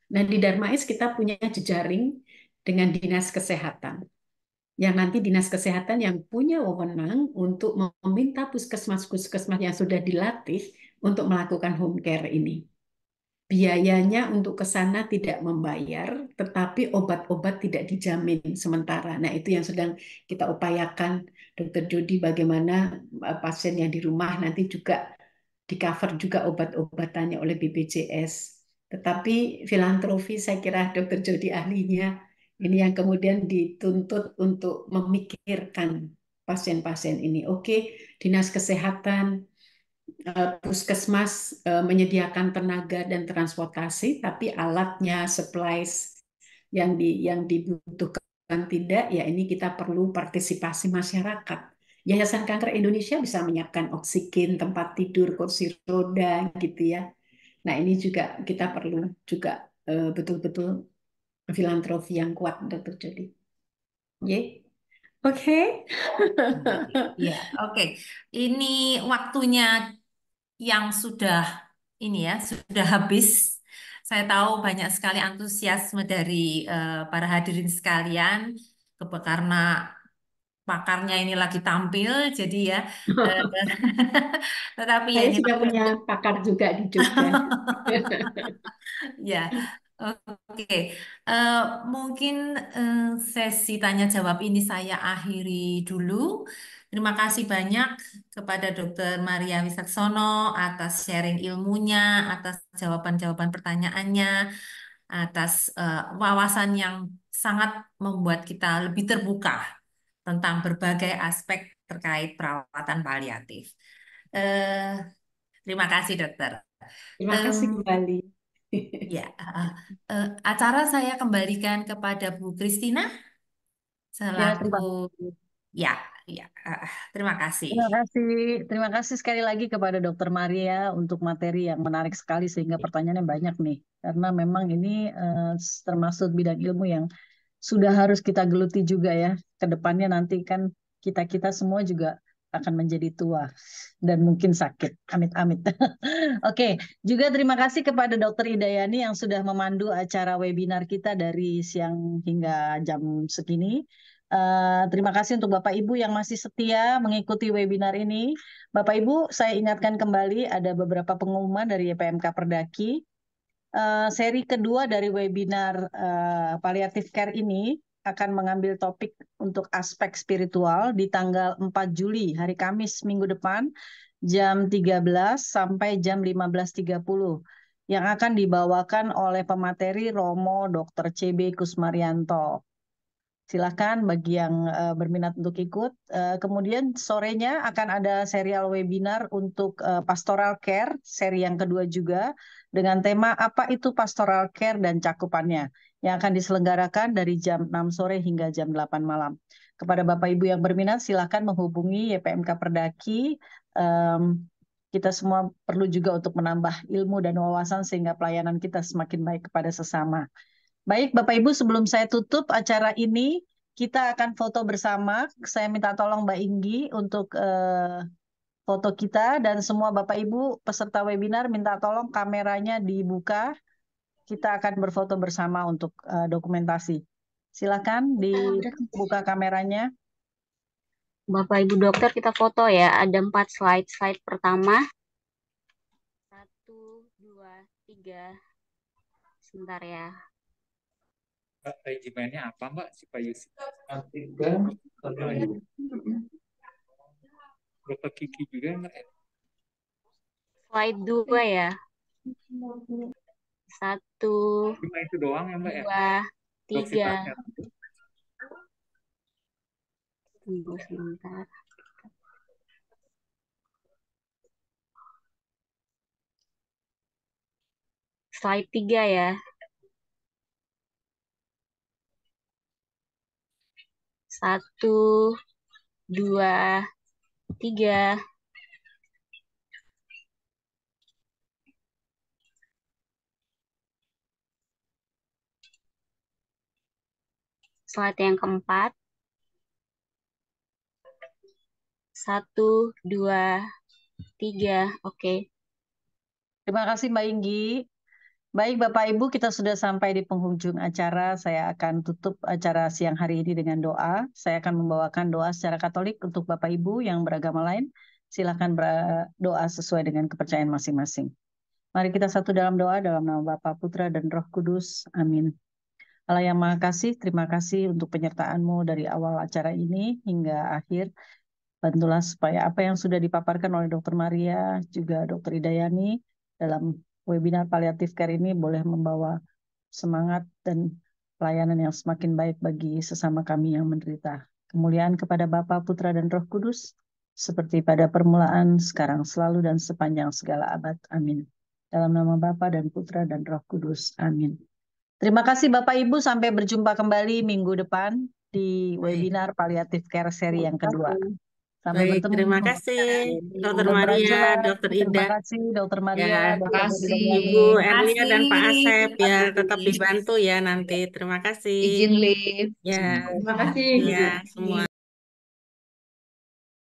Nah, di Darmais kita punya jejaring dengan dinas kesehatan. Yang nanti dinas kesehatan yang punya wewenang untuk meminta puskesmas-puskesmas yang sudah dilatih untuk melakukan home care ini. Biayanya untuk ke sana tidak membayar, tetapi obat-obat tidak dijamin sementara. Nah, itu yang sedang kita upayakan, Dokter Jody, bagaimana pasien yang di rumah nanti juga di-cover juga obat-obatannya oleh BPJS. Tetapi filantropi, saya kira Dokter Jody ahlinya, ini yang kemudian dituntut untuk memikirkan pasien-pasien ini. Oke, dinas kesehatan, puskesmas menyediakan tenaga dan transportasi, tapi alatnya, supplies yang dibutuhkan tidak, ya ini kita perlu partisipasi masyarakat. Yayasan Kanker Indonesia bisa menyiapkan oksigen, tempat tidur, kursi roda, gitu ya. Nah, ini juga kita perlu juga betul-betul filantropi yang kuat, Dokter Jody. Ye. Oke. Ya, oke. Ini waktunya yang sudah sudah habis. Saya tahu banyak sekali antusiasme dari para hadirin sekalian karena pakarnya ini lagi tampil, jadi ya. eh, tetapi ya Saya ini sudah punya pakar juga di Jogja. ya. Oke. Eh, Mungkin eh, sesi tanya jawab ini saya akhiri dulu. Terima kasih banyak kepada Dr. Maria Wisaksono atas sharing ilmunya, atas jawaban-jawaban pertanyaannya, atas wawasan yang sangat membuat kita lebih terbuka tentang berbagai aspek terkait perawatan paliatif. Eh, Terima kasih, dokter. Terima Em, kasih kembali. ya, acara saya kembalikan kepada Bu Kristina Ya, selaku ya, ya. Terima kasih. terima kasih sekali lagi kepada Dokter Maria untuk materi yang menarik sekali sehingga pertanyaannya banyak nih. Karena memang ini termasuk bidang ilmu yang sudah harus kita geluti juga ya. Ke depannya nanti kan kita-kita semua juga akan menjadi tua dan mungkin sakit. Amit-amit. Oke, juga terima kasih kepada Dokter Idayani yang sudah memandu acara webinar kita dari siang hingga jam segini. Terima kasih untuk Bapak Ibu yang masih setia mengikuti webinar ini. Bapak Ibu, saya ingatkan kembali ada beberapa pengumuman dari YPMK Perdaki. Seri kedua dari webinar Palliative Care ini akan mengambil topik untuk aspek spiritual di tanggal 4 Juli, hari Kamis minggu depan, jam 13 sampai jam 15.30, yang akan dibawakan oleh pemateri Romo Dr. CB Kusmarianto. Silakan bagi yang berminat untuk ikut. Kemudian sorenya akan ada serial webinar untuk pastoral care, seri yang kedua juga, dengan tema apa itu pastoral care dan cakupannya, yang akan diselenggarakan dari jam 6 sore hingga jam 8 malam. Kepada Bapak Ibu yang berminat, silakan menghubungi YPMK Perdaki. Kita semua perlu juga untuk menambah ilmu dan wawasan sehingga pelayanan kita semakin baik kepada sesama. Baik, Bapak Ibu, sebelum saya tutup acara ini, kita akan foto bersama. Saya minta tolong Mbak Inggi untuk foto kita, dan semua Bapak Ibu peserta webinar minta tolong kameranya dibuka. Kita akan berfoto bersama untuk dokumentasi. Silakan dibuka kameranya. Bapak Ibu dokter, kita foto ya. Ada 4 slide. Slide pertama. 1, 2, 3. Sebentar ya. Regimennya apa Mbak si Pak Yusi? 3. Dokter Kiki juga Mbak? Slide 2 ya. 1, Cuma itu doang ya Mbak 2, ya? 3. Tunggu sebentar. Slide 3 ya. 1, 2, 3. Slide yang keempat. 1, 2, 3. Oke. Terima kasih Mbak Inggi. Baik Bapak Ibu, kita sudah sampai di penghujung acara. Saya akan tutup acara siang hari ini dengan doa. Saya akan membawakan doa secara Katolik untuk Bapak Ibu yang beragama lain. Silakan berdoa sesuai dengan kepercayaan masing-masing. Mari kita satu dalam doa dalam nama Bapa, Putra, dan Roh Kudus. Amin. Allah yang Maha Kasih, terima kasih untuk penyertaan-Mu dari awal acara ini hingga akhir. Bantulah supaya apa yang sudah dipaparkan oleh Dr. Maria, juga Dr. Idayani dalam webinar Palliative Care ini boleh membawa semangat dan pelayanan yang semakin baik bagi sesama kami yang menderita. Kemuliaan kepada Bapa, Putra, dan Roh Kudus, seperti pada permulaan, sekarang, selalu, dan sepanjang segala abad. Amin. Dalam nama Bapa dan Putra dan Roh Kudus. Amin. Terima kasih Bapak Ibu, sampai berjumpa kembali minggu depan di webinar Palliative Care seri yang kedua. Sampai Baik, bertemu. terima kasih Dr. Dr. Maria, Angela, Dr. terima Ida, kasih Dr. Maria, ya, Dr. kasih. Ibu Erlia dan Pak Asep, Kasih. ya tetap dibantu ya nanti. Terima kasih. Izin live. Ya, Terima kasih. ya semua.